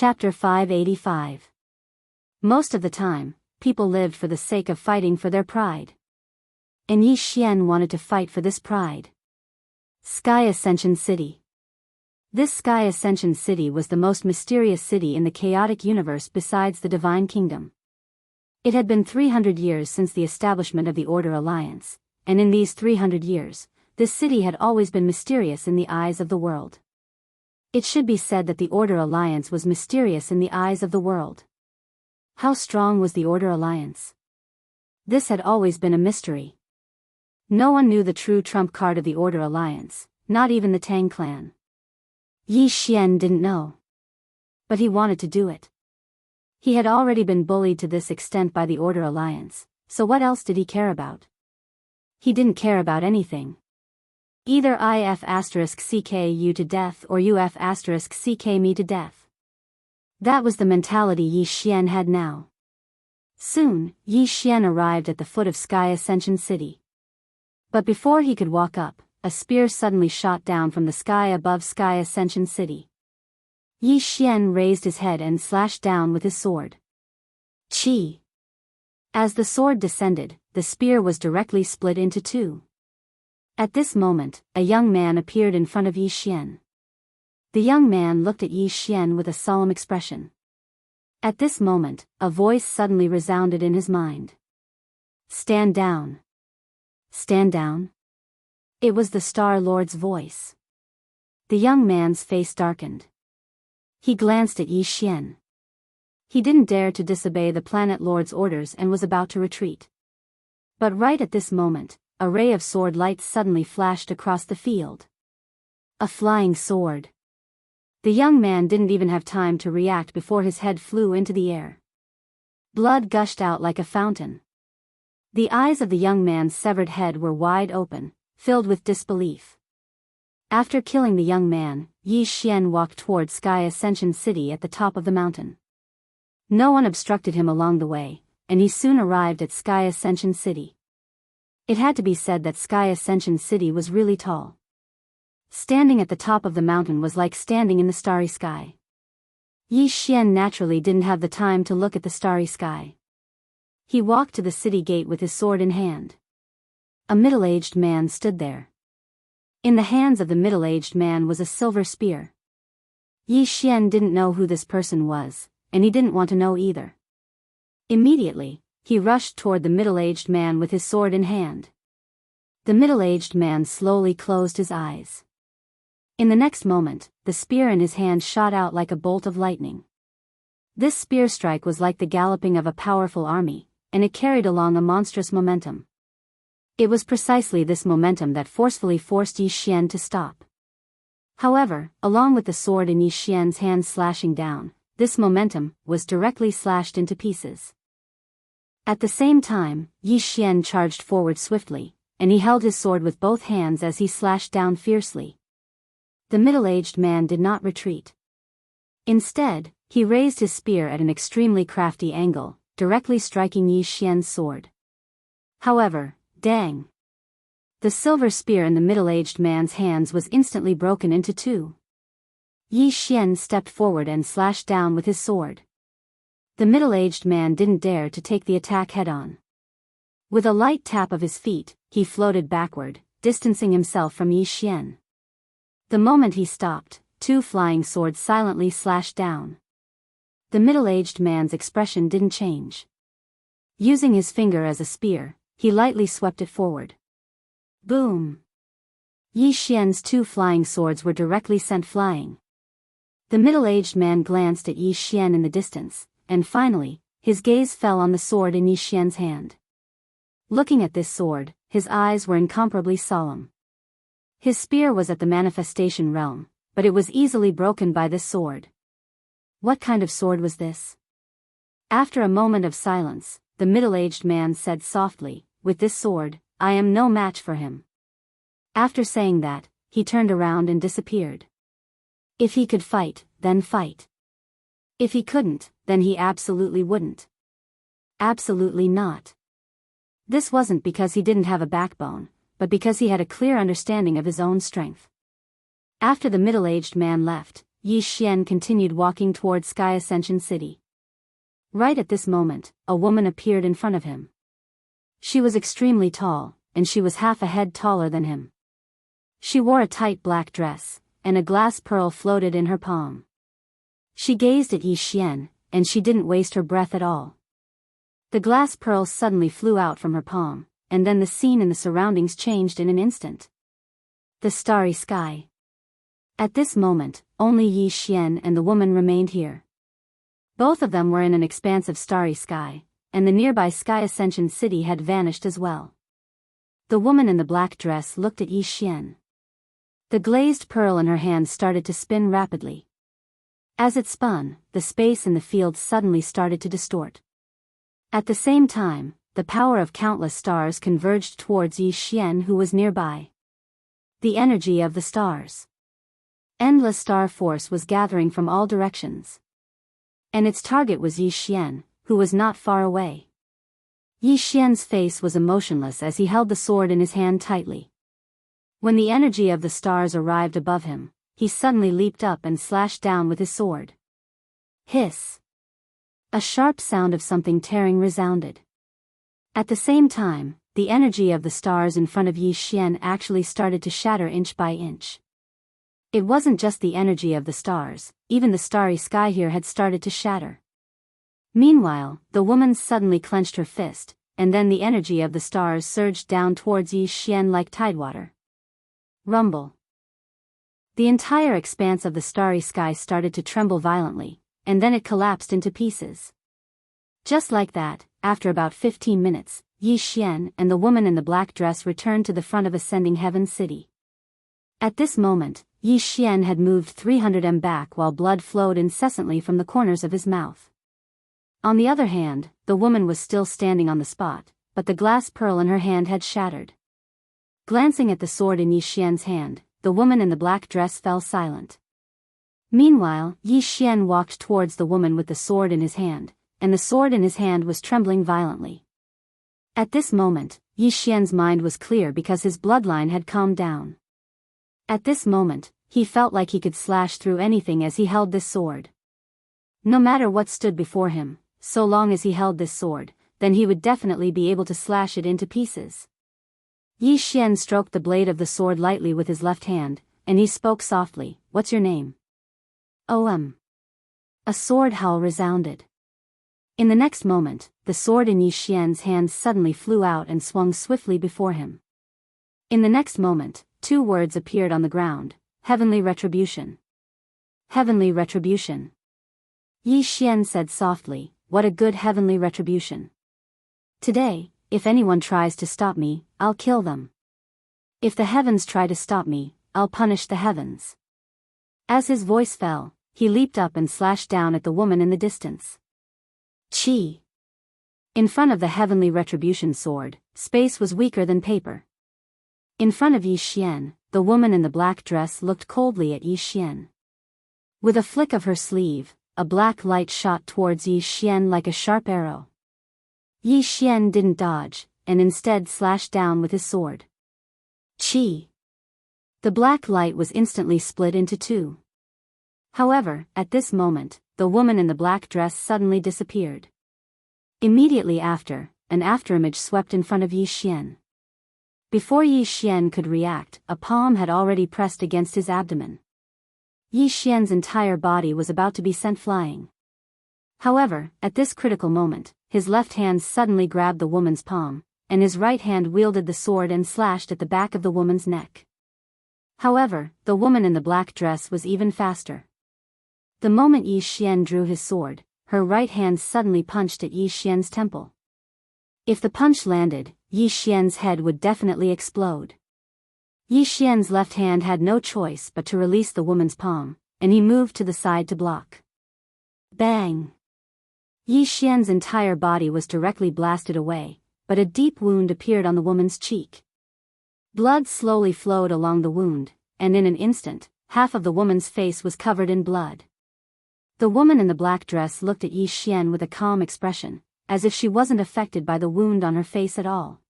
Chapter 585. Most of the time, people lived for the sake of fighting for their pride. And Yi Xian wanted to fight for this pride. Sky Ascension City. This Sky Ascension City was the most mysterious city in the chaotic universe besides the Divine Kingdom. It had been 300 years since the establishment of the Order Alliance, and in these 300 years, this city had always been mysterious in the eyes of the world. It should be said that the Order Alliance was mysterious in the eyes of the world. How strong was the Order Alliance? This had always been a mystery. No one knew the true trump card of the Order Alliance, not even the Tang clan. Yi Xian didn't know. But he wanted to do it. He had already been bullied to this extent by the Order Alliance, so what else did he care about? He didn't care about anything. Either if*ck you to death or uf*ck me to death. That was the mentality Yi Xian had now. Soon, Yi Xian arrived at the foot of Sky Ascension City. But before he could walk up, a spear suddenly shot down from the sky above Sky Ascension City. Yi Xian raised his head and slashed down with his sword. Chi! As the sword descended, the spear was directly split into two. At this moment, a young man appeared in front of Yi Xian. The young man looked at Yi Xian with a solemn expression. At this moment, a voice suddenly resounded in his mind. Stand down. Stand down? It was the Star Lord's voice. The young man's face darkened. He glanced at Yi Xian. He didn't dare to disobey the Planet Lord's orders and was about to retreat. But right at this moment, a ray of sword light suddenly flashed across the field. A flying sword. The young man didn't even have time to react before his head flew into the air. Blood gushed out like a fountain. The eyes of the young man's severed head were wide open, filled with disbelief. After killing the young man, Yi Xian walked toward Sky Ascension City at the top of the mountain. No one obstructed him along the way, and he soon arrived at Sky Ascension City. It had to be said that Sky Ascension City was really tall. Standing at the top of the mountain was like standing in the starry sky. Yi Xian naturally didn't have the time to look at the starry sky. He walked to the city gate with his sword in hand. A middle-aged man stood there. In the hands of the middle-aged man was a silver spear. Yi Xian didn't know who this person was, and he didn't want to know either. Immediately, he rushed toward the middle-aged man with his sword in hand. The middle-aged man slowly closed his eyes. In the next moment, the spear in his hand shot out like a bolt of lightning. This spear strike was like the galloping of a powerful army, and it carried along a monstrous momentum. It was precisely this momentum that forcefully forced Yi Xian to stop. However, along with the sword in Yi Xian's hand slashing down, this momentum was directly slashed into pieces. At the same time, Yi Xian charged forward swiftly, and he held his sword with both hands as he slashed down fiercely. The middle-aged man did not retreat. Instead, he raised his spear at an extremely crafty angle, directly striking Yi Xian's sword. However, dang! The silver spear in the middle-aged man's hands was instantly broken into two. Yi Xian stepped forward and slashed down with his sword. The middle-aged man didn't dare to take the attack head-on. With a light tap of his feet, he floated backward, distancing himself from Yi Xian. The moment he stopped, two flying swords silently slashed down. The middle-aged man's expression didn't change. Using his finger as a spear, he lightly swept it forward. Boom! Yi Xian's two flying swords were directly sent flying. The middle-aged man glanced at Yi Xian in the distance, and finally, his gaze fell on the sword in Yi Xian's hand. Looking at this sword, his eyes were incomparably solemn. His spear was at the manifestation realm, but it was easily broken by this sword. What kind of sword was this? After a moment of silence, the middle-aged man said softly, "With this sword, I am no match for him." After saying that, he turned around and disappeared. If he could fight, then fight. If he couldn't, then he absolutely wouldn't. Absolutely not. This wasn't because he didn't have a backbone, but because he had a clear understanding of his own strength. After the middle-aged man left, Yi Xian continued walking towards Sky Ascension City. Right at this moment, a woman appeared in front of him. She was extremely tall, and she was half a head taller than him. She wore a tight black dress, and a glass pearl floated in her palm. She gazed at Yi Xian, and she didn't waste her breath at all. The glass pearl suddenly flew out from her palm, and then the scene and the surroundings changed in an instant. The starry sky. At this moment, only Yi Xian and the woman remained here. Both of them were in an expansive starry sky, and the nearby Sky Ascension City had vanished as well. The woman in the black dress looked at Yi Xian. The glazed pearl in her hand started to spin rapidly. As it spun, the space in the field suddenly started to distort. At the same time, the power of countless stars converged towards Yi Xian, who was nearby. The energy of the stars. Endless star force was gathering from all directions. And its target was Yi Xian, who was not far away. Yi Xian's face was emotionless as he held the sword in his hand tightly. When the energy of the stars arrived above him, he suddenly leaped up and slashed down with his sword. Hiss! A sharp sound of something tearing resounded. At the same time, the energy of the stars in front of Yi Xian actually started to shatter inch by inch. It wasn't just the energy of the stars, even the starry sky here had started to shatter. Meanwhile, the woman suddenly clenched her fist, and then the energy of the stars surged down towards Yi Xian like tidewater. Rumble. The entire expanse of the starry sky started to tremble violently, and then it collapsed into pieces. Just like that, after about 15 minutes, Yi Xian and the woman in the black dress returned to the front of Ascending Heaven City. At this moment, Yi Xian had moved 300 m back while blood flowed incessantly from the corners of his mouth. On the other hand, the woman was still standing on the spot, but the glass pearl in her hand had shattered. Glancing at the sword in Yi Xian's hand, the woman in the black dress fell silent. Meanwhile, Yi Xian walked towards the woman with the sword in his hand, and the sword in his hand was trembling violently. At this moment, Yi Xian's mind was clear because his bloodline had calmed down. At this moment, he felt like he could slash through anything as he held this sword. No matter what stood before him, so long as he held this sword, then he would definitely be able to slash it into pieces. Yi Xian stroked the blade of the sword lightly with his left hand, and he spoke softly, "What's your name?" "OM." A sword howl resounded. In the next moment, the sword in Yi Xian's hand suddenly flew out and swung swiftly before him. In the next moment, two words appeared on the ground: Heavenly Retribution. Heavenly Retribution. Yi Xian said softly, "What a good heavenly retribution. Today, if anyone tries to stop me, I'll kill them. If the heavens try to stop me, I'll punish the heavens." As his voice fell, he leaped up and slashed down at the woman in the distance. Chi! In front of the heavenly retribution sword, space was weaker than paper. In front of Yi Xian, the woman in the black dress looked coldly at Yi Xian. With a flick of her sleeve, a black light shot towards Yi Xian like a sharp arrow. Yi Xian didn't dodge, and instead slashed down with his sword. Chi! The black light was instantly split into two. However, at this moment, the woman in the black dress suddenly disappeared. Immediately after, an afterimage swept in front of Yi Xian. Before Yi Xian could react, a palm had already pressed against his abdomen. Yi Xian's entire body was about to be sent flying. However, at this critical moment, his left hand suddenly grabbed the woman's palm, and his right hand wielded the sword and slashed at the back of the woman's neck. However, the woman in the black dress was even faster. The moment Yi Xian drew his sword, her right hand suddenly punched at Yi Xian's temple. If the punch landed, Yi Xian's head would definitely explode. Yi Xian's left hand had no choice but to release the woman's palm, and he moved to the side to block. Bang! Yi Xian's entire body was directly blasted away, but a deep wound appeared on the woman's cheek. Blood slowly flowed along the wound, and in an instant, half of the woman's face was covered in blood. The woman in the black dress looked at Yi Xian with a calm expression, as if she wasn't affected by the wound on her face at all.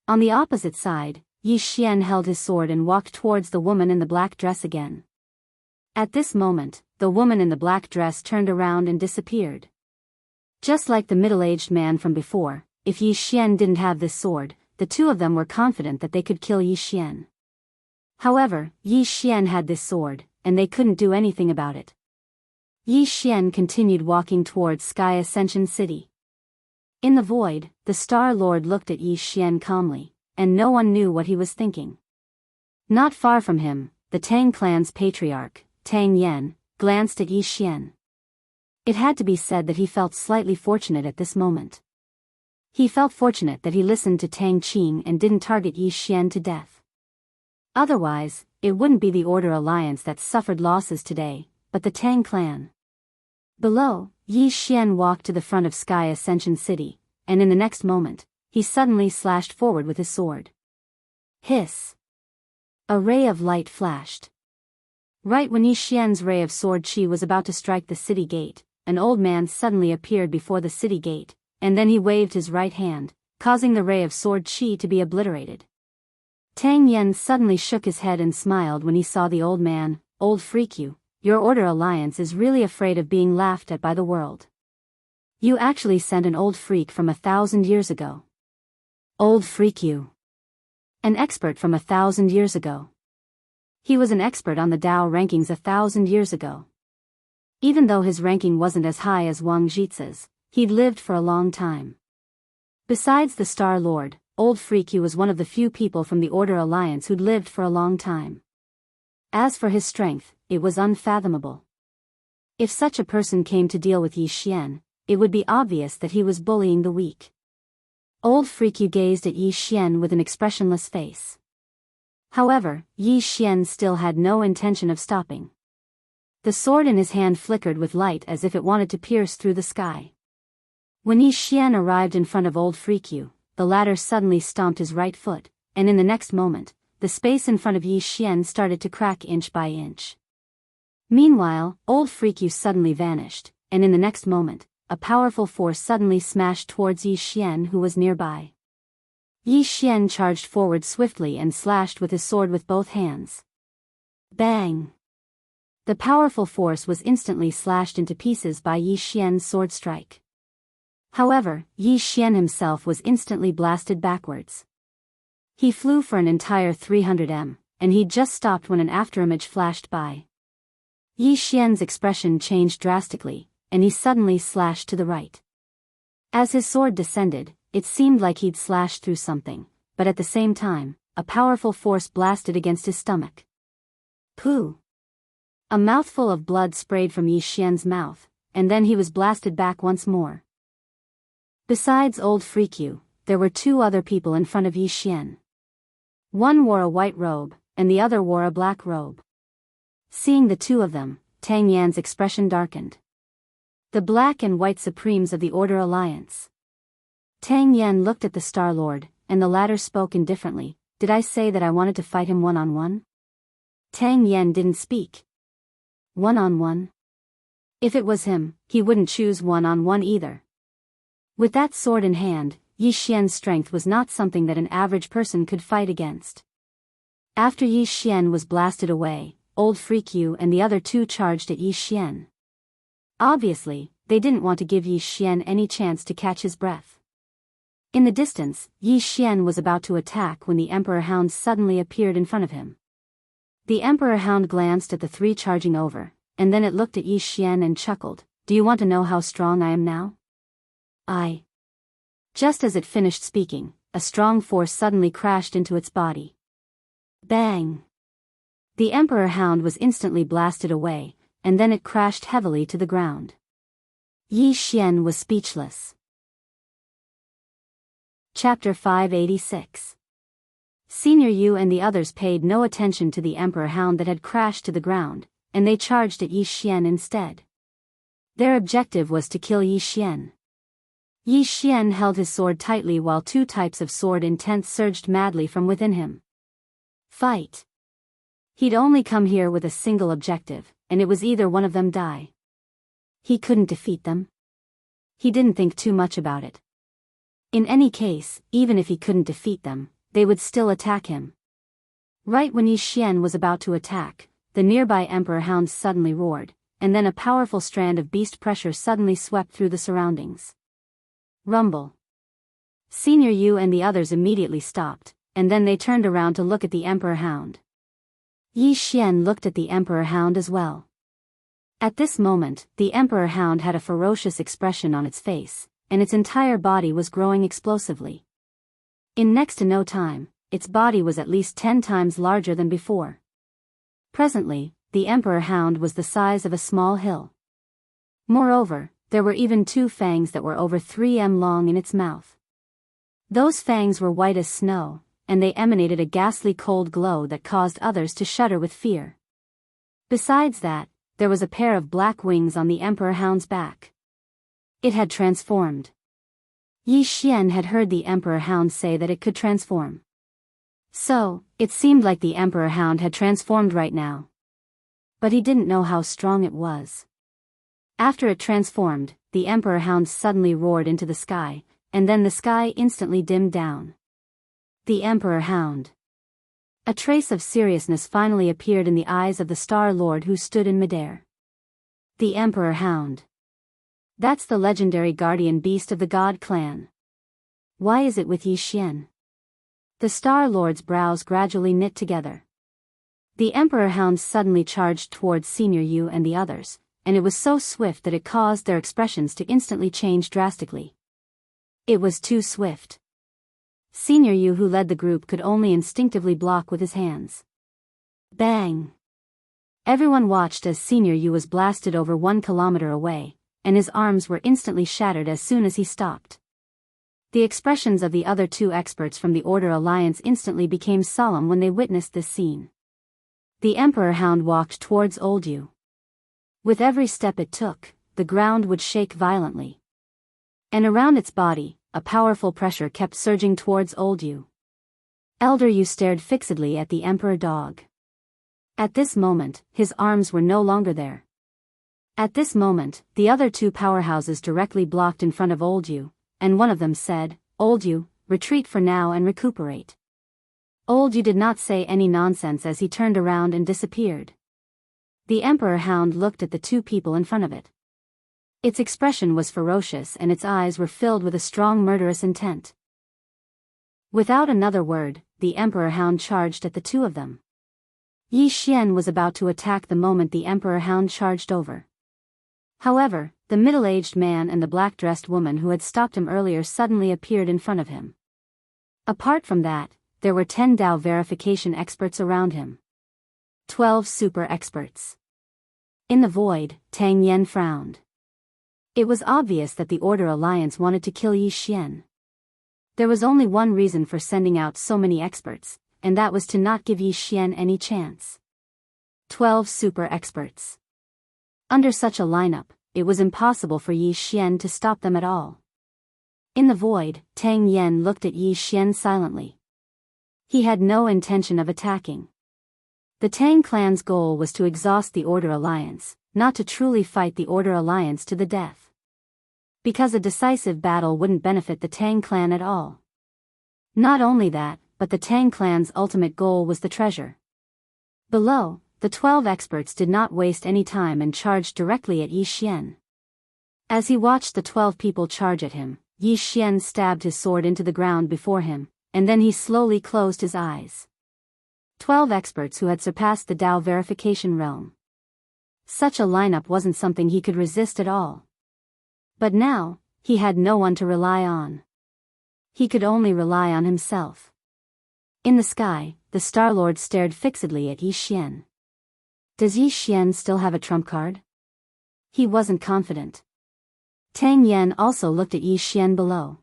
On the opposite side, Yi Xian held his sword and walked towards the woman in the black dress again. At this moment, the woman in the black dress turned around and disappeared. Just like the middle-aged man from before, if Yi Xian didn't have this sword, the two of them were confident that they could kill Yi Xian. However, Yi Xian had this sword, and they couldn't do anything about it. Yi Xian continued walking towards Sky Ascension City. In the void, the Star Lord looked at Yi Xian calmly, and no one knew what he was thinking. Not far from him, the Tang clan's patriarch, Tang Yan, glanced at Yi Xian. It had to be said that he felt slightly fortunate at this moment. He felt fortunate that he listened to Tang Qing and didn't target Yi Xian to death. Otherwise, it wouldn't be the Order Alliance that suffered losses today, but the Tang clan. Below, Yi Xian walked to the front of Sky Ascension City, and in the next moment, he suddenly slashed forward with his sword. Hiss! A ray of light flashed. Right when Yi Xian's ray of sword chi was about to strike the city gate, an old man suddenly appeared before the city gate, and then he waved his right hand, causing the ray of sword chi to be obliterated. Tang Yan suddenly shook his head and smiled when he saw the old man. Old freak, your Order Alliance is really afraid of being laughed at by the world. You actually sent an old freak from 1,000 years ago. Old freak, an expert from 1,000 years ago. He was an expert on the Dao rankings 1,000 years ago. Even though his ranking wasn't as high as Wang Jitse's, he'd lived for a long time. Besides the Star Lord, Old Freak was one of the few people from the Order Alliance who'd lived for a long time. As for his strength, it was unfathomable. If such a person came to deal with Yi Xian, it would be obvious that he was bullying the weak. Old Freak gazed at Yi Xian with an expressionless face. However, Yi Xian still had no intention of stopping. The sword in his hand flickered with light as if it wanted to pierce through the sky. When Yi Xian arrived in front of Old Freak, the latter suddenly stomped his right foot, and in the next moment, the space in front of Yi Xian started to crack inch by inch. Meanwhile, Old Freak suddenly vanished, and in the next moment, a powerful force suddenly smashed towards Yi Xian, who was nearby. Yi Xian charged forward swiftly and slashed with his sword with both hands. Bang! The powerful force was instantly slashed into pieces by Yi Xian's sword strike. However, Yi Xian himself was instantly blasted backwards. He flew for an entire 300 m, and he'd just stopped when an afterimage flashed by. Yi Xian's expression changed drastically, and he suddenly slashed to the right. As his sword descended, it seemed like he'd slashed through something, but at the same time, a powerful force blasted against his stomach. Pooh! A mouthful of blood sprayed from Yi Xian's mouth, and then he was blasted back once more. Besides Old Freak, there were two other people in front of Yi Xian. One wore a white robe, and the other wore a black robe. Seeing the two of them, Tang Yan's expression darkened. The black and white supremes of the Order Alliance. Tang Yan looked at the Star Lord, and the latter spoke indifferently. Did I say that I wanted to fight him one-on-one? Tang Yan didn't speak. One-on-one? If it was him, he wouldn't choose one-on-one either. With that sword in hand, Yi Xian's strength was not something that an average person could fight against. After Yi Xian was blasted away, Old Freak and the other two charged at Yi Xian. Obviously, they didn't want to give Yi Xian any chance to catch his breath. In the distance, Yi Xian was about to attack when the Emperor Hound suddenly appeared in front of him. The Emperor Hound glanced at the three charging over, and then it looked at Yi Xian and chuckled. Do you want to know how strong I am now? Just as it finished speaking, a strong force suddenly crashed into its body. Bang! The Emperor Hound was instantly blasted away, and then it crashed heavily to the ground. Yi Xian was speechless. Chapter 586. Senior Yu and the others paid no attention to the Emperor Hound that had crashed to the ground, and they charged at Yi Xian instead. Their objective was to kill Yi Xian. Yi Xian held his sword tightly while two types of sword intent surged madly from within him. Fight! He'd only come here with a single objective, and it was either one of them die. He couldn't defeat them. He didn't think too much about it. In any case, even if he couldn't defeat them, they would still attack him. Right when Yi Xian was about to attack, the nearby emperor hounds suddenly roared, and then a powerful strand of beast pressure suddenly swept through the surroundings. Rumble. Senior Yu and the others immediately stopped, and then they turned around to look at the emperor hound. Yi Xian looked at the emperor hound as well. At this moment, the emperor hound had a ferocious expression on its face, and its entire body was growing explosively. In next to no time, its body was at least 10 times larger than before. Presently, the emperor hound was the size of a small hill. Moreover, there were even 2 fangs that were over 3 m long in its mouth. Those fangs were white as snow, and they emanated a ghastly cold glow that caused others to shudder with fear. Besides that, there was a pair of black wings on the emperor hound's back. It had transformed. Yi Xian had heard the emperor hound say that it could transform. So, it seemed like the emperor hound had transformed right now. But he didn't know how strong it was. After it transformed, the emperor hound suddenly roared into the sky, and then the sky instantly dimmed down. The emperor hound. A trace of seriousness finally appeared in the eyes of the Star Lord who stood in midair. The emperor hound. That's the legendary guardian beast of the God clan. Why is it with Yi Xian? The Star Lord's brows gradually knit together. The emperor hound suddenly charged towards Senior Yu and the others, and it was so swift that it caused their expressions to instantly change drastically. It was too swift. Senior Yu, who led the group, could only instinctively block with his hands. Bang! Everyone watched as Senior Yu was blasted over 1 kilometer away, and his arms were instantly shattered as soon as he stopped. The expressions of the other 2 experts from the Order Alliance instantly became solemn when they witnessed this scene. The emperor hound walked towards Old Yu. With every step it took, the ground would shake violently. And around its body, a powerful pressure kept surging towards Old Yu. Elder Yu stared fixedly at the emperor dog. At this moment, his arms were no longer there. At this moment, the other 2 powerhouses directly blocked in front of Old Yu, and one of them said, "Old Yu, retreat for now and recuperate." Old Yu did not say any nonsense as he turned around and disappeared. The emperor hound looked at the 2 people in front of it. Its expression was ferocious and its eyes were filled with a strong murderous intent. Without another word, the emperor hound charged at the 2 of them. Yi Xian was about to attack the moment the emperor hound charged over. However, the middle-aged man and the black-dressed woman who had stopped him earlier suddenly appeared in front of him. Apart from that, there were 10 Dao verification experts around him. 12 super experts. In the void, Tang Yen frowned. It was obvious that the Order Alliance wanted to kill Yi Xian. There was only one reason for sending out so many experts, and that was to not give Yi Xian any chance. 12 super experts. Under such a lineup, it was impossible for Yi Xian to stop them at all. In the void, Tang Yen looked at Yi Xian silently. He had no intention of attacking. The Tang clan's goal was to exhaust the Order Alliance, not to truly fight the Order Alliance to the death. Because a decisive battle wouldn't benefit the Tang clan at all. Not only that, but the Tang clan's ultimate goal was the treasure. Below, the 12 experts did not waste any time and charged directly at Yi Xian. As he watched the 12 people charge at him, Yi Xian stabbed his sword into the ground before him, and then he slowly closed his eyes. 12 experts who had surpassed the Dao verification realm. Such a lineup wasn't something he could resist at all. But now, he had no one to rely on. He could only rely on himself. In the sky, the Star-Lord stared fixedly at Yi Xian. Does Yi Xian still have a trump card? He wasn't confident. Tang Yen also looked at Yi Xian below.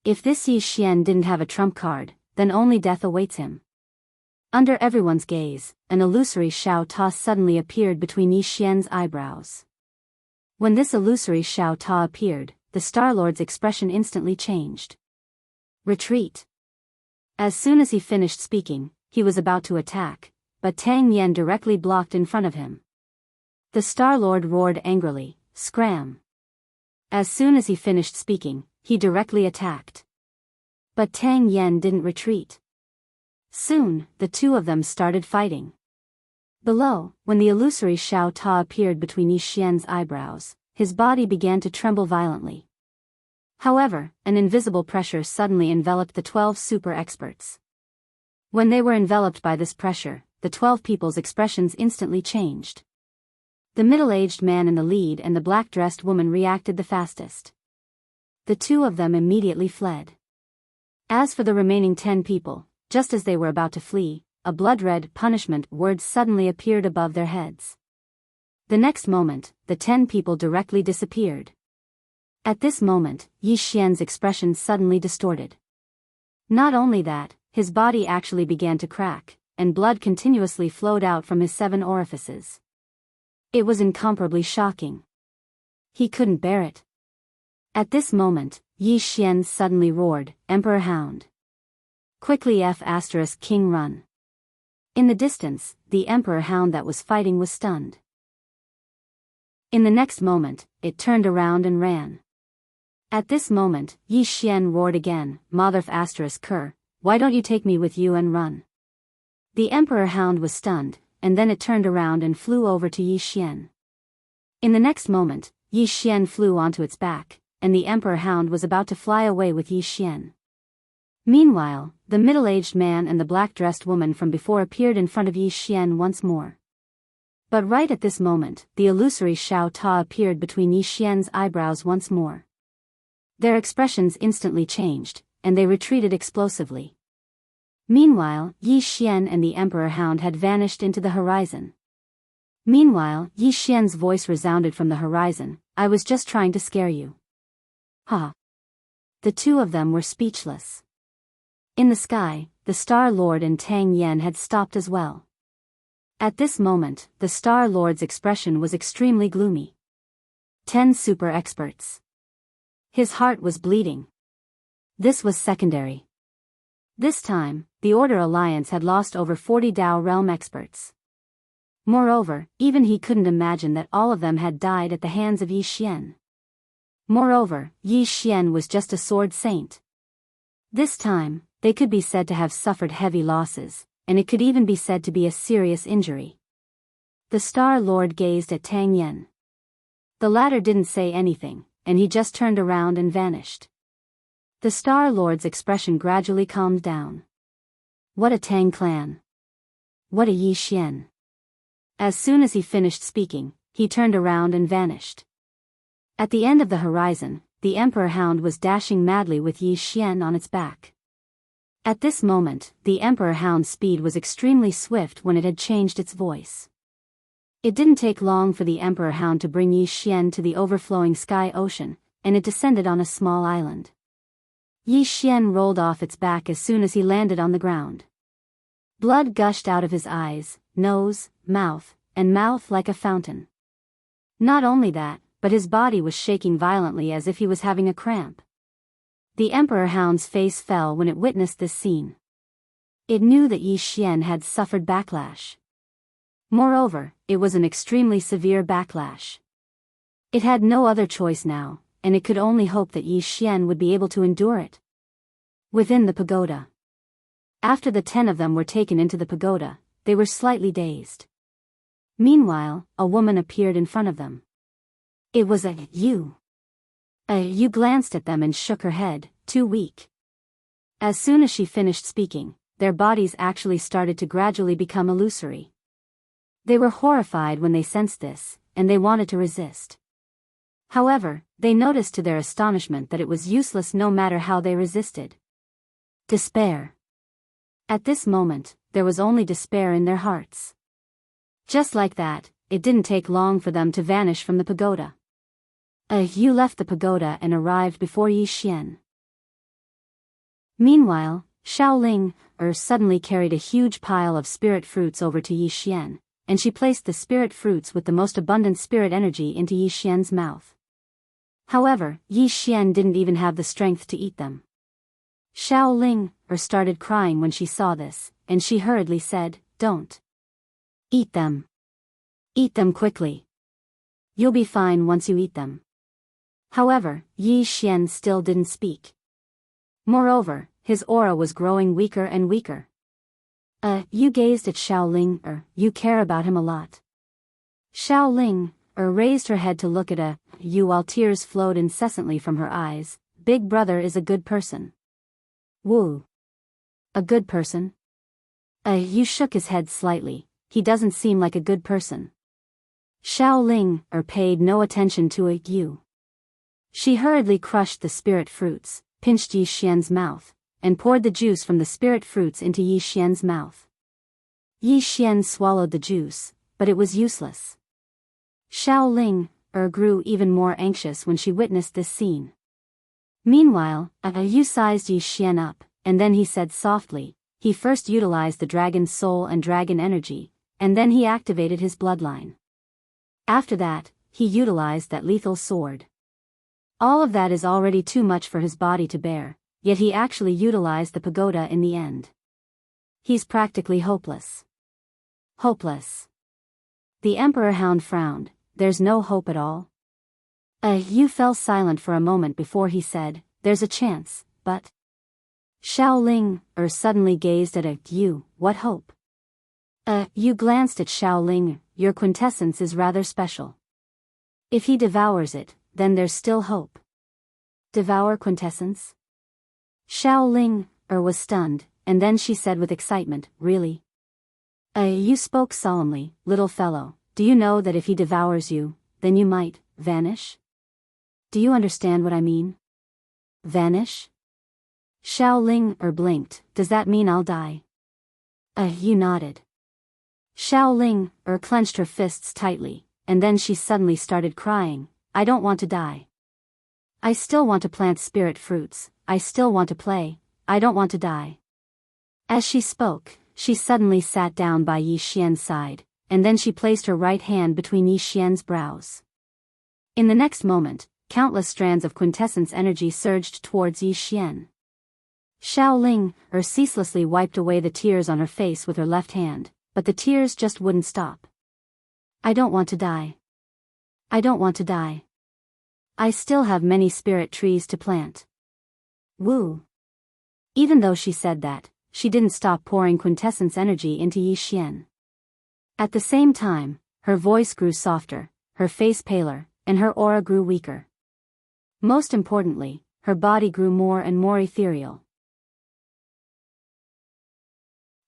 If this Yi Xian didn't have a trump card, then only death awaits him. Under everyone's gaze, an illusory Shao Ta suddenly appeared between Yi Xian's eyebrows. When this illusory Shao Ta appeared, the Star-Lord's expression instantly changed. Retreat. As soon as he finished speaking, he was about to attack, but Tang Yen directly blocked in front of him. The Star-Lord roared angrily, "Scram!" As soon as he finished speaking, he directly attacked. But Tang Yen didn't retreat. Soon, the 2 of them started fighting. Below, when the illusory Xiao Ta appeared between Yi Xian's eyebrows, his body began to tremble violently. However, an invisible pressure suddenly enveloped the 12 super experts. When they were enveloped by this pressure, the 12 people's expressions instantly changed. The middle-aged man in the lead and the black-dressed woman reacted the fastest. The two of them immediately fled. As for the remaining 10 people, just as they were about to flee, a blood-red punishment word suddenly appeared above their heads. The next moment, the 10 people directly disappeared. At this moment, Yi Xian's expression suddenly distorted. Not only that, his body actually began to crack, and blood continuously flowed out from his 7 orifices. It was incomparably shocking. He couldn't bear it. At this moment, Yi Xian suddenly roared, "Emperor Hound! Quickly King run!" In the distance, the Emperor Hound that was fighting was stunned. In the next moment, it turned around and ran. At this moment, Yi Xian roared again, "Mother Ker, why don't you take me with you and run?" The Emperor Hound was stunned, and then it turned around and flew over to Yi Xian. In the next moment, Yi Xian flew onto its back, and the Emperor Hound was about to fly away with Yi Xian. Meanwhile, the middle-aged man and the black-dressed woman from before appeared in front of Yi Xian once more. But right at this moment, the illusory Xiao Ta appeared between Yi Xian's eyebrows once more. Their expressions instantly changed, and they retreated explosively. Meanwhile, Yi Xian and the Emperor Hound had vanished into the horizon. Meanwhile, Yi Xian's voice resounded from the horizon, "I was just trying to scare you." Ha! The two of them were speechless. In the sky, the Star Lord and Tang Yen had stopped as well. At this moment, the Star Lord's expression was extremely gloomy. 10 super experts. His heart was bleeding. This was secondary. This time, the Order Alliance had lost over 40 Dao Realm experts. Moreover, even he couldn't imagine that all of them had died at the hands of Yi Xian. Moreover, Yi Xian was just a sword saint. This time, they could be said to have suffered heavy losses, and it could even be said to be a serious injury. The Star Lord gazed at Tang Yen. The latter didn't say anything, and he just turned around and vanished. The Star Lord's expression gradually calmed down. What a Tang clan! What a Yi Xian! As soon as he finished speaking, he turned around and vanished. At the end of the horizon, the Emperor Hound was dashing madly with Yi Xian on its back. At this moment, the Emperor Hound's speed was extremely swift when it had changed its voice. It didn't take long for the Emperor Hound to bring Yi Xian to the overflowing sky ocean, and it descended on a small island. Yi Xian rolled off its back as soon as he landed on the ground. Blood gushed out of his eyes, nose, mouth, and mouth like a fountain. Not only that, but his body was shaking violently as if he was having a cramp. The Emperor Hound's face fell when it witnessed this scene. It knew that Yi Xian had suffered backlash. Moreover, it was an extremely severe backlash. It had no other choice now, and it could only hope that Yi Xian would be able to endure it. Within the pagoda. After the 10 of them were taken into the pagoda, they were slightly dazed. Meanwhile, a woman appeared in front of them. It was Yu. Yu glanced at them and shook her head, too weak. As soon as she finished speaking, their bodies actually started to gradually become illusory. They were horrified when they sensed this, and they wanted to resist. However, they noticed to their astonishment that it was useless no matter how they resisted. Despair. At this moment, there was only despair in their hearts. Just like that, it didn't take long for them to vanish from the pagoda. Yu left the pagoda and arrived before Yi Xian. Meanwhile, Xiaoling, suddenly carried a huge pile of spirit fruits over to Yi Xian, and she placed the spirit fruits with the most abundant spirit energy into Yi Xian's mouth. However, Yi Xian didn't even have the strength to eat them. Xiaoling, started crying when she saw this, and she hurriedly said, "Don't eat them. Eat them quickly. You'll be fine once you eat them." However, Yi Xian still didn't speak. Moreover, his aura was growing weaker and weaker. You gazed at Xiaoling, you care about him a lot. Xiaoling, raised her head to look at you while tears flowed incessantly from her eyes. Big brother is a good person. Wu. A good person? You shook his head slightly. He doesn't seem like a good person. Xiaoling, paid no attention to you. She hurriedly crushed the spirit fruits, pinched Yi Xian's mouth, and poured the juice from the spirit fruits into Yi Xian's mouth. Yi Xian swallowed the juice, but it was useless. Xiaoling, grew even more anxious when she witnessed this scene. Meanwhile, Yu sized Yi Xian up, and then he said softly, he first utilized the dragon's soul and dragon energy, and then he activated his bloodline. After that, he utilized that lethal sword. All of that is already too much for his body to bear, yet he actually utilized the pagoda in the end. He's practically hopeless. Hopeless. The Emperor Hound frowned. There's no hope at all? Yu fell silent for a moment before he said, there's a chance, but... Xiaoling, suddenly gazed at Yu, what hope? Yu glanced at Xiaoling, your quintessence is rather special. If he devours it, then there's still hope. Devour quintessence? Xiaoling, was stunned, and then she said with excitement, really? Yu spoke solemnly, little fellow, do you know that if he devours you, then you might vanish? Do you understand what I mean? Vanish? Xiaoling, blinked, does that mean I'll die? Yu nodded. Xiaoling, clenched her fists tightly, and then she suddenly started crying, I don't want to die. I still want to plant spirit fruits, I still want to play, I don't want to die. As she spoke, she suddenly sat down by Yi Xian's side, and then she placed her right hand between Yi Xian's brows. In the next moment, countless strands of quintessence energy surged towards Yi Xian. Xiaoling, ceaselessly wiped away the tears on her face with her left hand, but the tears just wouldn't stop. I don't want to die. I don't want to die. I still have many spirit trees to plant. Woo. Even though she said that, she didn't stop pouring quintessence energy into Yi Xian. At the same time, her voice grew softer, her face paler, and her aura grew weaker. Most importantly, her body grew more and more ethereal.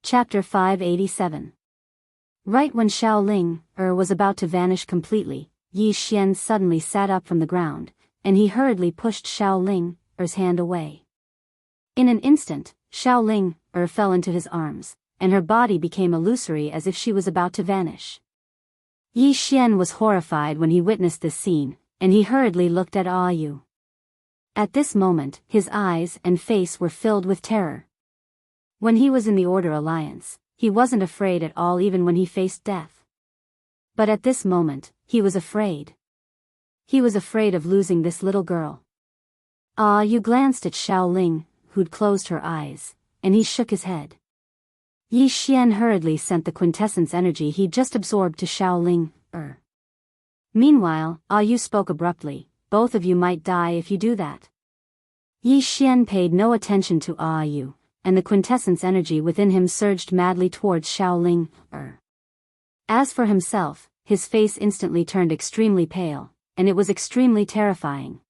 Chapter 587. Right when Xiaoling, was about to vanish completely, Yi Xian suddenly sat up from the ground, and he hurriedly pushed Xiaoling's hand away. In an instant, Xiaoling, fell into his arms, and her body became illusory as if she was about to vanish. Yi Xian was horrified when he witnessed this scene, and he hurriedly looked at Yu. At this moment, his eyes and face were filled with terror. When he was in the Order Alliance, he wasn't afraid at all even when he faced death. But at this moment, he was afraid. He was afraid of losing this little girl. Yu glanced at Xiaoling, who'd closed her eyes, and he shook his head. Yi Xian hurriedly sent the quintessence energy he'd just absorbed to Xiaoling. Meanwhile, Yu spoke abruptly, both of you might die if you do that. Yi Xian paid no attention to Yu, and the quintessence energy within him surged madly towards Xiaoling. As for himself, his face instantly turned extremely pale, and it was extremely terrifying.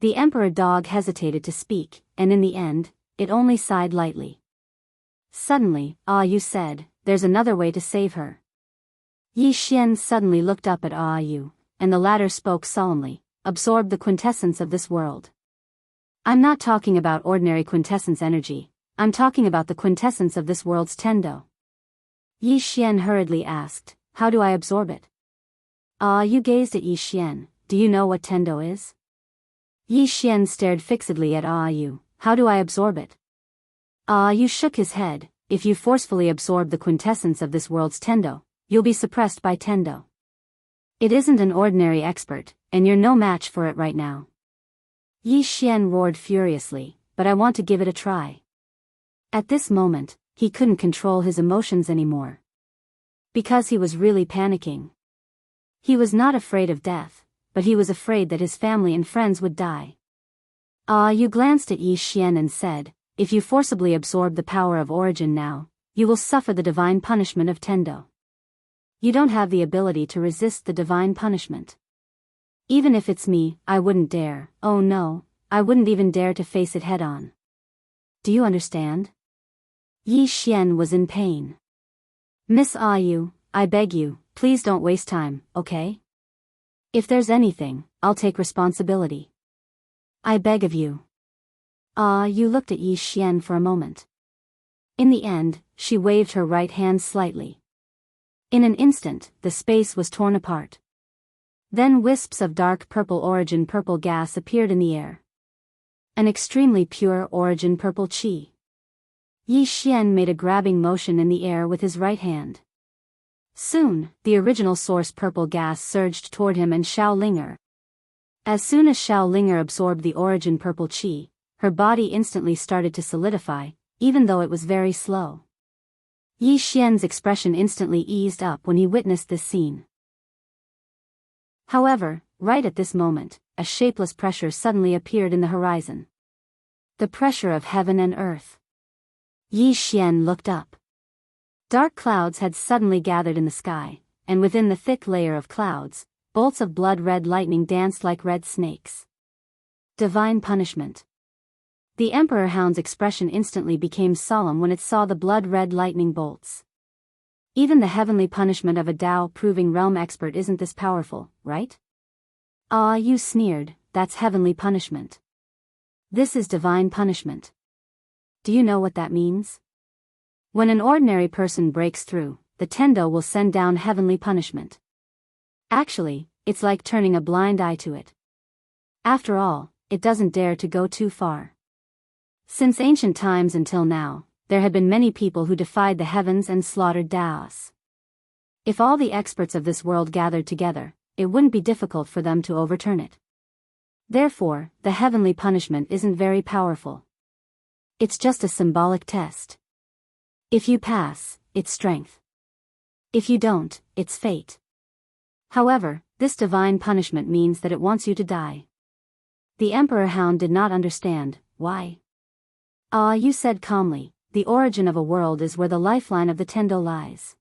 The Emperor Dog hesitated to speak, and in the end, it only sighed lightly. Suddenly, Yu said, there's another way to save her. Yi Xian suddenly looked up at Yu, and the latter spoke solemnly, absorb the quintessence of this world. I'm not talking about ordinary quintessence energy, I'm talking about the quintessence of this world's tendo. Yi Xian hurriedly asked, how do I absorb it? Yu gazed at Yi Xian, do you know what tendo is? Yi Xian stared fixedly at Yu, how do I absorb it? Yu shook his head, if you forcefully absorb the quintessence of this world's tendo, you'll be suppressed by tendo. It isn't an ordinary expert, and you're no match for it right now. Yi Xian roared furiously, but I want to give it a try. At this moment, he couldn't control his emotions anymore. Because he was really panicking. He was not afraid of death, but he was afraid that his family and friends would die. Yu glanced at Yi Xian and said, if you forcibly absorb the power of origin now, You will suffer the divine punishment of Tendo. You don't have the ability to resist the divine punishment. Even if it's me, I wouldn't dare. Oh no, I wouldn't even dare to face it head on. Do you understand? Yi Xian was in pain. Miss Ayu, I beg you, please don't waste time, okay? If there's anything, I'll take responsibility. I beg of you. You looked at Yi Xian for a moment. In the end, she waved her right hand slightly. In an instant, the space was torn apart. Then wisps of dark purple origin purple gas appeared in the air. An extremely pure origin purple qi. Yi Xian made a grabbing motion in the air with his right hand. Soon, the original source purple gas surged toward him and Xiao Linger. As soon as Xiao Linger absorbed the origin purple qi, her body instantly started to solidify, even though it was very slow. Yi Xian's expression instantly eased up when he witnessed this scene. However, right at this moment, a shapeless pressure suddenly appeared in the horizon. The pressure of heaven and earth. Yi Xian looked up. Dark clouds had suddenly gathered in the sky, and within the thick layer of clouds, bolts of blood-red lightning danced like red snakes. Divine punishment. The Emperor Hound's expression instantly became solemn when it saw the blood-red lightning bolts. Even the heavenly punishment of a Tao-proving realm expert isn't this powerful, right? You sneered, that's heavenly punishment. This is divine punishment. Do you know what that means? When an ordinary person breaks through, the Tendo will send down heavenly punishment. Actually, it's like turning a blind eye to it. After all, it doesn't dare to go too far. Since ancient times until now, there had been many people who defied the heavens and slaughtered Daos. If all the experts of this world gathered together, it wouldn't be difficult for them to overturn it. Therefore, the heavenly punishment isn't very powerful. It's just a symbolic test. If you pass, it's strength. If you don't, it's fate. However, this divine punishment means that it wants you to die. The Emperor Hound did not understand, why? You said calmly, the origin of a world is where the lifeline of the Tendo lies.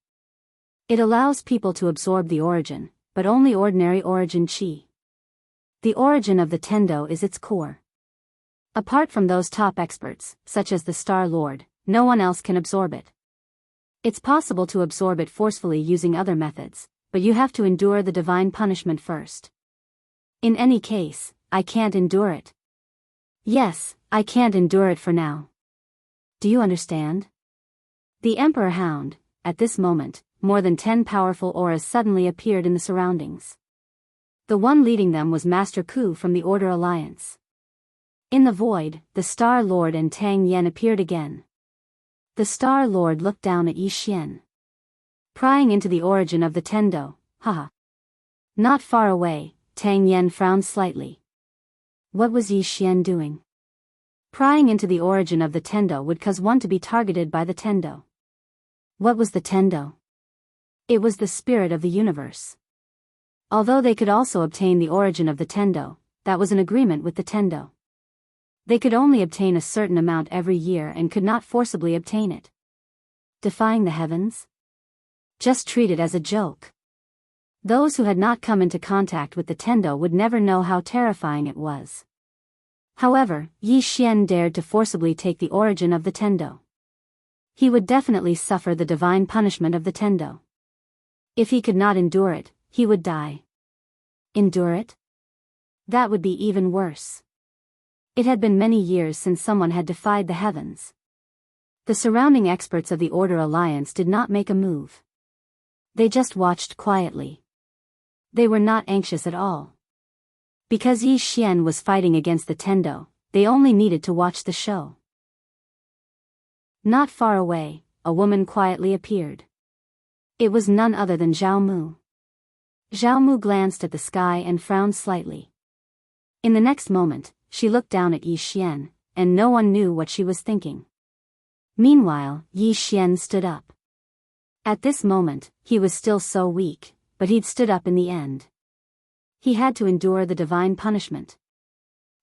It allows people to absorb the origin, but only ordinary origin chi. The origin of the Tendo is its core. Apart from those top experts, such as the Star Lord, no one else can absorb it. It's possible to absorb it forcefully using other methods, but you have to endure the divine punishment first. In any case, I can't endure it. Yes, I can't endure it for now. Do you understand? The Emperor Hound, at this moment, more than 10 powerful auras suddenly appeared in the surroundings. The one leading them was Master Ku from the Order Alliance. In the void, the Star Lord and Tang Yen appeared again. The Star Lord looked down at Yi Xian. Prying into the origin of the Tendo, haha. Not far away, Tang Yen frowned slightly. What was Yi Xian doing? Prying into the origin of the Tendo would cause one to be targeted by the Tendo. What was the Tendo? It was the spirit of the universe. Although they could also obtain the origin of the Tendo, that was an agreement with the Tendo. They could only obtain a certain amount every year and could not forcibly obtain it. Defying the heavens? Just treat it as a joke. Those who had not come into contact with the Tendo would never know how terrifying it was. However, Yi Xian dared to forcibly take the origin of the Tendo. He would definitely suffer the divine punishment of the Tendo. If he could not endure it, he would die. Endure it? That would be even worse. It had been many years since someone had defied the heavens. The surrounding experts of the Order Alliance did not make a move. They just watched quietly. They were not anxious at all. Because Yi Xian was fighting against the Tendo, they only needed to watch the show. Not far away, a woman quietly appeared. It was none other than Zhao Mu. Zhao Mu glanced at the sky and frowned slightly. In the next moment, she looked down at Yi Xian, and no one knew what she was thinking. Meanwhile, Yi Xian stood up. At this moment, he was still so weak, but he'd stood up in the end. He had to endure the divine punishment.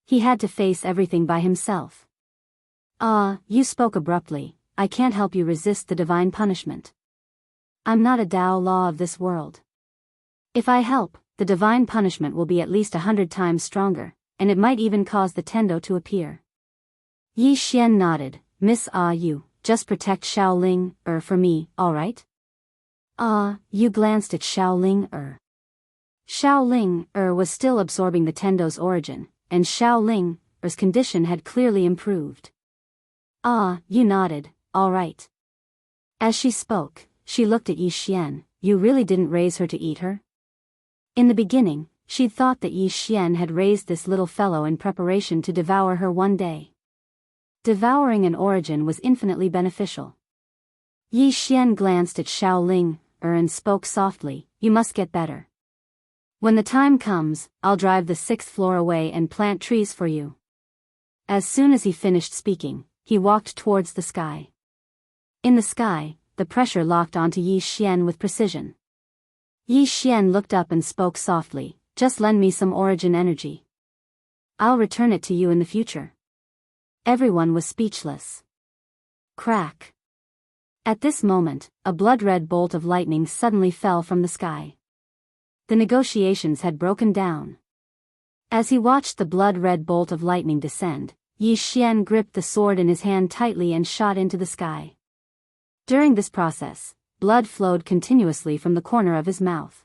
He had to face everything by himself. You spoke abruptly, I can't help you resist the divine punishment. I'm not a Tao law of this world. If I help, the divine punishment will be at least 100 times stronger, and it might even cause the Tendo to appear. Yi Xian nodded. Miss you just protect Shaoling, for me, alright? You glanced at Shaoling, Shaoling, was still absorbing the Tendo's origin, and Shaoling's condition had clearly improved. You nodded, alright. As she spoke, she looked at Yi Xian. You really didn't raise her to eat her? In the beginning, she'd thought that Yi Xian had raised this little fellow in preparation to devour her one day. Devouring an origin was infinitely beneficial. Yi Xian glanced at Shaoling, and spoke softly, you must get better. When the time comes, I'll drive the 6th floor away and plant trees for you. As soon as he finished speaking, he walked towards the sky. In the sky, the pressure locked onto Yi Xian with precision. Yi Xian looked up and spoke softly, just lend me some origin energy. I'll return it to you in the future. Everyone was speechless. Crack. At this moment, a blood-red bolt of lightning suddenly fell from the sky. The negotiations had broken down. As he watched the blood-red bolt of lightning descend, Yi Xian gripped the sword in his hand tightly and shot into the sky. During this process, blood flowed continuously from the corner of his mouth.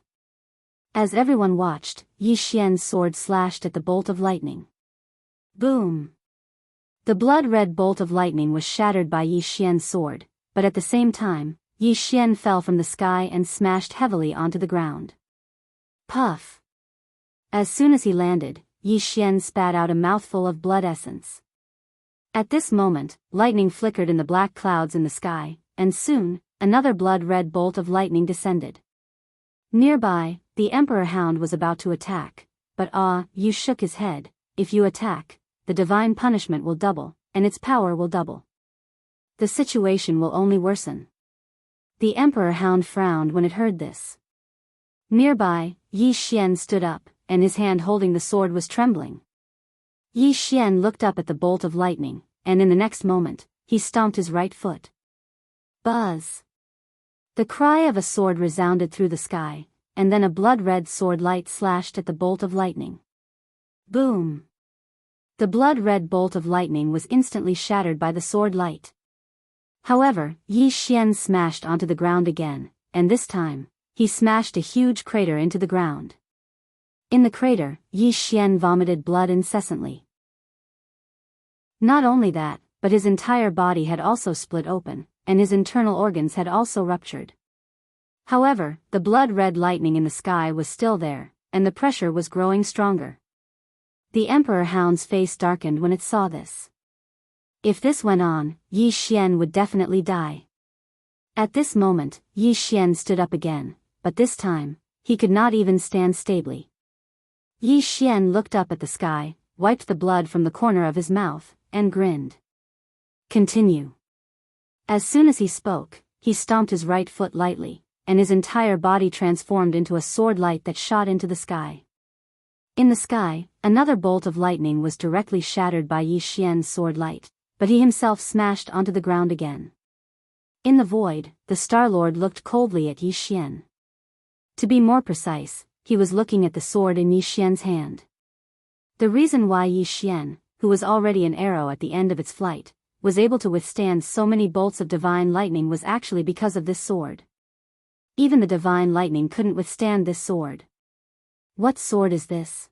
As everyone watched, Yi Xian's sword slashed at the bolt of lightning. Boom! The blood-red bolt of lightning was shattered by Yi Xian's sword, but at the same time, Yi Xian fell from the sky and smashed heavily onto the ground. Puff! As soon as he landed, Yi Xian spat out a mouthful of blood essence. At this moment, lightning flickered in the black clouds in the sky, and soon, another blood-red bolt of lightning descended. Nearby, the Emperor Hound was about to attack, but Yu shook his head. If you attack, the divine punishment will double, and its power will double. The situation will only worsen. The Emperor Hound frowned when it heard this. Nearby, Yi Xian stood up, and his hand holding the sword was trembling. Yi Xian looked up at the bolt of lightning, and in the next moment, he stomped his right foot. Buzz! The cry of a sword resounded through the sky, and then a blood-red sword light slashed at the bolt of lightning. Boom! The blood-red bolt of lightning was instantly shattered by the sword light. However, Yi Xian smashed onto the ground again, and this time, he smashed a huge crater into the ground. In the crater, Yi Xian vomited blood incessantly. Not only that, but his entire body had also split open, and his internal organs had also ruptured. However, the blood-red lightning in the sky was still there, and the pressure was growing stronger. The Emperor Hound's face darkened when it saw this. If this went on, Yi Xian would definitely die. At this moment, Yi Xian stood up again, but this time, he could not even stand stably. Yi Xian looked up at the sky, wiped the blood from the corner of his mouth, and grinned. Continue. As soon as he spoke, he stomped his right foot lightly, and his entire body transformed into a sword light that shot into the sky. In the sky, another bolt of lightning was directly shattered by Yi Xian's sword light, but he himself smashed onto the ground again. In the void, the Star-Lord looked coldly at Yi Xian. To be more precise, he was looking at the sword in Yi Xian's hand. The reason why Yi Xian, who was already an arrow at the end of its flight, was able to withstand so many bolts of divine lightning was actually because of this sword. Even the divine lightning couldn't withstand this sword. What sword is this?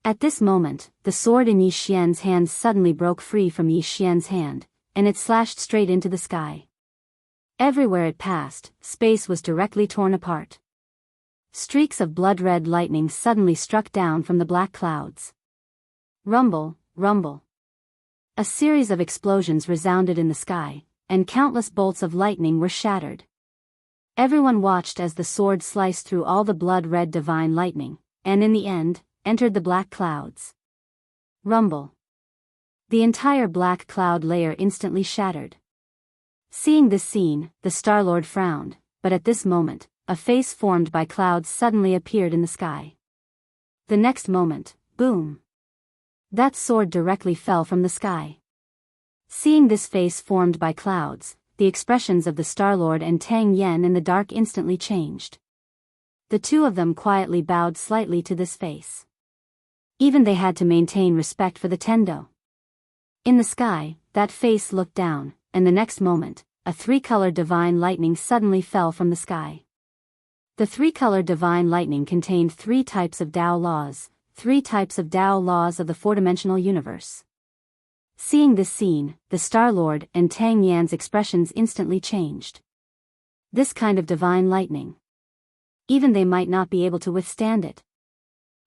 At this moment, the sword in Yi Xian's hand suddenly broke free from Yi Xian's hand, and it slashed straight into the sky. Everywhere it passed, space was directly torn apart. Streaks of blood-red lightning suddenly struck down from the black clouds. Rumble, rumble. A series of explosions resounded in the sky, and countless bolts of lightning were shattered. Everyone watched as the sword sliced through all the blood-red divine lightning, and in the end, entered the black clouds. Rumble. The entire black cloud layer instantly shattered. Seeing this scene, the Star-Lord frowned, but at this moment, a face formed by clouds suddenly appeared in the sky. The next moment, boom! That sword directly fell from the sky. Seeing this face formed by clouds, the expressions of the Star-Lord and Tang Yen in the dark instantly changed. The two of them quietly bowed slightly to this face. Even they had to maintain respect for the Tendo. In the sky, that face looked down, and the next moment, a three-colored divine lightning suddenly fell from the sky. The three-colored divine lightning contained 3 types of Tao laws, 3 types of Tao laws of the four-dimensional universe. Seeing this scene, the Star-Lord and Tang Yan's expressions instantly changed. This kind of divine lightning. Even they might not be able to withstand it.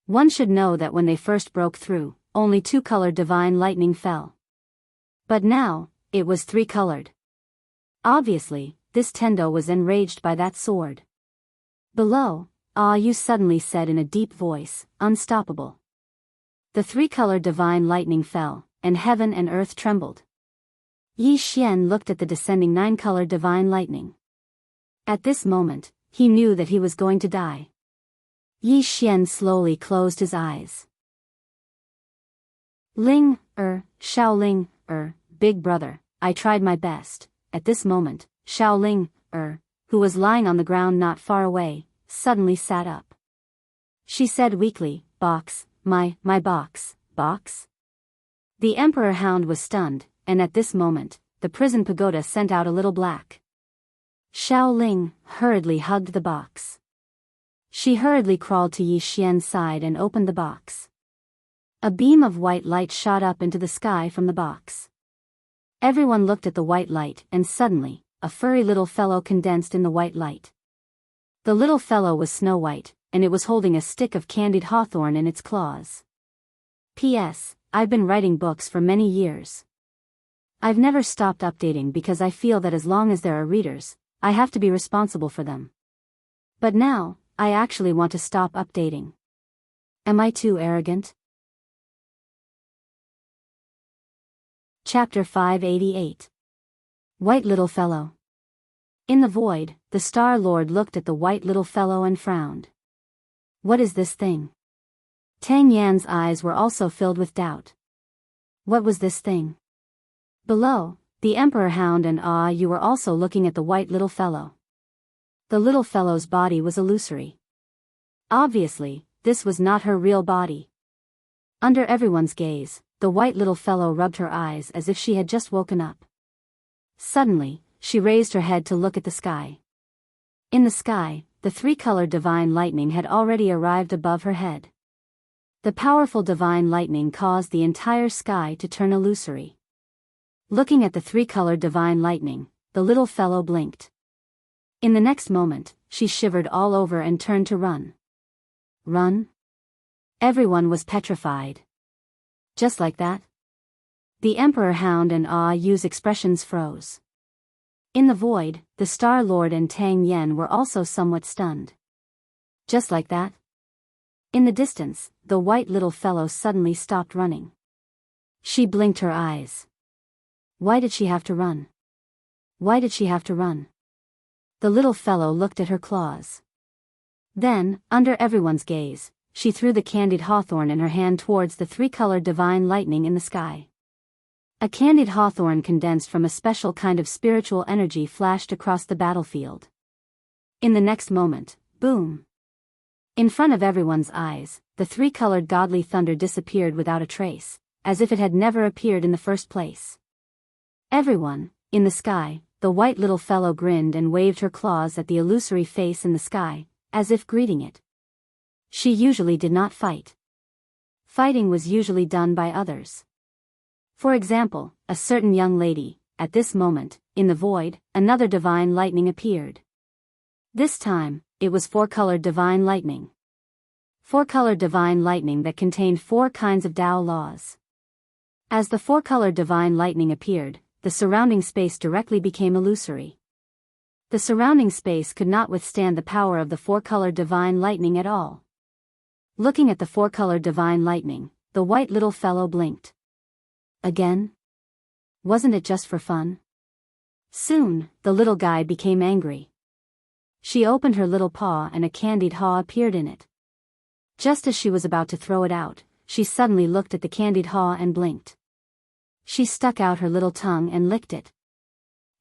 One should know that when they first broke through, only 2-colored divine lightning fell. But now, it was 3-colored. Obviously, this Tendo was enraged by that sword. Below, Yu suddenly said in a deep voice, "Unstoppable." The 3-colored divine lightning fell, and heaven and earth trembled. Yi Xian looked at the descending 9-colored divine lightning. At this moment, he knew that he was going to die. Yi Xian slowly closed his eyes. Shaoling, big brother, I tried my best. At this moment, Shaoling, who was lying on the ground not far away, suddenly sat up. She said weakly, "Box, my box, box?" The Emperor Hound was stunned, and at this moment, the prison pagoda sent out a little black. Shaoling hurriedly hugged the box. She hurriedly crawled to Yi Xian's side and opened the box. A beam of white light shot up into the sky from the box. Everyone looked at the white light, and suddenly, a furry little fellow condensed in the white light. The little fellow was snow white, and it was holding a stick of candied hawthorn in its claws. P.S. I've been writing books for many years. I've never stopped updating because I feel that as long as there are readers, I have to be responsible for them. But now, I actually want to stop updating. Am I too arrogant? Chapter 588. White Little Fellow. In the void, the Star-Lord looked at the white little fellow and frowned. What is this thing? Tang Yan's eyes were also filled with doubt. What was this thing? Below, the Emperor Hound and Yu were also looking at the white little fellow. The little fellow's body was illusory. Obviously, this was not her real body. Under everyone's gaze, the white little fellow rubbed her eyes as if she had just woken up. Suddenly, she raised her head to look at the sky. In the sky, the 3-colored divine lightning had already arrived above her head. The powerful divine lightning caused the entire sky to turn illusory. Looking at the 3-colored divine lightning, the little fellow blinked. In the next moment, she shivered all over and turned to run. Run? Everyone was petrified. Just like that? The Emperor Hound and Yu's expressions froze. In the void, the Star-Lord and Tang Yen were also somewhat stunned. Just like that? In the distance, the white little fellow suddenly stopped running. She blinked her eyes. Why did she have to run? Why did she have to run? The little fellow looked at her claws. Then, under everyone's gaze, she threw the candied hawthorn in her hand towards the 3-colored divine lightning in the sky. A candied hawthorn condensed from a special kind of spiritual energy flashed across the battlefield. In the next moment, boom! In front of everyone's eyes, the 3-colored godly thunder disappeared without a trace, as if it had never appeared in the first place. Everyone, in the sky, the white little fellow grinned and waved her claws at the illusory face in the sky, as if greeting it. She usually did not fight. Fighting was usually done by others. For example, a certain young lady, at this moment, in the void, another divine lightning appeared. This time, it was 4-colored divine lightning. 4-colored divine lightning that contained 4 kinds of Tao laws. As the 4-colored divine lightning appeared, the surrounding space directly became illusory. The surrounding space could not withstand the power of the 4-colored divine lightning at all. Looking at the 4-colored divine lightning, the white little fellow blinked. Again? Wasn't it just for fun? Soon, the little guy became angry. She opened her little paw and a candied haw appeared in it. Just as she was about to throw it out, she suddenly looked at the candied haw and blinked. She stuck out her little tongue and licked it.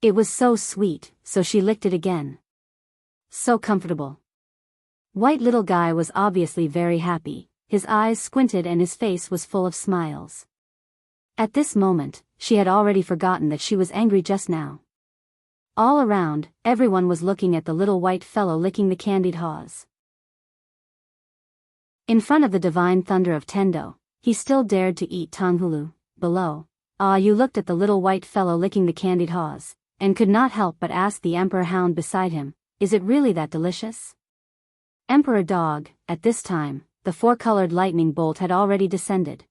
It was so sweet, so she licked it again. So comfortable. White little guy was obviously very happy, his eyes squinted and his face was full of smiles. At this moment, she had already forgotten that she was angry just now. All around, everyone was looking at the little white fellow licking the candied haws. In front of the divine thunder of Tendo, he still dared to eat Tanghulu. Below, Yu looked at the little white fellow licking the candied haws, and could not help but ask the emperor hound beside him, "Is it really that delicious?" Emperor dog, at this time, the four-colored lightning bolt had already descended.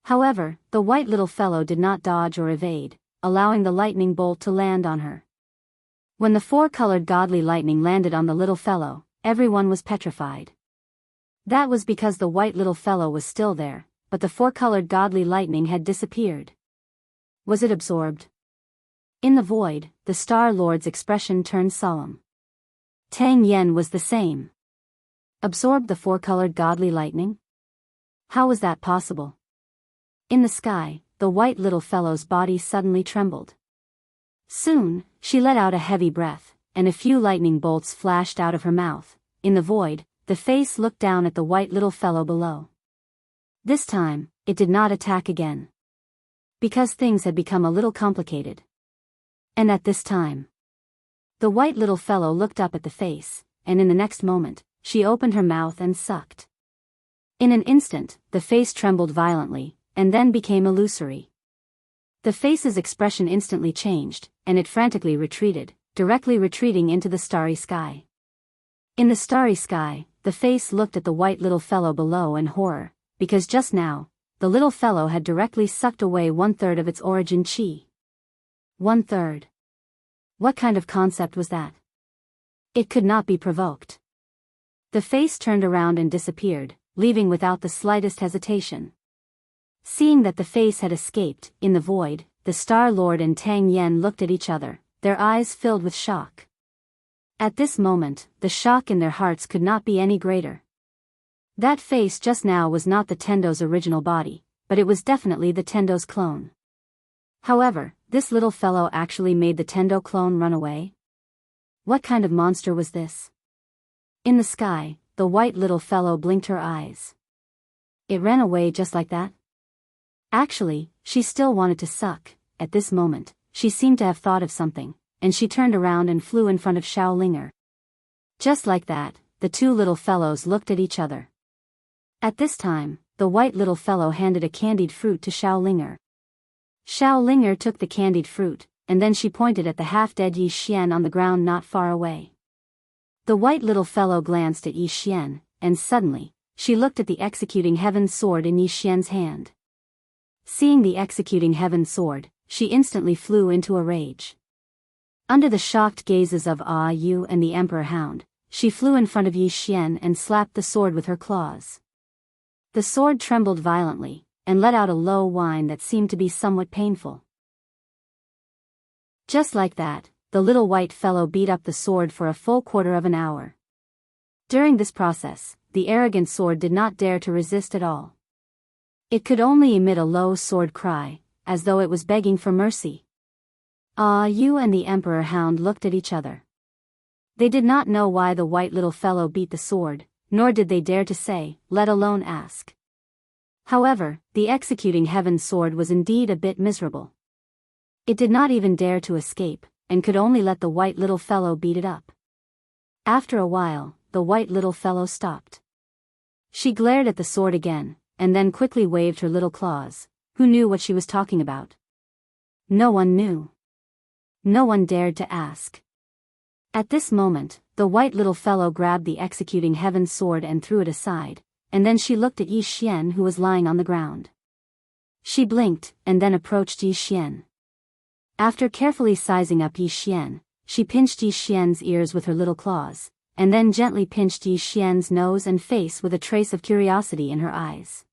However, the white little fellow did not dodge or evade, allowing the lightning bolt to land on her. When the four-colored godly lightning landed on the little fellow, everyone was petrified. That was because the white little fellow was still there, but the four-colored godly lightning had disappeared. Was it absorbed? In the void, the Star Lord's expression turned solemn. Tang Yen was the same. Absorbed the four-colored godly lightning? How was that possible? In the sky, the white little fellow's body suddenly trembled. Soon, she let out a heavy breath, and a few lightning bolts flashed out of her mouth. In the void, the face looked down at the white little fellow below. This time, it did not attack again. Because things had become a little complicated. And at this time, the white little fellow looked up at the face, and in the next moment, she opened her mouth and sucked. In an instant, the face trembled violently, and then became illusory. The face's expression instantly changed, and it frantically retreated, directly retreating into the starry sky. In the starry sky, the face looked at the white little fellow below in horror, because just now, the little fellow had directly sucked away 1/3 of its origin chi. 1/3. What kind of concept was that? It could not be provoked. The face turned around and disappeared, leaving without the slightest hesitation. Seeing that the face had escaped, in the void, the Star Lord and Tang Yen looked at each other, their eyes filled with shock. At this moment, the shock in their hearts could not be any greater. That face just now was not the Tendo's original body, but it was definitely the Tendo's clone. However, this little fellow actually made the Tendo clone run away? What kind of monster was this? In the sky, the white little fellow blinked her eyes. It ran away just like that? Actually, she still wanted to suck. At this moment, she seemed to have thought of something, and she turned around and flew in front of Xiaolinger. Just like that, the two little fellows looked at each other. At this time, the white little fellow handed a candied fruit to Xiaolinger. Xiaolinger took the candied fruit, and then she pointed at the half-dead Yi Xian on the ground not far away. The white little fellow glanced at Yi Xian, and suddenly, she looked at the executing heaven sword in Yi Xian's hand. Seeing the executing heaven sword, she instantly flew into a rage. Under the shocked gazes of Yu and the Emperor Hound, she flew in front of Yi Xian and slapped the sword with her claws. The sword trembled violently, and let out a low whine that seemed to be somewhat painful. Just like that, the little white fellow beat up the sword for a full quarter of an hour. During this process, the arrogant sword did not dare to resist at all. It could only emit a low sword cry, as though it was begging for mercy. Yu and the Emperor Hound looked at each other. They did not know why the white little fellow beat the sword, nor did they dare to say, let alone ask. However, the executing heaven sword was indeed a bit miserable. It did not even dare to escape, and could only let the white little fellow beat it up. After a while, the white little fellow stopped. She glared at the sword again, and then quickly waved her little claws. Who knew what she was talking about? No one knew. No one dared to ask. At this moment, the white little fellow grabbed the executing heaven sword and threw it aside, and then she looked at Yi Xian who was lying on the ground. She blinked, and then approached Yi Xian. After carefully sizing up Yi Xian, she pinched Yi Xian's ears with her little claws, and then gently pinched Yi Xian's nose and face with a trace of curiosity in her eyes.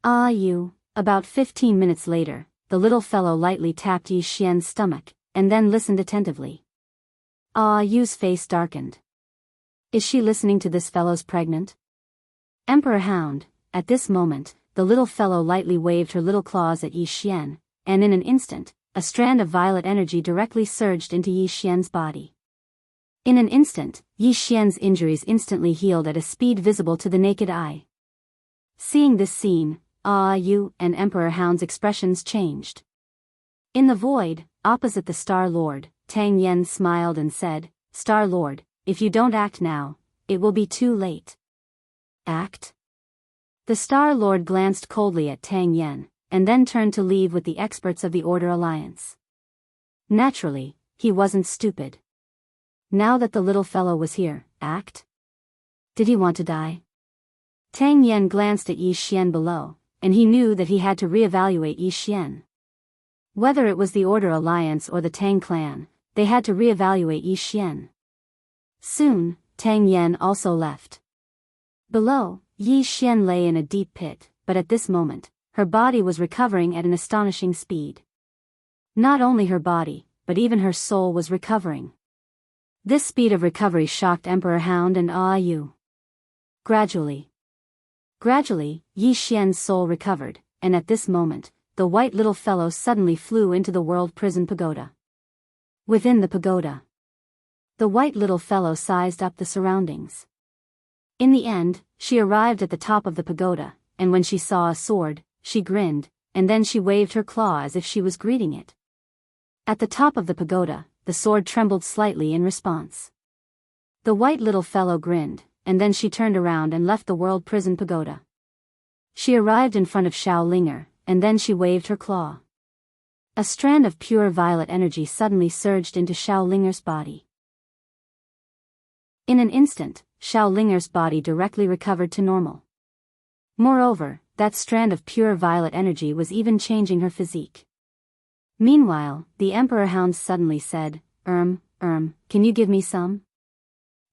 Yu. About 15 minutes later, the little fellow lightly tapped Yi Xian's stomach, and then listened attentively. Yu's face darkened. Is she listening to this fellow's pregnant? Emperor Hound, at this moment, the little fellow lightly waved her little claws at Yi Xian, and in an instant, a strand of violet energy directly surged into Yi Xian's body. In an instant, Yi Xian's injuries instantly healed at a speed visible to the naked eye. Seeing this scene, Yu and Emperor Hound's expressions changed. In the void, opposite the Star Lord, Tang Yen smiled and said, "Star Lord, if you don't act now, it will be too late." Act? The Star Lord glanced coldly at Tang Yen, and then turned to leave with the experts of the Order Alliance. Naturally, he wasn't stupid. Now that the little fellow was here, act? Did he want to die? Tang Yen glanced at Yi Xian below, and he knew that he had to reevaluate Yi Xian. Whether it was the Order Alliance or the Tang clan, they had to reevaluate Yi Xian. Soon, Tang Yen also left. Below, Yi Xian lay in a deep pit, but at this moment, her body was recovering at an astonishing speed. Not only her body, but even her soul was recovering. This speed of recovery shocked Emperor Hound and Yu. Gradually, Yi Xian's soul recovered, and at this moment, the white little fellow suddenly flew into the world prison pagoda. Within the pagoda, the white little fellow sized up the surroundings. In the end, she arrived at the top of the pagoda, and when she saw a sword, she grinned, and then she waved her claw as if she was greeting it. At the top of the pagoda, the sword trembled slightly in response. The white little fellow grinned, and then she turned around and left the world prison pagoda. She arrived in front of Xiao Linger, and then she waved her claw. A strand of pure violet energy suddenly surged into Xiao Linger's body. In an instant, Xiao Linger's body directly recovered to normal. Moreover, that strand of pure violet energy was even changing her physique. Meanwhile, the Emperor Hound suddenly said, can you give me some?"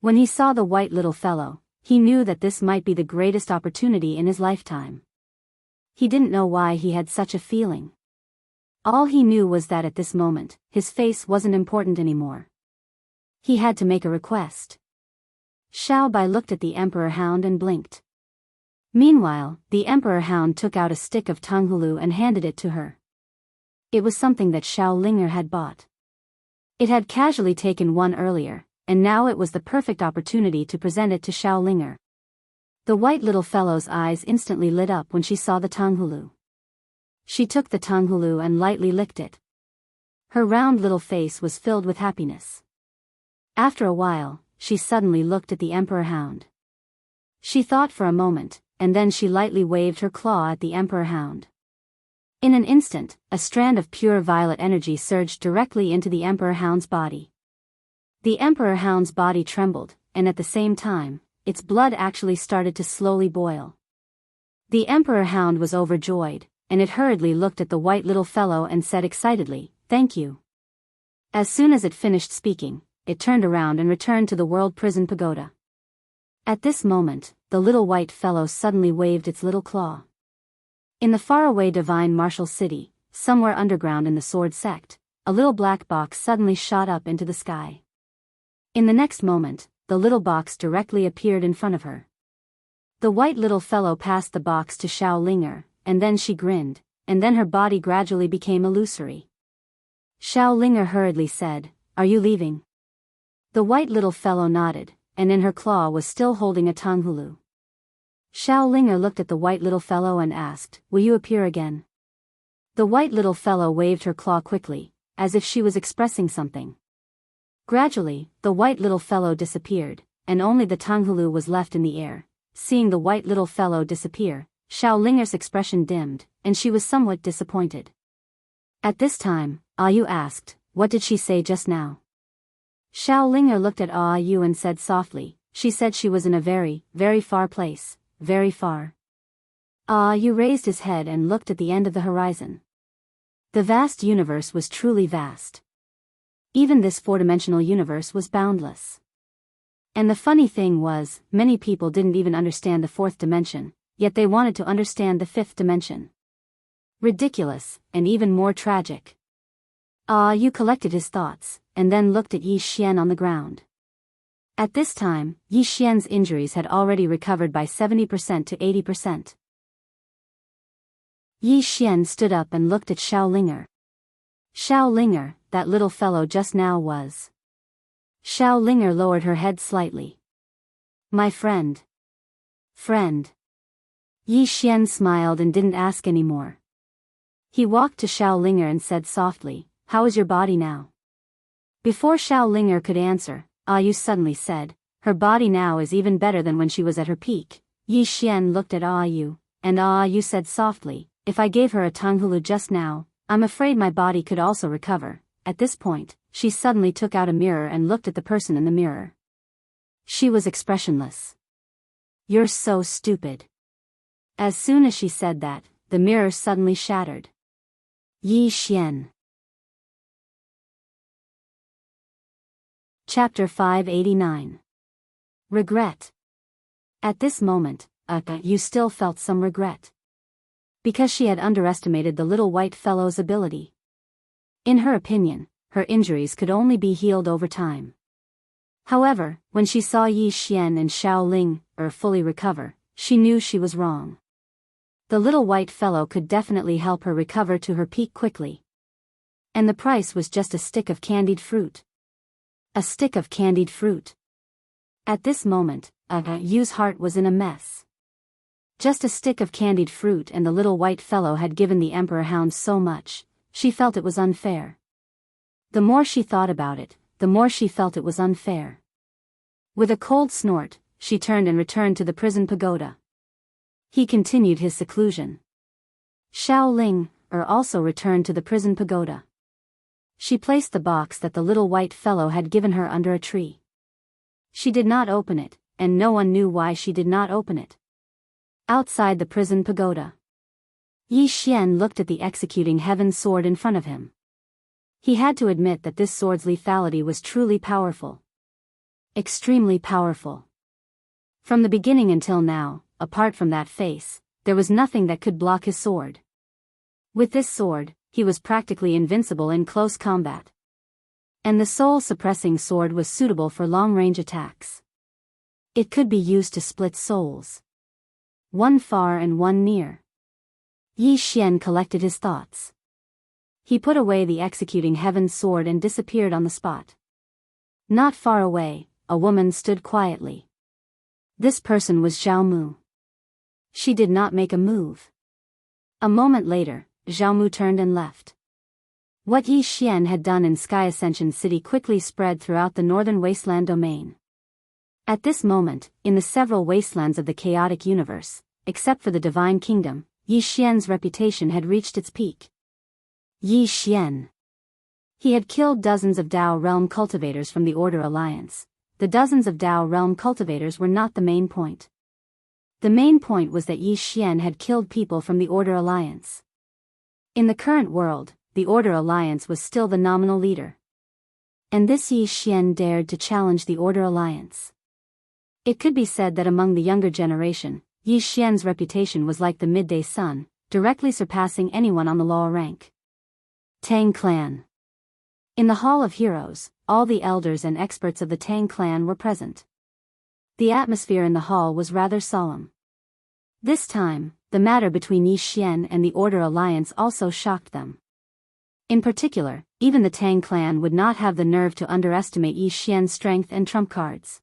When he saw the white little fellow, he knew that this might be the greatest opportunity in his lifetime. He didn't know why he had such a feeling. All he knew was that at this moment, his face wasn't important anymore. He had to make a request. Xiao Bai looked at the Emperor Hound and blinked. Meanwhile, the Emperor Hound took out a stick of Tanghulu and handed it to her. It was something that Xiao Linger had bought. It had casually taken one earlier, and now it was the perfect opportunity to present it to Xiao Linger. The white little fellow's eyes instantly lit up when she saw the Tanghulu. She took the Tanghulu and lightly licked it. Her round little face was filled with happiness. After a while, she suddenly looked at the Emperor Hound. She thought for a moment, and then she lightly waved her claw at the Emperor Hound. In an instant, a strand of pure violet energy surged directly into the Emperor Hound's body. The Emperor Hound's body trembled, and at the same time, its blood actually started to slowly boil. The Emperor Hound was overjoyed, and it hurriedly looked at the white little fellow and said excitedly, "Thank you." As soon as it finished speaking, it turned around and returned to the world prison pagoda. At this moment, the little white fellow suddenly waved its little claw. In the faraway divine martial city, somewhere underground in the sword sect, a little black box suddenly shot up into the sky. In the next moment, the little box directly appeared in front of her. The white little fellow passed the box to Xiao Linger, and then she grinned, and then her body gradually became illusory. Xiao Linger hurriedly said, "Are you leaving?" The white little fellow nodded, and in her claw was still holding a Tanghulu. Xiao Linger looked at the white little fellow and asked, "Will you appear again?" The white little fellow waved her claw quickly, as if she was expressing something. Gradually, the white little fellow disappeared, and only the Tanghulu was left in the air. Seeing the white little fellow disappear, Xiao Linger's expression dimmed, and she was somewhat disappointed. At this time, Yu asked, "What did she say just now?" Xiao Linger looked at Yu and said softly, "She said she was in a very, very far place, very far." Yu raised his head and looked at the end of the horizon. The vast universe was truly vast. Even this four-dimensional universe was boundless. And the funny thing was, many people didn't even understand the fourth dimension, yet they wanted to understand the fifth dimension. Ridiculous, and even more tragic. Yu collected his thoughts, and then looked at Yi Xian on the ground. At this time, Yi Xian's injuries had already recovered by 70% to 80%. Yi Xian stood up and looked at Xiao Linger. Xiao Linger, that little fellow just now was. Xiao Linger lowered her head slightly. My friend. Friend. Yi Xian smiled and didn't ask any more. He walked to Xiao Linger and said softly, how is your body now? Before Xiao Linger could answer, Yu suddenly said, her body now is even better than when she was at her peak. Yi Xian looked at Yu, and Yu said softly, if I gave her a Tonghulu just now, I'm afraid my body could also recover. At this point, she suddenly took out a mirror and looked at the person in the mirror. She was expressionless. You're so stupid. As soon as she said that, the mirror suddenly shattered. Yi Xian. Chapter 589. Regret. At this moment, Yu still felt some regret. Because she had underestimated the little white fellow's ability. In her opinion, her injuries could only be healed over time. However, when she saw Yi Xian and Xiao Ling fully recover, she knew she was wrong. The little white fellow could definitely help her recover to her peak quickly. And the price was just a stick of candied fruit. A stick of candied fruit. At this moment, Yu's heart was in a mess. Just a stick of candied fruit, and the little white fellow had given the Emperor Hound so much, she felt it was unfair. The more she thought about it, the more she felt it was unfair. With a cold snort, she turned and returned to the prison pagoda. He continued his seclusion. Xiao Ling also returned to the prison pagoda. She placed the box that the little white fellow had given her under a tree. She did not open it, and no one knew why she did not open it. Outside the prison pagoda, Yi Xian looked at the executing heaven sword in front of him. He had to admit that this sword's lethality was truly powerful. Extremely powerful. From the beginning until now, apart from that face, there was nothing that could block his sword. With this sword, he was practically invincible in close combat. And the soul-suppressing sword was suitable for long-range attacks. It could be used to split souls. One far and one near. Yi Xian collected his thoughts. He put away the executing heaven's sword and disappeared on the spot. Not far away, a woman stood quietly. This person was Zhao Mu. She did not make a move. A moment later, Zhao Mu turned and left. What Yi Xian had done in Sky Ascension City quickly spread throughout the northern wasteland domain. At this moment, in the several wastelands of the chaotic universe, except for the Divine Kingdom, Yi Xian's reputation had reached its peak. Yi Xian. He had killed dozens of Dao Realm cultivators from the Order Alliance. The dozens of Dao Realm cultivators were not the main point. The main point was that Yi Xian had killed people from the Order Alliance. In the current world, the Order Alliance was still the nominal leader. And this Yi Xian dared to challenge the Order Alliance. It could be said that among the younger generation, Yi Xian's reputation was like the midday sun, directly surpassing anyone on the lower rank. Tang Clan. In the Hall of Heroes, all the elders and experts of the Tang Clan were present. The atmosphere in the hall was rather solemn. This time, the matter between Yi Xian and the Order Alliance also shocked them. In particular, even the Tang Clan would not have the nerve to underestimate Yi Xian's strength and trump cards.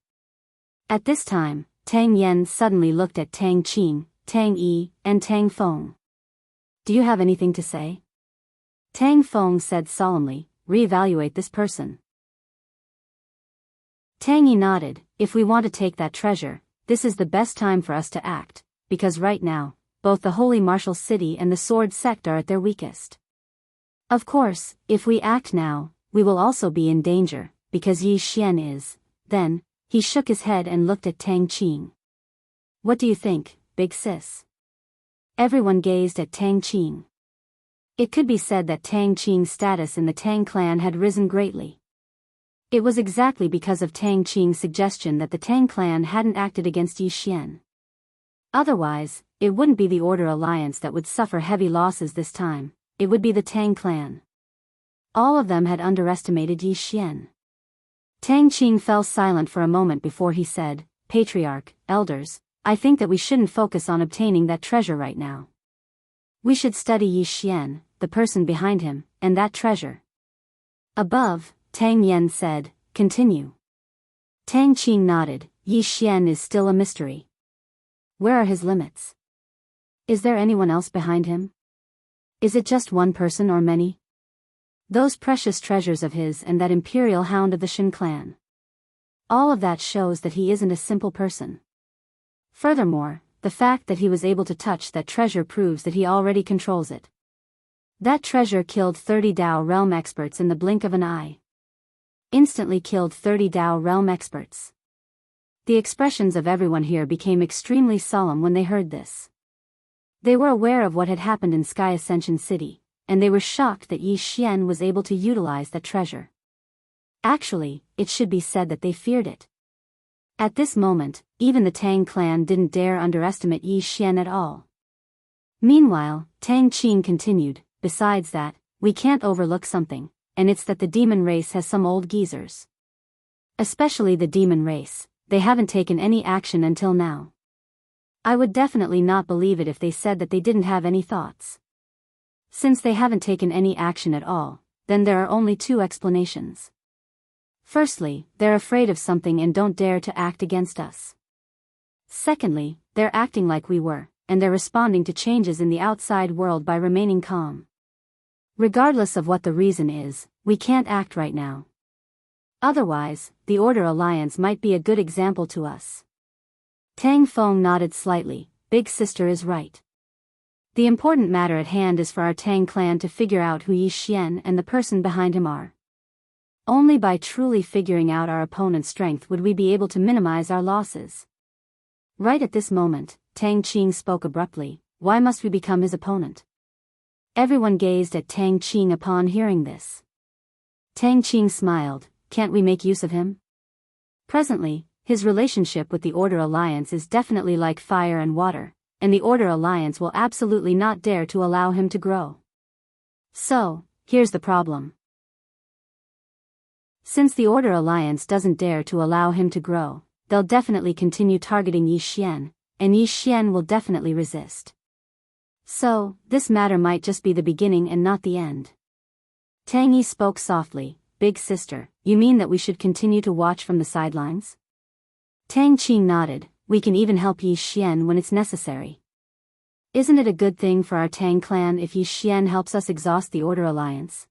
At this time, Tang Yen suddenly looked at Tang Qing, Tang Yi, and Tang Feng. Do you have anything to say? Tang Feng said solemnly, reevaluate this person. Tang Yi nodded, if we want to take that treasure, this is the best time for us to act, because right now, both the Holy Martial City and the Sword Sect are at their weakest. Of course, if we act now, we will also be in danger, because Yi Xian is. Then, he shook his head and looked at Tang Qing. What do you think, big sis? Everyone gazed at Tang Qing. It could be said that Tang Qing's status in the Tang clan had risen greatly. It was exactly because of Tang Qing's suggestion that the Tang clan hadn't acted against Yi Xian. Otherwise, it wouldn't be the Order Alliance that would suffer heavy losses this time, it would be the Tang clan. All of them had underestimated Yi Xian. Tang Qing fell silent for a moment before he said, Patriarch, elders, I think that we shouldn't focus on obtaining that treasure right now. We should study Yi Xian, the person behind him, and that treasure. Above, Tang Yen said, continue. Tang Qing nodded. Yi Xian is still a mystery. Where are his limits? Is there anyone else behind him? Is it just one person or many? Those precious treasures of his and that imperial hound of the Shin clan. All of that shows that he isn't a simple person. Furthermore, the fact that he was able to touch that treasure proves that he already controls it. That treasure killed 30 Dao realm experts in the blink of an eye. Instantly killed 30 Dao realm experts. The expressions of everyone here became extremely solemn when they heard this. They were aware of what had happened in Sky Ascension City, and they were shocked that Yi Xian was able to utilize that treasure. Actually, it should be said that they feared it. At this moment, even the Tang clan didn't dare underestimate Yi Xian at all. Meanwhile, Tang Qing continued, besides that, we can't overlook something, and it's that the demon race has some old geezers. Especially the demon race, they haven't taken any action until now. I would definitely not believe it if they said that they didn't have any thoughts. Since they haven't taken any action at all, then there are only two explanations. Firstly, they're afraid of something and don't dare to act against us. Secondly, they're acting like we were, and they're responding to changes in the outside world by remaining calm. Regardless of what the reason is, we can't act right now. Otherwise, the Order Alliance might be a good example to us. Tang Feng nodded slightly. Big sister is right. The important matter at hand is for our Tang clan to figure out who Yi Xian and the person behind him are. Only by truly figuring out our opponent's strength would we be able to minimize our losses. Right at this moment, Tang Qing spoke abruptly. Why must we become his opponent? Everyone gazed at Tang Qing upon hearing this. Tang Qing smiled. Can't we make use of him? Presently, his relationship with the Order Alliance is definitely like fire and water, and the Order Alliance will absolutely not dare to allow him to grow. So, here's the problem. Since the Order Alliance doesn't dare to allow him to grow, they'll definitely continue targeting Yi Xian, and Yi Xian will definitely resist. So, this matter might just be the beginning and not the end. Tang Yi spoke softly. Big sister, you mean that we should continue to watch from the sidelines? Tang Qing nodded. We can even help Yi Xian when it's necessary. Isn't it a good thing for our Tang clan if Yi Xian helps us exhaust the Order Alliance?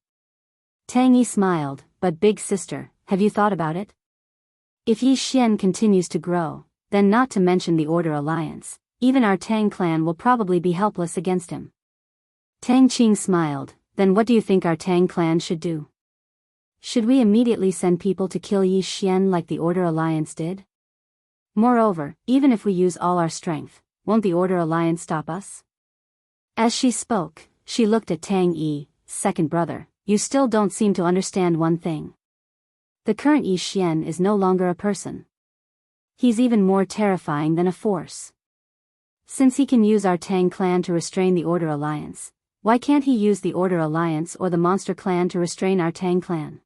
Tang Yi smiled. But big sister, have you thought about it? If Yi Xian continues to grow, then not to mention the Order Alliance, even our Tang clan will probably be helpless against him. Tang Qing smiled. Then what do you think our Tang clan should do? Should we immediately send people to kill Yi Xian like the Order Alliance did? Moreover, even if we use all our strength, won't the Order Alliance stop us? As she spoke, she looked at Tang Yi. Second brother, you still don't seem to understand one thing. The current Yi Xian is no longer a person. He's even more terrifying than a force. Since he can use our Tang clan to restrain the Order Alliance, why can't he use the Order Alliance or the Monster Clan to restrain our Tang clan?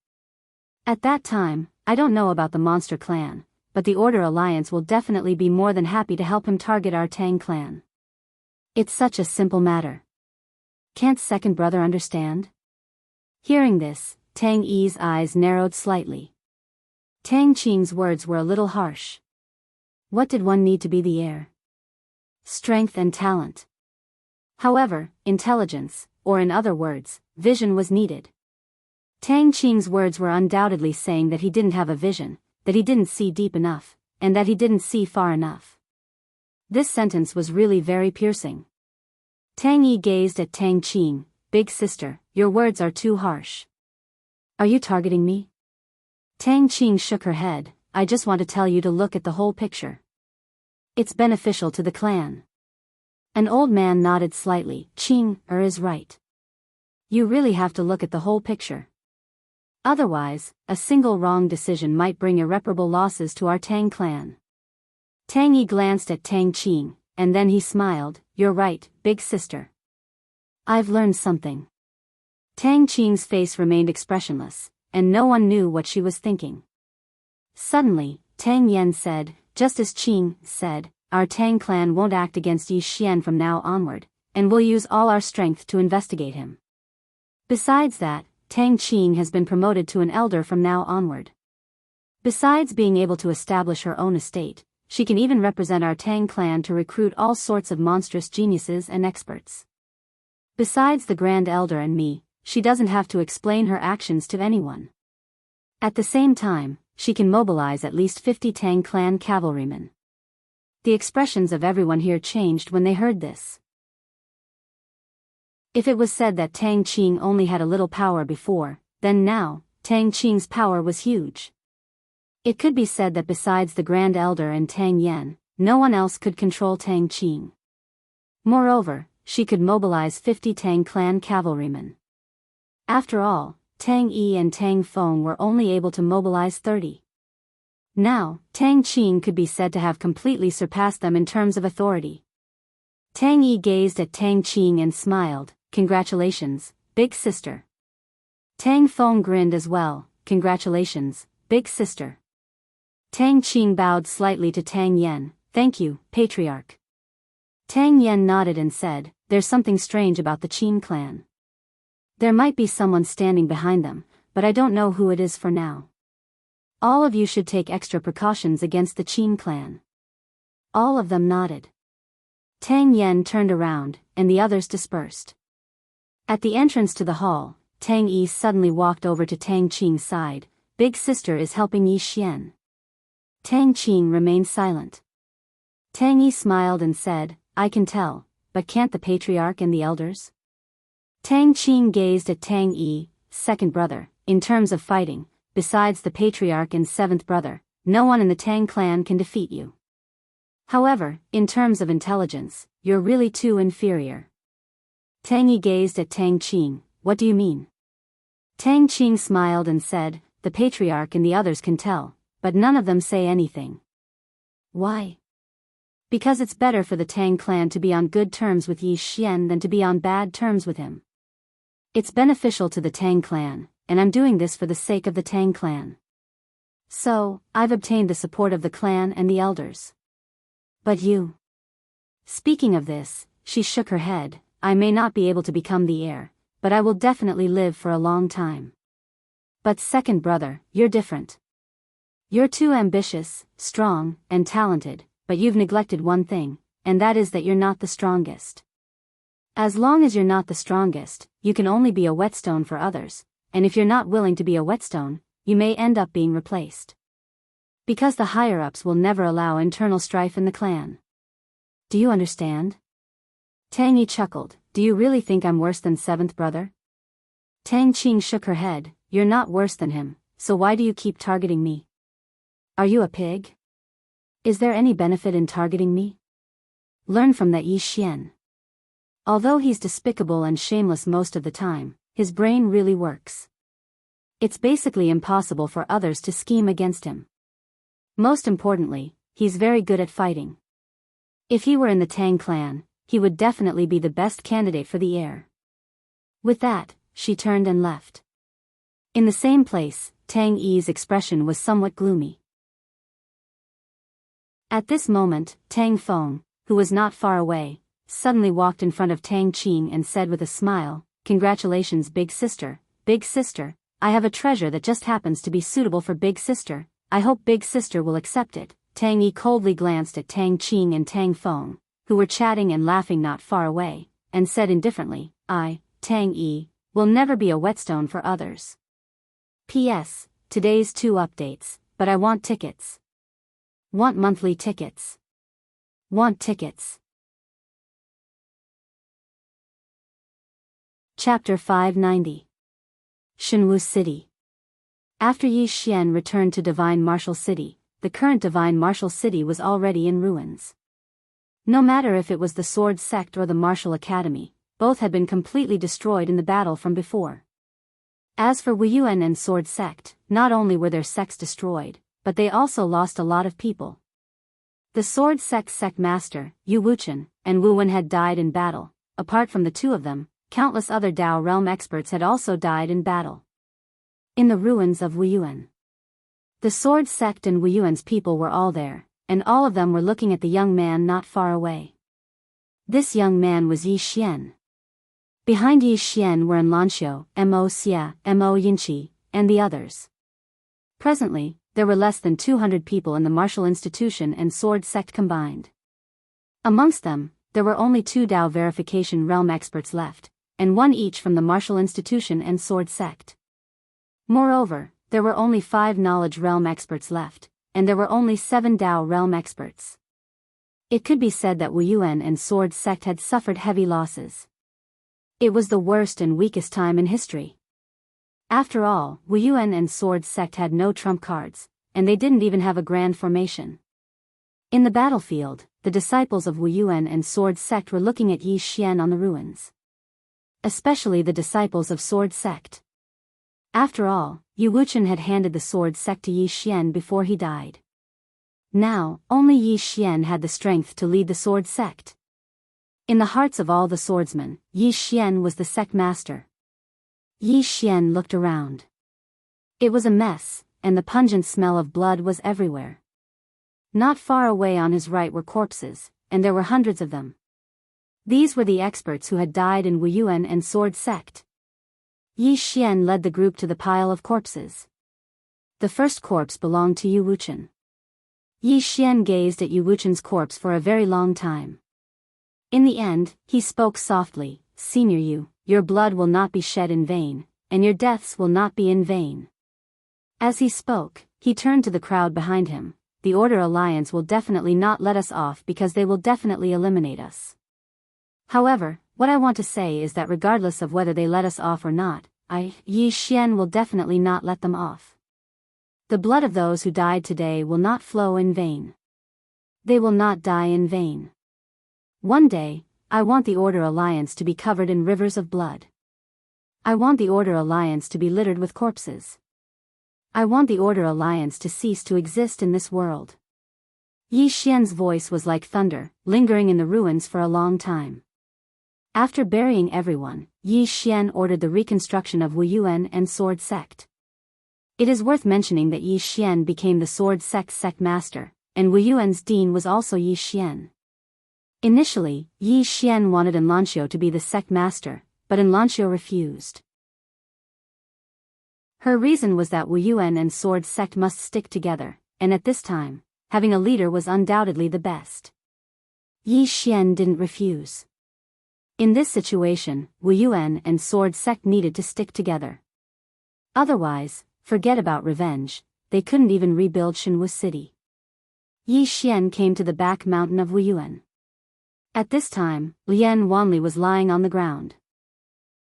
At that time, I don't know about the Monster Clan, but the Order Alliance will definitely be more than happy to help him target our Tang clan. It's such a simple matter. Can't second brother understand? Hearing this, Tang Yi's eyes narrowed slightly. Tang Qing's words were a little harsh. What did one need to be the heir? Strength and talent. However, intelligence, or in other words, vision was needed. Tang Qing's words were undoubtedly saying that he didn't have a vision, that he didn't see deep enough, and that he didn't see far enough. This sentence was really very piercing. Tang Yi gazed at Tang Qing. Big sister, your words are too harsh. Are you targeting me? Tang Qing shook her head. I just want to tell you to look at the whole picture. It's beneficial to the clan. An old man nodded slightly. Qing is right. You really have to look at the whole picture. Otherwise, a single wrong decision might bring irreparable losses to our Tang clan. Tang Yi glanced at Tang Qing, and then he smiled. You're right, big sister. I've learned something. Tang Qing's face remained expressionless, and no one knew what she was thinking. Suddenly, Tang Yen said, just as Qing said, our Tang clan won't act against Yi Xian from now onward, and we'll use all our strength to investigate him. Besides that, Tang Qing has been promoted to an elder from now onward. Besides being able to establish her own estate, she can even represent our Tang clan to recruit all sorts of monstrous geniuses and experts. Besides the Grand Elder and me, she doesn't have to explain her actions to anyone. At the same time, she can mobilize at least 50 Tang clan cavalrymen. The expressions of everyone here changed when they heard this. If it was said that Tang Qing only had a little power before, then now, Tang Qing's power was huge. It could be said that besides the Grand Elder and Tang Yan, no one else could control Tang Qing. Moreover, she could mobilize 50 Tang clan cavalrymen. After all, Tang Yi and Tang Feng were only able to mobilize 30. Now, Tang Qing could be said to have completely surpassed them in terms of authority. Tang Yi gazed at Tang Qing and smiled. "Congratulations, big sister." Tang Feng grinned as well. "Congratulations, big sister." Tang Qing bowed slightly to Tang Yan. "Thank you, patriarch." Tang Yan nodded and said, "There's something strange about the Qin clan. There might be someone standing behind them, but I don't know who it is for now. All of you should take extra precautions against the Qin clan." All of them nodded. Tang Yan turned around, and the others dispersed. At the entrance to the hall, Tang Yi suddenly walked over to Tang Qing's side. "Big sister is helping Yi Xian." Tang Qing remained silent. Tang Yi smiled and said, "I can tell, but can't the patriarch and the elders?" Tang Qing gazed at Tang Yi, second brother. "In terms of fighting, besides the patriarch and seventh brother, no one in the Tang clan can defeat you. However, in terms of intelligence, you're really too inferior." Tang Yi gazed at Tang Qing. "What do you mean?" Tang Qing smiled and said, "The patriarch and the others can tell, but none of them say anything." "Why?" "Because it's better for the Tang clan to be on good terms with Yi Xian than to be on bad terms with him. It's beneficial to the Tang clan, and I'm doing this for the sake of the Tang clan. So, I've obtained the support of the clan and the elders." "But you..." Speaking of this, she shook her head. "I may not be able to become the heir, but I will definitely live for a long time. But second brother, you're different. You're too ambitious, strong, and talented, but you've neglected one thing, and that is that you're not the strongest. As long as you're not the strongest, you can only be a whetstone for others, and if you're not willing to be a whetstone, you may end up being replaced. Because the higher-ups will never allow internal strife in the clan. Do you understand?" Tang Yi chuckled. "Do you really think I'm worse than seventh brother?" Tang Qing shook her head. "You're not worse than him, so why do you keep targeting me? Are you a pig? Is there any benefit in targeting me? Learn from that Yi Xian. Although he's despicable and shameless most of the time, his brain really works. It's basically impossible for others to scheme against him. Most importantly, he's very good at fighting. If he were in the Tang clan, he would definitely be the best candidate for the heir." With that, she turned and left. In the same place, Tang Yi's expression was somewhat gloomy. At this moment, Tang Feng, who was not far away, suddenly walked in front of Tang Qing and said with a smile, "Congratulations, big sister. Big sister, I have a treasure that just happens to be suitable for big sister. I hope big sister will accept it." Tang Yi coldly glanced at Tang Qing and Tang Feng, who were chatting and laughing not far away, and said indifferently, "I, Tang Yi, will never be a whetstone for others. P.S. Today's 2 updates, but I want tickets. Want monthly tickets. Want tickets." Chapter 590. Shenwu City. After Yi Xian returned to Divine Martial City, the current Divine Martial City was already in ruins. No matter if it was the Sword Sect or the Martial Academy, both had been completely destroyed in the battle from before. As for Wuyuan and Sword Sect, not only were their sects destroyed, but they also lost a lot of people. The Sword Sect master, Yu Wuchen, and Wu Wen had died in battle. Apart from the two of them, countless other Dao realm experts had also died in battle. In the ruins of Wuyuan. The Sword Sect and Wuyuan's people were all there, and all of them were looking at the young man not far away. This young man was Yi Xian. Behind Yi Xian were Enlanxiu, Mo Xia, Mo Yinqi, and the others. Presently, there were less than 200 people in the martial institution and sword sect combined. Amongst them, there were only 2 Dao verification realm experts left, and 1 each from the martial institution and sword sect. Moreover, there were only 5 knowledge realm experts left, and there were only 7 Dao realm experts. It could be said that Wu Yuan and sword sect had suffered heavy losses. It was the worst and weakest time in history. After all, Wu Yuan and sword sect had no trump cards, and they didn't even have a grand formation. In the battlefield, the disciples of Wu Yuan and sword sect were looking at Yi Xian on the ruins. Especially the disciples of sword sect. After all, Yu Wuchen had handed the sword sect to Yi Xian before he died. Now, only Yi Xian had the strength to lead the sword sect. In the hearts of all the swordsmen, Yi Xian was the sect master. Yi Xian looked around. It was a mess, and the pungent smell of blood was everywhere. Not far away on his right were corpses, and there were hundreds of them. These were the experts who had died in Wu Yuan and sword sect. Yi Xian led the group to the pile of corpses. The first corpse belonged to Yu Wuchen. Yi Xian gazed at Yu Wuchen's corpse for a very long time. In the end, he spoke softly, "Senior Yu, your blood will not be shed in vain, and your deaths will not be in vain." As he spoke, he turned to the crowd behind him. "The Order Alliance will definitely not let us off because they will definitely eliminate us. However, what I want to say is that regardless of whether they let us off or not, Yi Xian will definitely not let them off. The blood of those who died today will not flow in vain. They will not die in vain. One day, I want the Order Alliance to be covered in rivers of blood. I want the Order Alliance to be littered with corpses. I want the Order Alliance to cease to exist in this world." Yi Xian's voice was like thunder, lingering in the ruins for a long time. After burying everyone, Yi Xian ordered the reconstruction of Wu Yuan and sword sect. It is worth mentioning that Yi Xian became the sword sect master, and Wu Yuan's dean was also Yi Xian. Initially, Yi Xian wanted Enlanxiu to be the sect master, but Enlanxiu refused. Her reason was that Wu Yuan and sword sect must stick together, and at this time, having a leader was undoubtedly the best. Yi Xian didn't refuse. In this situation, Wu Yuan and sword sect needed to stick together. Otherwise, forget about revenge, they couldn't even rebuild Shenwu City. Yi Xian came to the back mountain of Wu Yuan. At this time, Lian Wanli was lying on the ground.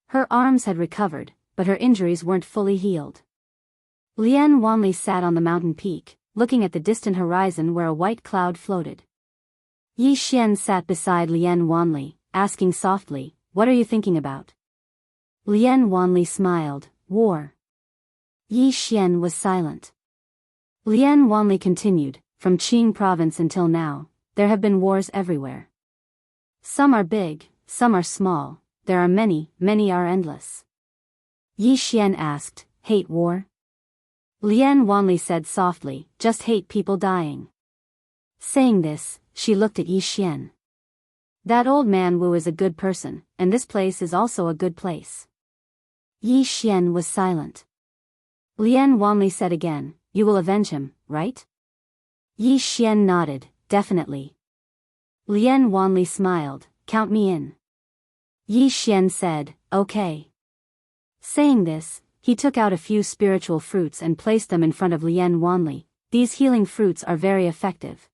Her arms had recovered, but her injuries weren't fully healed. Lian Wanli sat on the mountain peak, looking at the distant horizon where a white cloud floated. Yi Xian sat beside Lian Wanli, asking softly, "What are you thinking about?" Lian Wanli smiled, "War." Yi Xian was silent. Lian Wanli continued, "From Qing province until now, there have been wars everywhere. Some are big, some are small, there are many, many are endless." Yi Xian asked, "Hate war?" Lian Wanli said softly, "Just hate people dying." Saying this, she looked at Yi Xian. "That old man Wu is a good person, and this place is also a good place." Yi Xian was silent. Lian Wanli said again, "You will avenge him, right?" Yi Xian nodded, "Definitely." Lian Wanli smiled, "Count me in." Yi Xian said, "Okay." Saying this, he took out a few spiritual fruits and placed them in front of Lian Wanli. These healing fruits are very effective.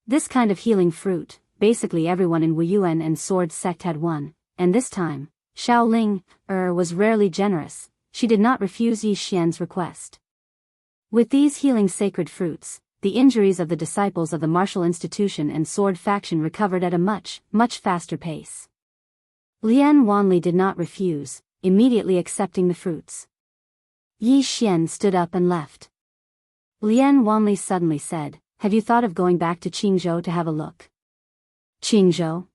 This kind of healing fruit, basically everyone in Wu Yuan and sword sect had one, and this time, Xiaoling was rarely generous. She did not refuse Yi Xian's request. With these healing sacred fruits, the injuries of the disciples of the martial institution and sword faction recovered at a much, much faster pace. Lian Wanli did not refuse, immediately accepting the fruits. Yi Xian stood up and left. Lian Wanli suddenly said, "Have you thought of going back to Qingzhou to have a look?" Qingzhou?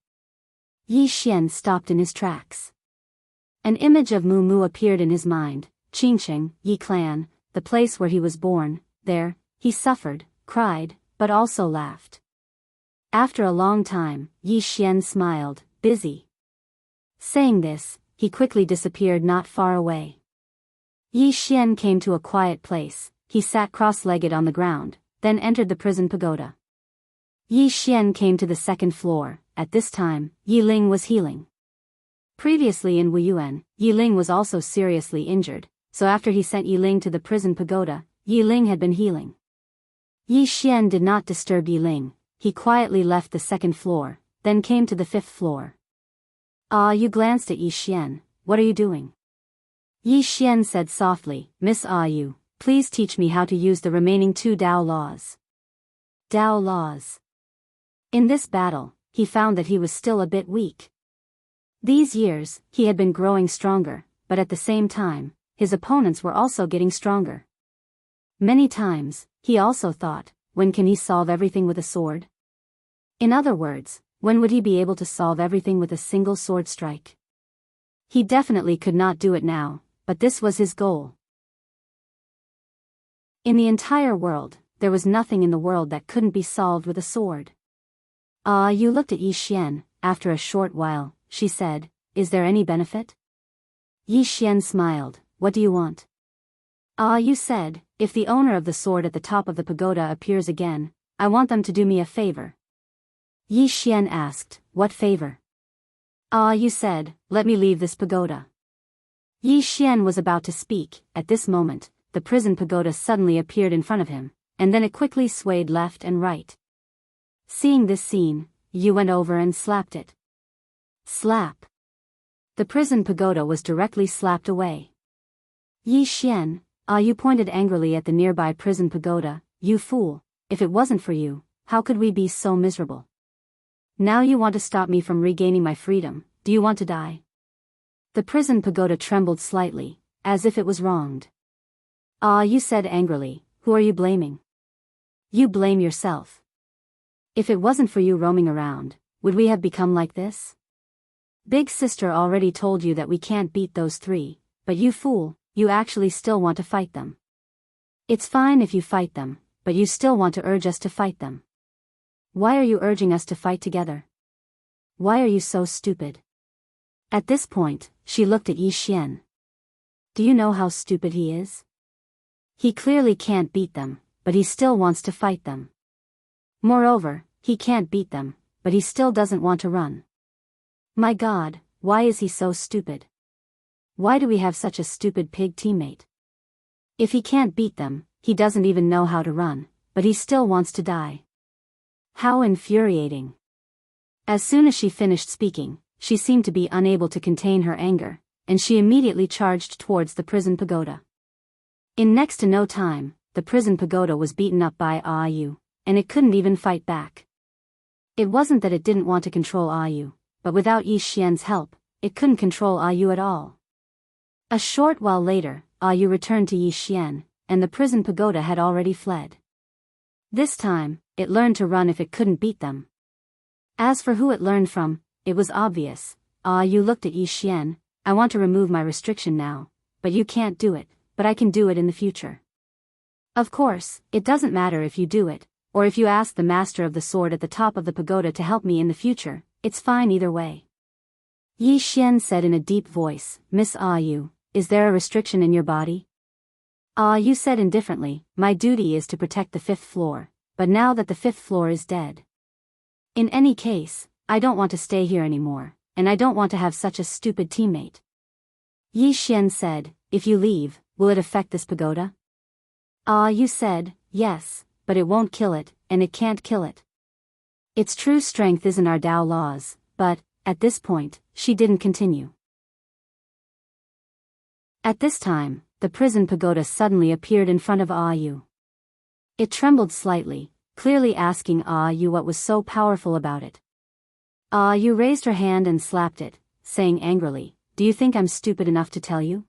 Yi Xian stopped in his tracks. An image of Mu Mu appeared in his mind, Qingcheng, Yi clan, the place where he was born. There, he suffered, cried, but also laughed. After a long time, Yi Xian smiled, busy. Saying this, he quickly disappeared not far away. Yi Xian came to a quiet place. He sat cross-legged on the ground, then entered the prison pagoda. Yi Xian came to the second floor. At this time, Yi Ling was healing. Previously in Wuyuan, Yi Ling was also seriously injured, so after he sent Yi Ling to the prison pagoda, Yi Ling had been healing. Yi Xian did not disturb Yi Ling. He quietly left the second floor, then came to the fifth floor. You glanced at Yi Xian. What are you doing? Yi Xian said softly, Miss Yu, please teach me how to use the remaining 2 Dao laws. Dao laws. In this battle, he found that he was still a bit weak. These years, he had been growing stronger, but at the same time, his opponents were also getting stronger. Many times, he also thought, when can he solve everything with a sword? In other words, when would he be able to solve everything with a single sword strike? He definitely could not do it now, but this was his goal. In the entire world, there was nothing in the world that couldn't be solved with a sword. You looked at Yi Xian. After a short while, she said, is there any benefit? Yi Xian smiled, what do you want? You said, if the owner of the sword at the top of the pagoda appears again, I want them to do me a favor. Yi Xian asked, what favor? You said, let me leave this pagoda. Yi Xian was about to speak. At this moment, the prison pagoda suddenly appeared in front of him, and then it quickly swayed left and right. Seeing this scene, Yu went over and slapped it. Slap. The prison pagoda was directly slapped away. Yi Xian, Yu pointed angrily at the nearby prison pagoda, you fool, if it wasn't for you, how could we be so miserable? Now you want to stop me from regaining my freedom, do you want to die? The prison pagoda trembled slightly, as if it was wronged. You said angrily, who are you blaming? You blame yourself. If it wasn't for you roaming around, would we have become like this? Big sister already told you that we can't beat those 3, but you fool, you actually still want to fight them. It's fine if you fight them, but you still want to urge us to fight them. Why are you urging us to fight together? Why are you so stupid? At this point, she looked at Yi Xian. Do you know how stupid he is? He clearly can't beat them, but he still wants to fight them. Moreover, he can't beat them, but he still doesn't want to run. My God, why is he so stupid? Why do we have such a stupid pig teammate? If he can't beat them, he doesn't even know how to run, but he still wants to die. How infuriating. As soon as she finished speaking, she seemed to be unable to contain her anger, and she immediately charged towards the prison pagoda. In next to no time, the prison pagoda was beaten up by Yu, and it couldn't even fight back. It wasn't that it didn't want to control Yu, but without Yi Xian's help, it couldn't control Yu at all. A short while later, Yu returned to Yi Xian, and the prison pagoda had already fled. This time, it learned to run if it couldn't beat them. As for who it learned from, it was obvious. Yu looked at Yi Xian, I want to remove my restriction now, but you can't do it, but I can do it in the future. Of course, it doesn't matter if you do it, or if you ask the master of the sword at the top of the pagoda to help me in the future, it's fine either way. Yi Xian said in a deep voice, Miss Yu, is there a restriction in your body? Yu said indifferently, my duty is to protect the 5th floor, but now that the 5th floor is dead. In any case, I don't want to stay here anymore, and I don't want to have such a stupid teammate. Yi Xian said, if you leave, will it affect this pagoda? Yu said, yes, but it won't kill it, and it can't kill it. Its true strength isn't our Dao laws, but, at this point, she didn't continue. At this time, the prison pagoda suddenly appeared in front of Yu. It trembled slightly, clearly asking Yu what was so powerful about it. Yu raised her hand and slapped it, saying angrily, do you think I'm stupid enough to tell you?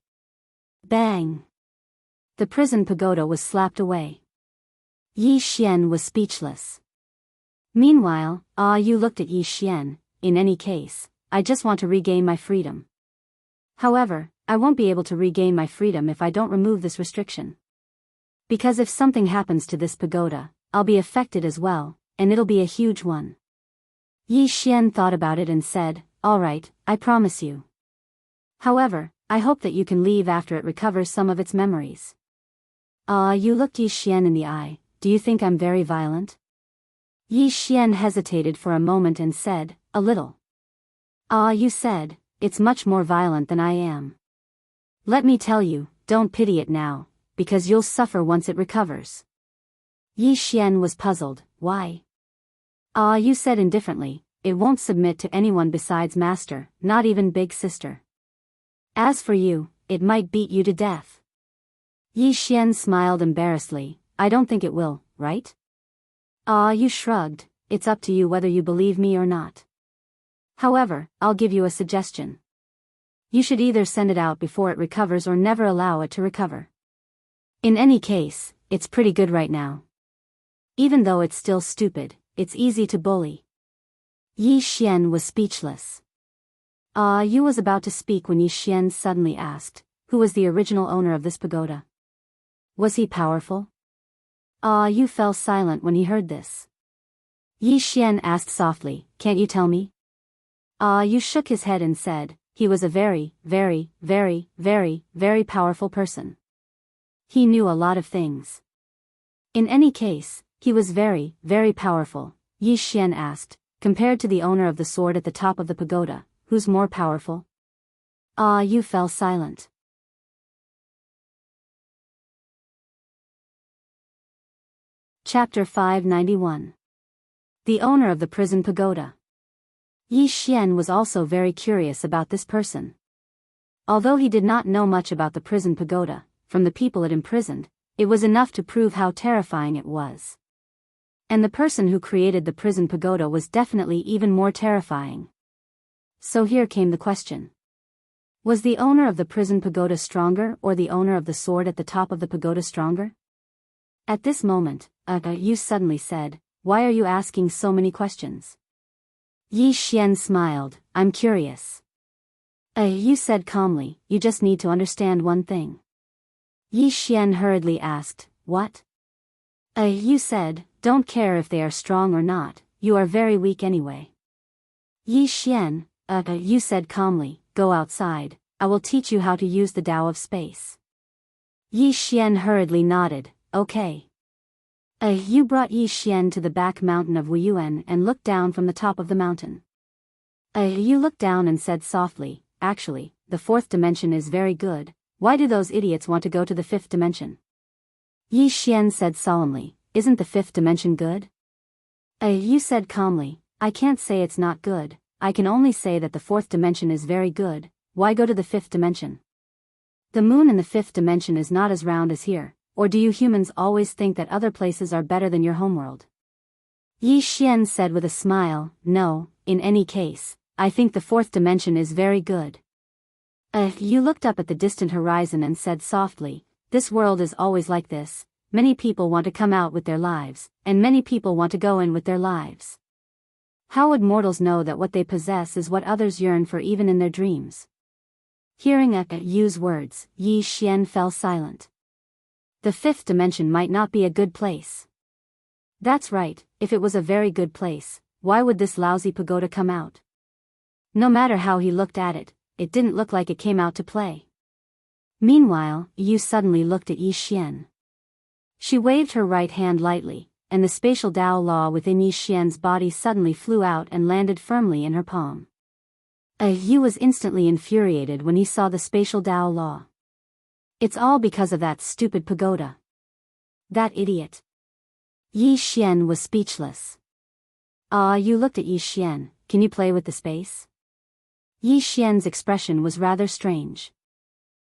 Bang! The prison pagoda was slapped away. Yi Xian was speechless. Meanwhile, Yu looked at Yi Xian, in any case, I just want to regain my freedom. However, I won't be able to regain my freedom if I don't remove this restriction. Because if something happens to this pagoda, I'll be affected as well, and it'll be a huge one. Yi Xian thought about it and said, "All right, I promise you. However, I hope that you can leave after it recovers some of its memories." You looked Yi Xian in the eye. "Do you think I'm very violent?" Yi Xian hesitated for a moment and said, "A little." You said, "It's much more violent than I am." "Let me tell you, don't pity it now, because you'll suffer once it recovers." Yi Xian was puzzled. "Why?" You said indifferently, "It won't submit to anyone besides master, not even big sister. As for you, it might beat you to death." Yi Xian smiled embarrassedly. "I don't think it will, right?" You shrugged. "It's up to you whether you believe me or not. However, I'll give you a suggestion. You should either send it out before it recovers or never allow it to recover. In any case, it's pretty good right now. Even though it's still stupid, it's easy to bully." Yi Xian was speechless. Yu was about to speak when Yi Xian suddenly asked, "Who was the original owner of this pagoda? Was he powerful?" Yu fell silent when he heard this. Yi Xian asked softly, "Can't you tell me?" Yu shook his head and said, "He was a very, very, very, very, very powerful person. He knew a lot of things." "In any case, he was very, very powerful," Yi Xian asked. "Compared to the owner of the sword at the top of the pagoda, who's more powerful?" Yu fell silent. Chapter 591. The owner of the prison pagoda. Yi Xian was also very curious about this person. Although he did not know much about the prison pagoda, from the people it imprisoned, it was enough to prove how terrifying it was. And the person who created the prison pagoda was definitely even more terrifying. So here came the question. Was the owner of the prison pagoda stronger or the owner of the sword at the top of the pagoda stronger? At this moment, Yu suddenly said, "Why are you asking so many questions?" Yi Xian smiled, "I'm curious." Yu said calmly, "You just need to understand one thing." Yi Xian hurriedly asked, "What?" Yu said, "Don't care if they are strong or not, you are very weak anyway." Yi Xian, Yu said calmly, "Go outside, I will teach you how to use the Tao of space." Yi Xian hurriedly nodded, "Okay." Yu brought Yi Xian to the back mountain of Wuyuan and looked down from the top of the mountain. Yu looked down and said softly, "Actually, the fourth dimension is very good. Why do those idiots want to go to the fifth dimension?" Yi Xian said solemnly, "Isn't the fifth dimension good?" Yu said calmly, "I can't say it's not good, I can only say that the fourth dimension is very good. Why go to the fifth dimension? The moon in the fifth dimension is not as round as here. Or do you humans always think that other places are better than your homeworld?" Yi Xian said with a smile, "No, in any case, I think the fourth dimension is very good." Yu looked up at the distant horizon and said softly, "This world is always like this. Many people want to come out with their lives, and many people want to go in with their lives. How would mortals know that what they possess is what others yearn for even in their dreams?" Hearing Yu's words, Yi Xian fell silent. The fifth dimension might not be a good place. That's right, if it was a very good place, why would this lousy pagoda come out? No matter how he looked at it, it didn't look like it came out to play. Meanwhile, Yu suddenly looked at Yi Xian. She waved her right hand lightly, and the spatial Tao law within Yi Xian's body suddenly flew out and landed firmly in her palm. Yu was instantly infuriated when he saw the spatial Tao law. It's all because of that stupid pagoda. That idiot. Yi Xian was speechless. Yu looked at Yi Xian, "Can you play with the space?" Yi Xian's expression was rather strange.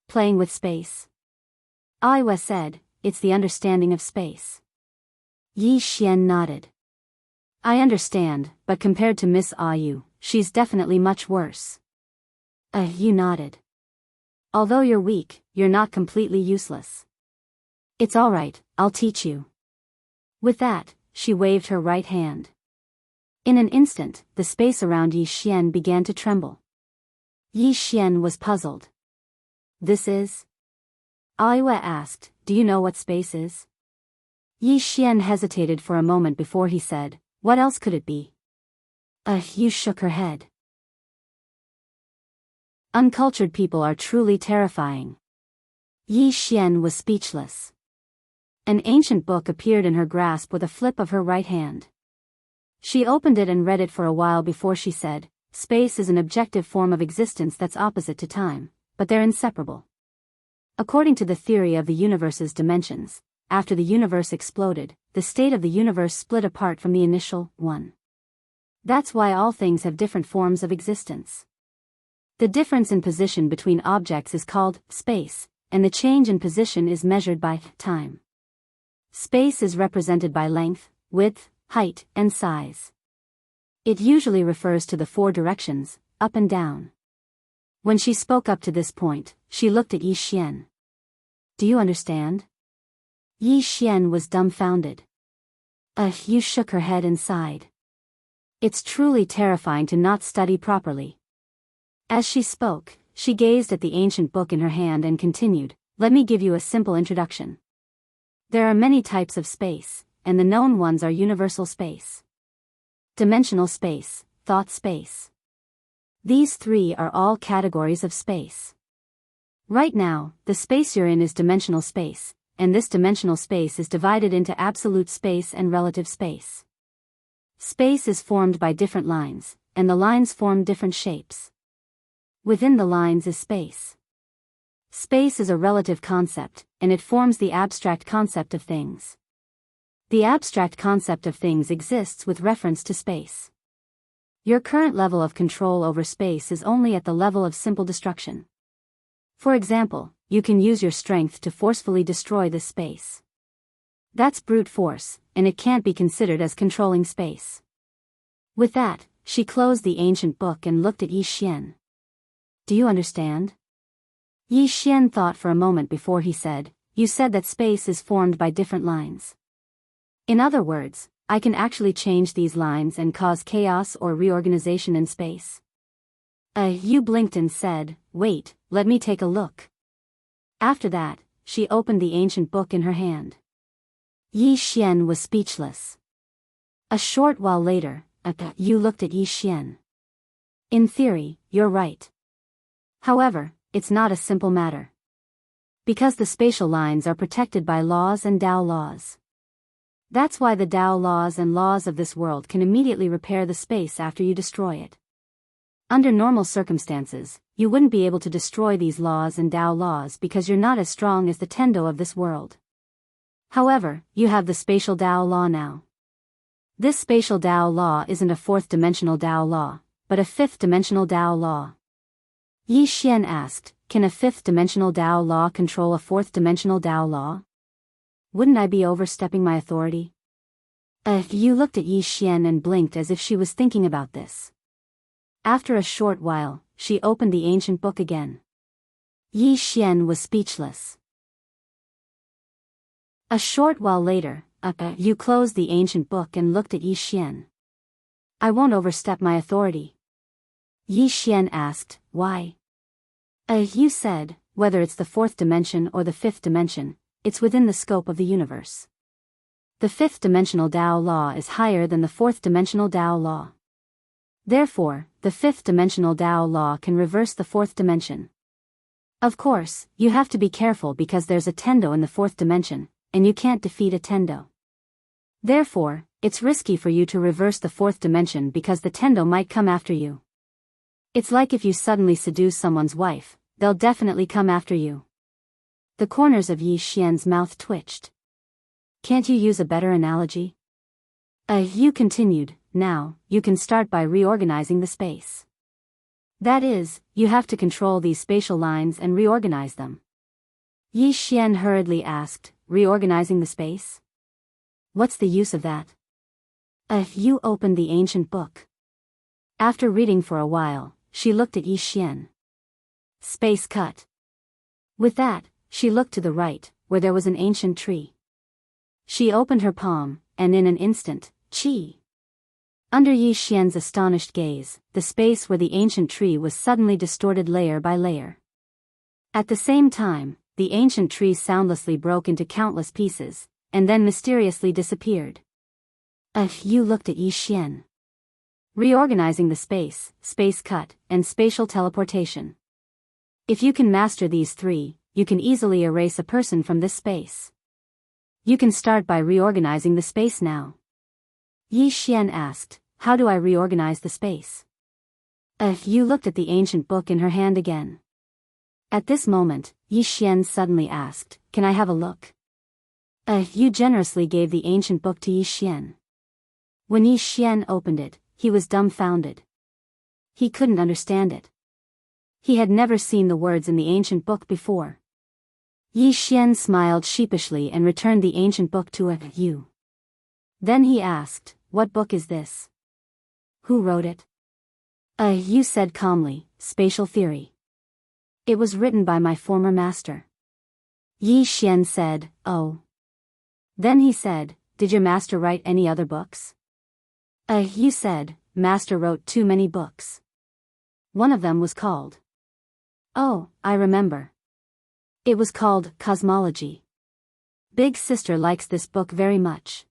"Playing with space?" Yu said, "It's the understanding of space." Yi Xian nodded. "I understand, but compared to Miss Yu, she's definitely much worse." Yu nodded. "Although you're weak, you're not completely useless. It's all right, I'll teach you." With that, she waved her right hand. In an instant, the space around Yi Xian began to tremble. Yi Xian was puzzled. "This is?" Yu asked, "Do you know what space is?" Yi Xian hesitated for a moment before he said, "What else could it be?" Yu shook her head. Uncultured people are truly terrifying. Yi Xian was speechless. An ancient book appeared in her grasp with a flip of her right hand. She opened it and read it for a while before she said, "Space is an objective form of existence that's opposite to time, but they're inseparable. According to the theory of the universe's dimensions, after the universe exploded, the state of the universe split apart from the initial one. That's why all things have different forms of existence. The difference in position between objects is called space, and the change in position is measured by time. Space is represented by length, width, height, and size. It usually refers to the four directions, up and down." When she spoke up to this point, she looked at Yi Xian. "Do you understand?" Yi Xian was dumbfounded. Yu shook her head and sighed. "It's truly terrifying to not study properly." As she spoke, she gazed at the ancient book in her hand and continued, "Let me give you a simple introduction. There are many types of space, and the known ones are universal space, dimensional space, thought space. These three are all categories of space. Right now, the space you're in is dimensional space, and this dimensional space is divided into absolute space and relative space. Space is formed by different lines, and the lines form different shapes. Within the lines is space. Space is a relative concept, and it forms the abstract concept of things. The abstract concept of things exists with reference to space. Your current level of control over space is only at the level of simple destruction. For example, you can use your strength to forcefully destroy this space. That's brute force, and it can't be considered as controlling space." With that, she closed the ancient book and looked at Yi Xian. "Do you understand?" Yi Xian thought for a moment before he said, "You said that space is formed by different lines. In other words, I can actually change these lines and cause chaos or reorganization in space?" Yu blinked and said, "Wait, let me take a look." After that, she opened the ancient book in her hand. Yi Xian was speechless. A short while later, Yu looked at Yi Xian. "In theory, you're right. However, it's not a simple matter. Because the spatial lines are protected by laws and Tao laws. That's why the Tao laws and laws of this world can immediately repair the space after you destroy it. Under normal circumstances, you wouldn't be able to destroy these laws and Tao laws because you're not as strong as the Tendo of this world. However, you have the spatial Tao law now. This spatial Tao law isn't a fourth-dimensional Tao law, but a fifth-dimensional Tao law." Yi Xian asked, "Can a fifth-dimensional Tao law control a fourth-dimensional Tao law? Wouldn't I be overstepping my authority?" Yu looked at Yi Xian and blinked as if she was thinking about this. After a short while, she opened the ancient book again. Yi Xian was speechless. A short while later, Yu closed the ancient book and looked at Yi Xian. "I won't overstep my authority." Yi Xian asked, "Why?" Yu said, "Whether it's the fourth dimension or the fifth dimension, it's within the scope of the universe. The fifth-dimensional Tao law is higher than the fourth-dimensional Tao law. Therefore, the fifth-dimensional Tao law can reverse the fourth dimension. Of course, you have to be careful because there's a Tendo in the fourth dimension, and you can't defeat a Tendo. Therefore, it's risky for you to reverse the fourth dimension because the Tendo might come after you. It's like if you suddenly seduce someone's wife, they'll definitely come after you." The corners of Yi Xian's mouth twitched. "Can't you use a better analogy?" Yu continued, "Now, you can start by reorganizing the space. That is, you have to control these spatial lines and reorganize them." Yi Xian hurriedly asked, "Reorganizing the space? What's the use of that?" Yu opened the ancient book. After reading for a while, she looked at Yi Xian. "Space cut." With that, she looked to the right, where there was an ancient tree. She opened her palm, and in an instant, Qi. Under Yi Xian's astonished gaze, the space where the ancient tree was suddenly distorted layer by layer. At the same time, the ancient tree soundlessly broke into countless pieces, and then mysteriously disappeared. Yu looked at Yi Xian. Reorganizing the space, space cut, and spatial teleportation. If you can master these three, you can easily erase a person from this space. You can start by reorganizing the space now. Yi Xian asked, how do I reorganize the space? You looked at the ancient book in her hand again. At this moment, Yi Xian suddenly asked, can I have a look? You generously gave the ancient book to Yi Xian. When Yi Xian opened it, he was dumbfounded. He couldn't understand it. He had never seen the words in the ancient book before. Yi Xian smiled sheepishly and returned the ancient book to Yu. Then he asked, what book is this? Who wrote it? Yu said calmly, Spatial Theory. It was written by my former master. Yi Xian said, oh. Then he said, did your master write any other books? Yu said, master wrote too many books. One of them was called. Oh, I remember. It was called Cosmology. Big sister likes this book very much.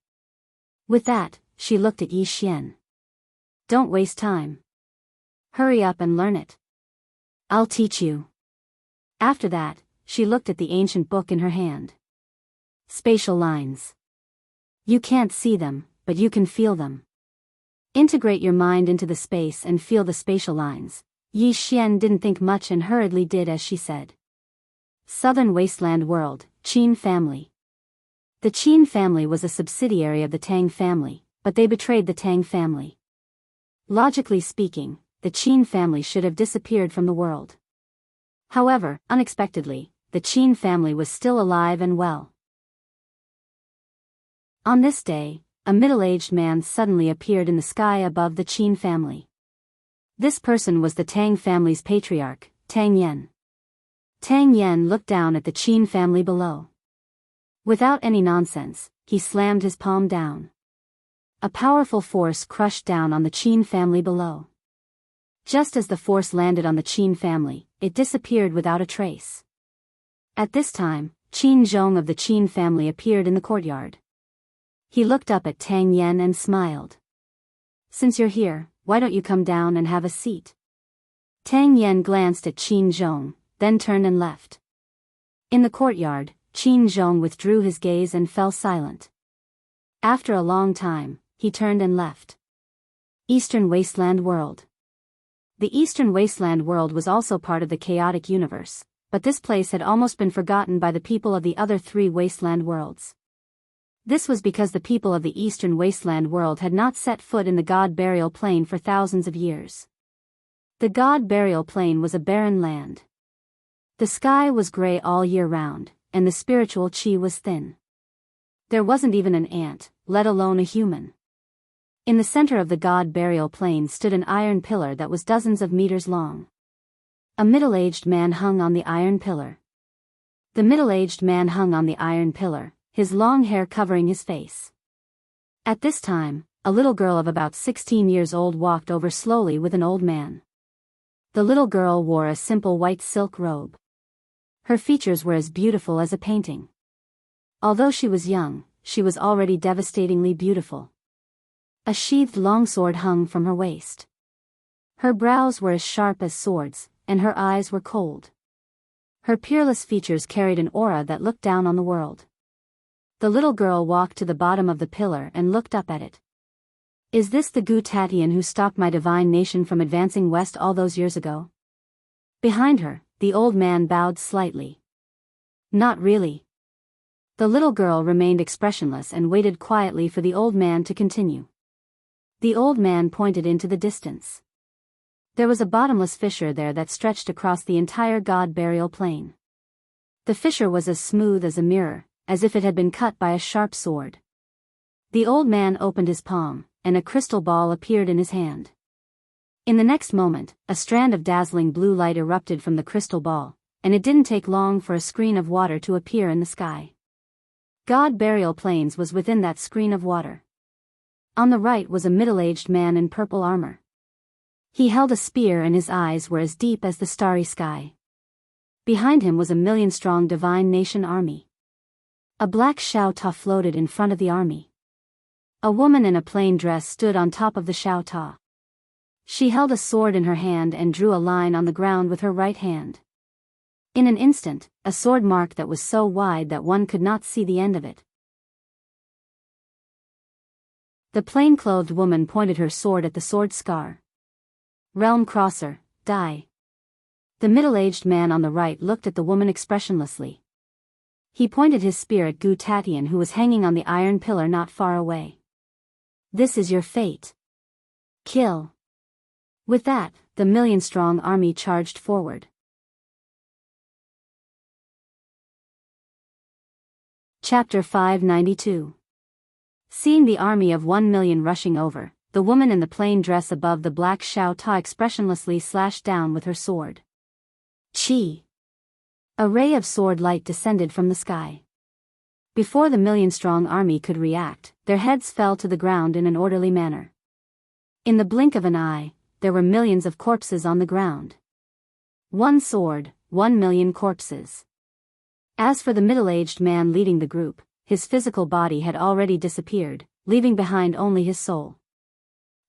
With that, she looked at Yi Xian. Don't waste time. Hurry up and learn it. I'll teach you. After that, she looked at the ancient book in her hand. Spatial lines. You can't see them, but you can feel them. Integrate your mind into the space and feel the spatial lines. Yi Xian didn't think much and hurriedly did as she said. Southern Wasteland World, Qin family. The Qin family was a subsidiary of the Tang family, but they betrayed the Tang family. Logically speaking, the Qin family should have disappeared from the world. However, unexpectedly, the Qin family was still alive and well. On this day, a middle-aged man suddenly appeared in the sky above the Qin family. This person was the Tang family's patriarch, Tang Yan. Tang Yan looked down at the Qin family below. Without any nonsense, he slammed his palm down. A powerful force crushed down on the Qin family below. Just as the force landed on the Qin family, it disappeared without a trace. At this time, Qin Zhong of the Qin family appeared in the courtyard. He looked up at Tang Yan and smiled. Since you're here, why don't you come down and have a seat? Tang Yan glanced at Qin Zhong, then turned and left. In the courtyard, Qin Zhong withdrew his gaze and fell silent. After a long time, he turned and left. Eastern Wasteland World. The Eastern Wasteland World was also part of the chaotic universe, but this place had almost been forgotten by the people of the other three Wasteland Worlds. This was because the people of the Eastern Wasteland World had not set foot in the God Burial Plain for thousands of years. The God Burial Plain was a barren land. The sky was gray all year round, and the spiritual chi was thin. There wasn't even an ant, let alone a human. In the center of the God Burial Plain stood an iron pillar that was dozens of meters long. A middle-aged man hung on the iron pillar. The middle-aged man hung on the iron pillar, his long hair covering his face. At this time, a little girl of about 16 years old walked over slowly with an old man. The little girl wore a simple white silk robe. Her features were as beautiful as a painting. Although she was young, she was already devastatingly beautiful. A sheathed longsword hung from her waist. Her brows were as sharp as swords, and her eyes were cold. Her peerless features carried an aura that looked down on the world. The little girl walked to the bottom of the pillar and looked up at it. Is this the Gu Tatian who stopped my divine nation from advancing west all those years ago? Behind her, the old man bowed slightly. Not really. The little girl remained expressionless and waited quietly for the old man to continue. The old man pointed into the distance. There was a bottomless fissure there that stretched across the entire God Burial Plain. The fissure was as smooth as a mirror, as if it had been cut by a sharp sword. The old man opened his palm, and a crystal ball appeared in his hand. In the next moment, a strand of dazzling blue light erupted from the crystal ball, and it didn't take long for a screen of water to appear in the sky. God Burial Plains was within that screen of water. On the right was a middle-aged man in purple armor. He held a spear and his eyes were as deep as the starry sky. Behind him was a million-strong divine nation army. A black Shao Ta floated in front of the army. A woman in a plain dress stood on top of the Shao Ta. She held a sword in her hand and drew a line on the ground with her right hand. In an instant, a sword mark that was so wide that one could not see the end of it. The plain-clothed woman pointed her sword at the sword scar. Realm Crosser, die. The middle-aged man on the right looked at the woman expressionlessly. He pointed his spear at Gu Tatian, who was hanging on the iron pillar not far away. This is your fate. Kill. With that, the million-strong army charged forward. Chapter 592. Seeing the army of 1 million rushing over, the woman in the plain dress above the black Xiao Ta expressionlessly slashed down with her sword. Chi! A ray of sword light descended from the sky. Before the million-strong army could react, their heads fell to the ground in an orderly manner. In the blink of an eye, there were millions of corpses on the ground. One sword, 1 million corpses. As for the middle-aged man leading the group, his physical body had already disappeared, leaving behind only his soul.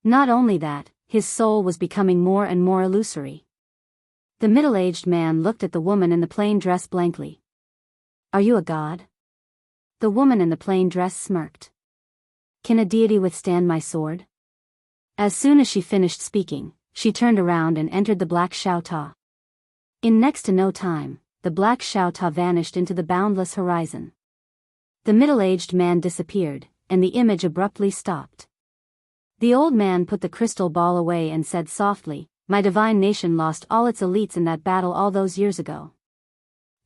Not only that, his soul was becoming more and more illusory. The middle-aged man looked at the woman in the plain dress blankly. Are you a god? The woman in the plain dress smirked. Can a deity withstand my sword? As soon as she finished speaking, she turned around and entered the black Xiao Ta. In next to no time, the black Xiao Ta vanished into the boundless horizon. The middle-aged man disappeared, and the image abruptly stopped. The old man put the crystal ball away and said softly, my divine nation lost all its elites in that battle all those years ago.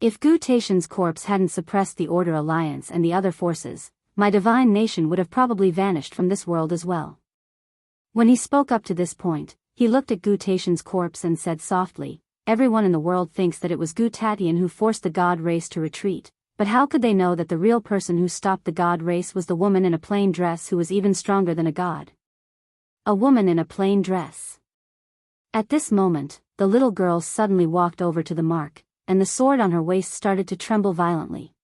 If Gu Tatian's corpse hadn't suppressed the Order Alliance and the other forces, my divine nation would have probably vanished from this world as well. When he spoke up to this point, he looked at Gu Tatian's corpse and said softly, everyone in the world thinks that it was Gu Tatian who forced the god race to retreat. But how could they know that the real person who stopped the god race was the woman in a plain dress who was even stronger than a god? A woman in a plain dress. At this moment, the little girl suddenly walked over to the mark, and the sword on her waist started to tremble violently.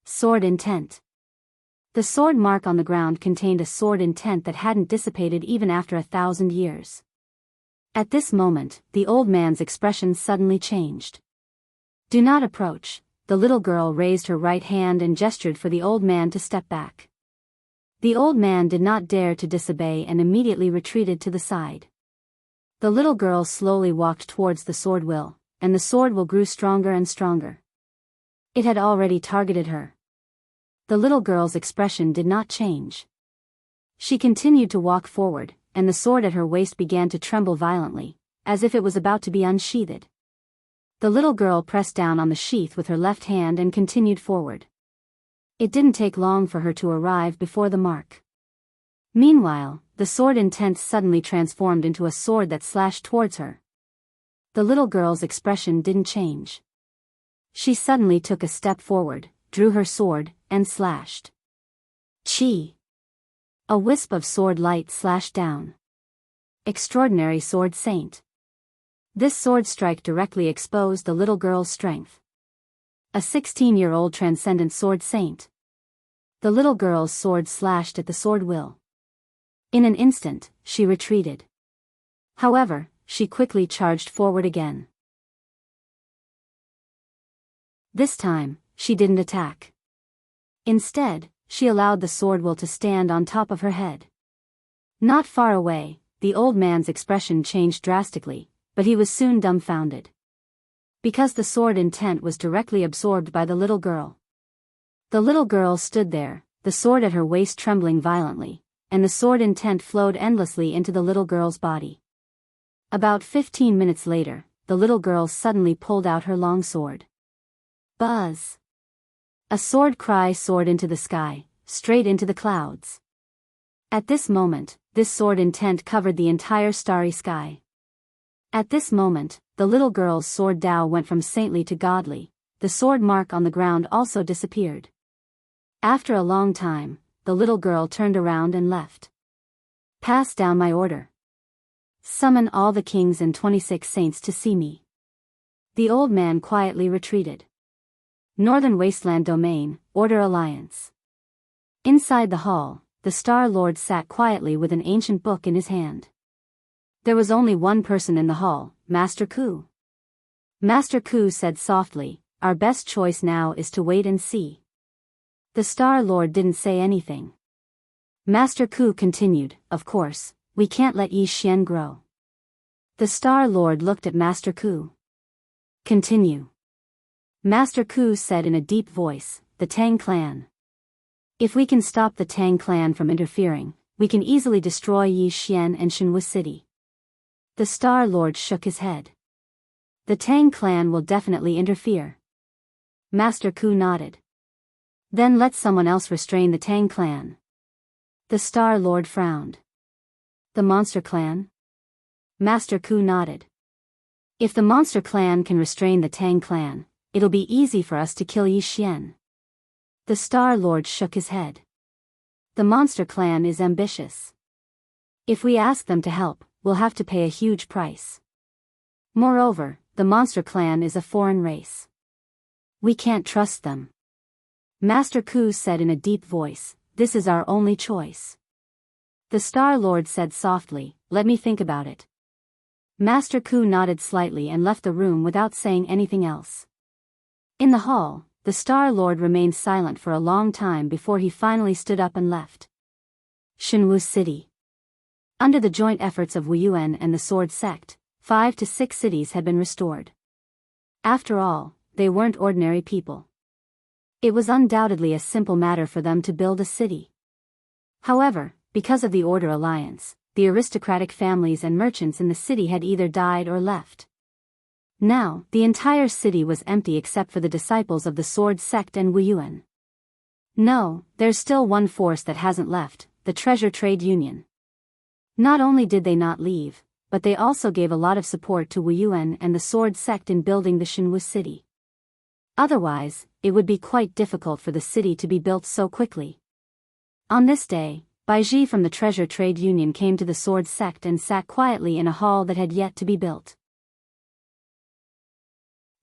Sword intent. The sword mark on the ground contained a sword intent that hadn't dissipated even after 1,000 years. At this moment, the old man's expression suddenly changed. Do not approach. The little girl raised her right hand and gestured for the old man to step back. The old man did not dare to disobey and immediately retreated to the side. The little girl slowly walked towards the sword will, and the sword will grew stronger and stronger. It had already targeted her. The little girl's expression did not change. She continued to walk forward, and the sword at her waist began to tremble violently, as if it was about to be unsheathed. The little girl pressed down on the sheath with her left hand and continued forward. It didn't take long for her to arrive before the mark. Meanwhile, the sword intent suddenly transformed into a sword that slashed towards her. The little girl's expression didn't change. She suddenly took a step forward, drew her sword, and slashed. Chi! A wisp of sword light slashed down. Extraordinary sword saint. This sword strike directly exposed the little girl's strength. A 16-year-old transcendent sword saint. The little girl's sword slashed at the sword will. In an instant, she retreated. However, she quickly charged forward again. This time, she didn't attack. Instead, she allowed the sword will to stand on top of her head. Not far away, the old man's expression changed drastically, but he was soon dumbfounded. Because the sword intent was directly absorbed by the little girl. The little girl stood there, the sword at her waist trembling violently, and the sword intent flowed endlessly into the little girl's body. About 15 minutes later, the little girl suddenly pulled out her long sword. Buzz! A sword cry soared into the sky, straight into the clouds. At this moment, this sword intent covered the entire starry sky. At this moment, the little girl's sword Dao went from saintly to godly, the sword mark on the ground also disappeared. After a long time, the little girl turned around and left. Pass down my order. Summon all the kings and 26 saints to see me. The old man quietly retreated. Northern Wasteland Domain, Order Alliance. Inside the hall, the Star Lord sat quietly with an ancient book in his hand. There was only one person in the hall, Master Ku. Master Ku said softly, "Our best choice now is to wait and see." The Star Lord didn't say anything. Master Ku continued, "Of course, we can't let Yi Xian grow." The Star Lord looked at Master Ku. "Continue." Master Ku said in a deep voice, "The Tang clan. If we can stop the Tang clan from interfering, we can easily destroy Yi Xian and Shenwu City." The Star Lord shook his head. "The Tang clan will definitely interfere." Master Ku nodded. "Then let someone else restrain the Tang clan." The Star Lord frowned. "The Monster Clan?" Master Ku nodded. "If the Monster Clan can restrain the Tang clan, it'll be easy for us to kill Yi Xian." The Star Lord shook his head. "The Monster Clan is ambitious. If we ask them to help, we'll have to pay a huge price. Moreover, the Monster Clan is a foreign race. We can't trust them." Master Ku said in a deep voice, "This is our only choice." The Star Lord said softly, "Let me think about it." Master Ku nodded slightly and left the room without saying anything else. In the hall, the Star Lord remained silent for a long time before he finally stood up and left. Shenwu City. Under the joint efforts of Wu Yuan and the Sword Sect, 5 to 6 cities had been restored. After all, they weren't ordinary people. It was undoubtedly a simple matter for them to build a city. However, because of the Order Alliance, the aristocratic families and merchants in the city had either died or left. Now, the entire city was empty except for the disciples of the Sword Sect and Wu Yuan. No, there's still one force that hasn't left, the Treasure Trade Union. Not only did they not leave, but they also gave a lot of support to Wu Yuan and the Sword Sect in building the Shenwu City. Otherwise, it would be quite difficult for the city to be built so quickly. On this day, Baiji from the Treasure Trade Union came to the Sword Sect and sat quietly in a hall that had yet to be built.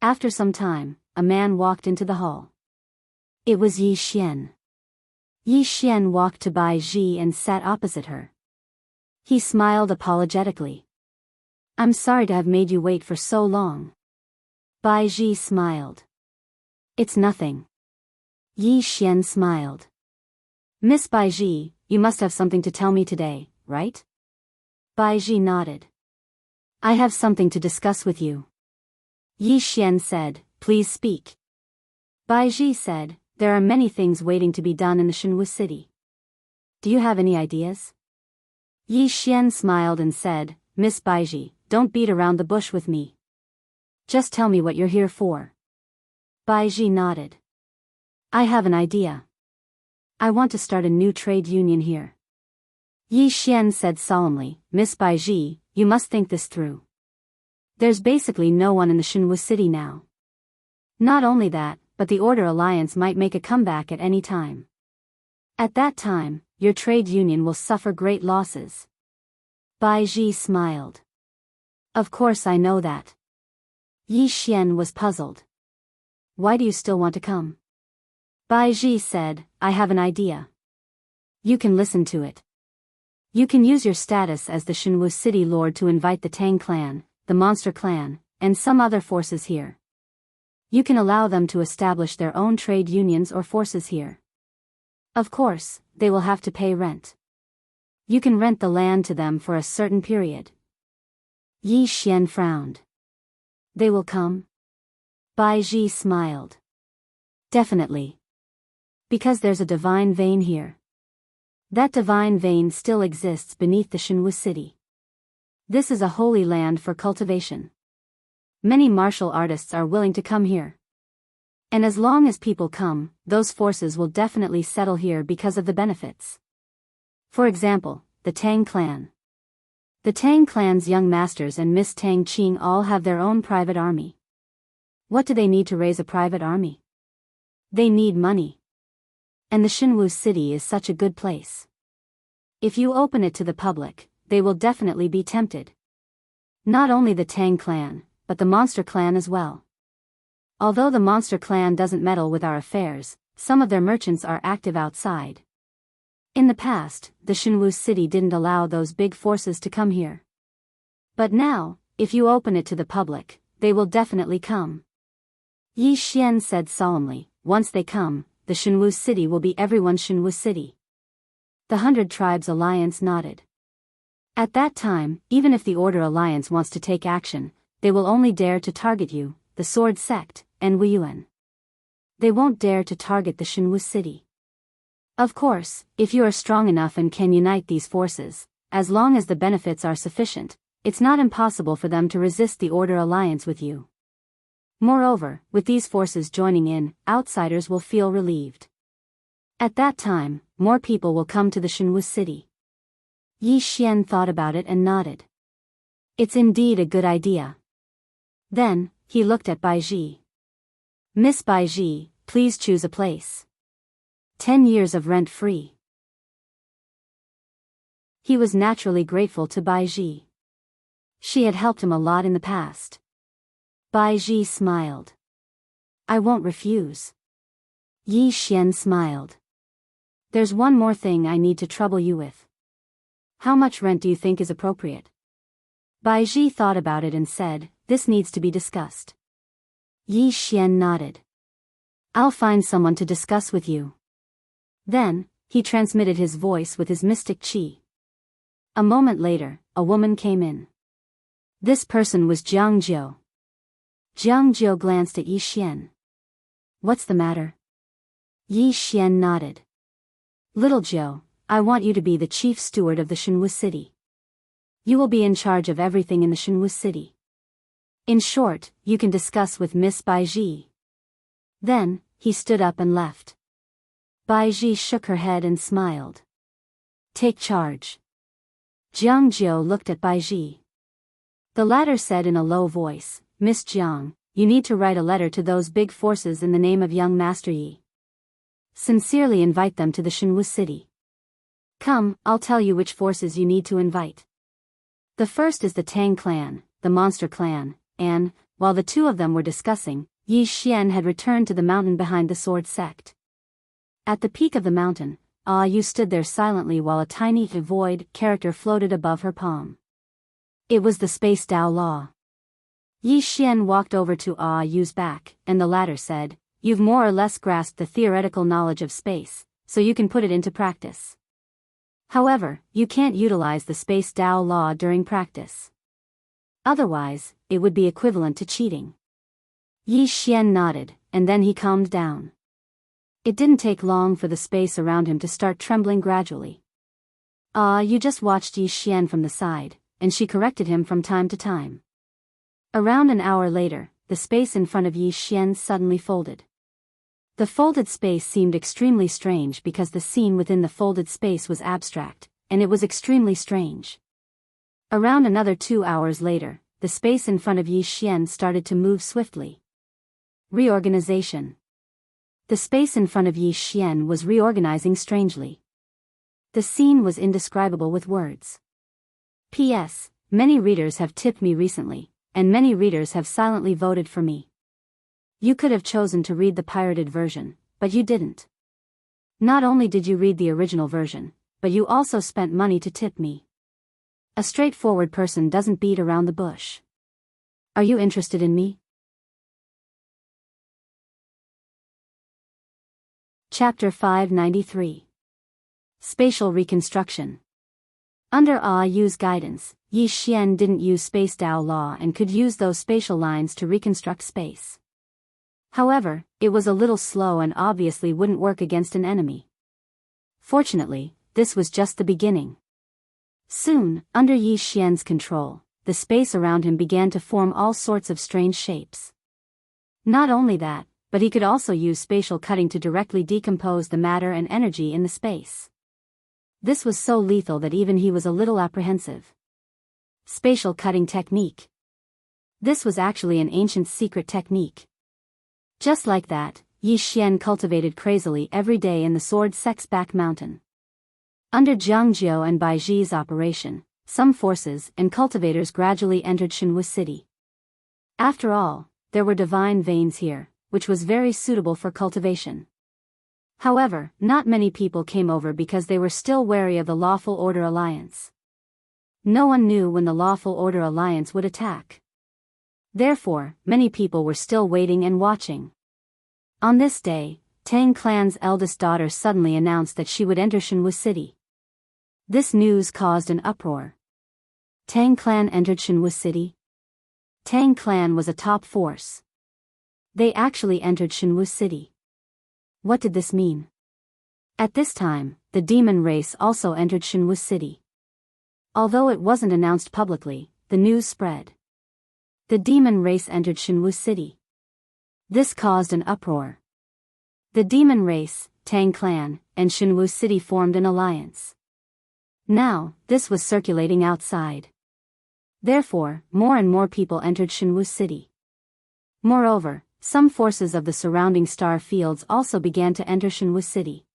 After some time, a man walked into the hall. It was Yi Xian. Yi Xian walked to Baiji and sat opposite her. He smiled apologetically. "I'm sorry to have made you wait for so long." Baiji smiled. "It's nothing." Yi Xian smiled. "Miss Baiji, you must have something to tell me today, right?" Baiji nodded. "I have something to discuss with you." Yi Xian said, "Please speak." Baiji said, "There are many things waiting to be done in the Shenwu City. Do you have any ideas?" Yi Xian smiled and said, "Miss Baiji, don't beat around the bush with me. Just tell me what you're here for." Baiji nodded. "I have an idea. I want to start a new trade union here." Yi Xian said solemnly, "Miss Baiji, you must think this through. There's basically no one in the Shenwu City now. Not only that, but the Order Alliance might make a comeback at any time. At that time, your trade union will suffer great losses." Baiji smiled. "Of course I know that." Yi Xian was puzzled. "Why do you still want to come?" Baiji said, "I have an idea. You can listen to it. You can use your status as the Shenwu City Lord to invite the Tang clan, the Monster Clan, and some other forces here. You can allow them to establish their own trade unions or forces here. Of course, they will have to pay rent. You can rent the land to them for a certain period." Yi Xian frowned. "They will come?" Baiji smiled. "Definitely. Because there's a divine vein here. That divine vein still exists beneath the Shenwu City. This is a holy land for cultivation. Many martial artists are willing to come here. And as long as people come, those forces will definitely settle here because of the benefits. For example, the Tang clan. The Tang clan's young masters and Miss Tang Qing all have their own private army. What do they need to raise a private army? They need money. And the Shenwu City is such a good place. If you open it to the public, they will definitely be tempted. Not only the Tang clan, but the Monster Clan as well. Although the Monster Clan doesn't meddle with our affairs, some of their merchants are active outside. In the past, the Shenwu City didn't allow those big forces to come here. But now, if you open it to the public, they will definitely come. Yi Xian said solemnly, once they come, the Shenwu city will be everyone's Shenwu city. The 100 Tribes Alliance nodded. At that time, even if the Order Alliance wants to take action, they will only dare to target you, the Sword Sect, and Wuyuan. They won't dare to target the Shenwu city. Of course, if you are strong enough and can unite these forces, as long as the benefits are sufficient, it's not impossible for them to resist the Order Alliance with you. Moreover, with these forces joining in, outsiders will feel relieved. At that time, more people will come to the Shenwu city. Yi Xian thought about it and nodded. It's indeed a good idea. Then, he looked at Baiji. Miss Baiji, please choose a place. 10 years of rent-free. He was naturally grateful to Baiji. She had helped him a lot in the past. Baiji smiled. I won't refuse. Yi Xian smiled. There's one more thing I need to trouble you with. How much rent do you think is appropriate? Baiji thought about it and said, this needs to be discussed. Yi Xian nodded. I'll find someone to discuss with you. Then, he transmitted his voice with his mystic qi. A moment later, a woman came in. This person was Jiang Jiu. Jiang Jiu glanced at Yi Xian. What's the matter? Yi Xian nodded. Little Jiu, I want you to be the chief steward of the Shenwu city. You will be in charge of everything in the Shenwu city. In short, you can discuss with Miss Baiji. Then, he stood up and left. Baiji shook her head and smiled. Take charge. Jiang Jiu looked at Baiji. The latter said in a low voice, Miss Jiang, you need to write a letter to those big forces in the name of young Master Yi. Sincerely invite them to the Shenwu city. Come, I'll tell you which forces you need to invite. The first is the Tang clan, the Monster clan, and, while the two of them were discussing, Yi Xian had returned to the mountain behind the Sword Sect. At the peak of the mountain, Yu stood there silently while a tiny void character floated above her palm. It was the Space Dao Law. Yi Xian walked over to Yu's back, and the latter said, You've more or less grasped the theoretical knowledge of space, so you can put it into practice. However, you can't utilize the Space Dao Law during practice. Otherwise, it would be equivalent to cheating. Yi Xian nodded, and then he calmed down. It didn't take long for the space around him to start trembling gradually. You just watched Yi Xian from the side, and she corrected him from time to time. Around an hour later, the space in front of Yi Xian suddenly folded. The folded space seemed extremely strange because the scene within the folded space was abstract, and it was extremely strange. Around another 2 hours later, the space in front of Yi Xian started to move swiftly. Reorganization. The space in front of Yi Xian was reorganizing strangely. The scene was indescribable with words. P.S. Many readers have tipped me recently, and many readers have silently voted for me. You could have chosen to read the pirated version, but you didn't. Not only did you read the original version, but you also spent money to tip me. A straightforward person doesn't beat around the bush. Are you interested in me? Chapter 593. Spatial Reconstruction. Under Yu's guidance, Yi Xian didn't use Space Dao Law and could use those spatial lines to reconstruct space. However, it was a little slow and obviously wouldn't work against an enemy. Fortunately, this was just the beginning. Soon, under Yi Xian's control, the space around him began to form all sorts of strange shapes. Not only that, but he could also use spatial cutting to directly decompose the matter and energy in the space. This was so lethal that even he was a little apprehensive. Spatial cutting technique. This was actually an ancient secret technique. Just like that, Yi Xian cultivated crazily every day in the Sword Sect's back mountain. Under Jiang Jiu and Baiji's operation, some forces and cultivators gradually entered Shenwu City. After all, there were divine veins here, which was very suitable for cultivation. However, not many people came over because they were still wary of the Lawful Order Alliance. No one knew when the Lawful Order Alliance would attack. Therefore, many people were still waiting and watching. On this day, Tang clan's eldest daughter suddenly announced that she would enter Shenwu City. This news caused an uproar. Tang clan entered Shenwu City? Tang clan was a top force. They actually entered Shenwu City. What did this mean? At this time, the demon race also entered Shenwu City. Although it wasn't announced publicly, the news spread. The demon race entered Shenwu City. This caused an uproar. The demon race, Tang clan, and Shenwu City formed an alliance. Now, this was circulating outside. Therefore, more and more people entered Shenwu City. Moreover, some forces of the surrounding star fields also began to enter Shenwu City.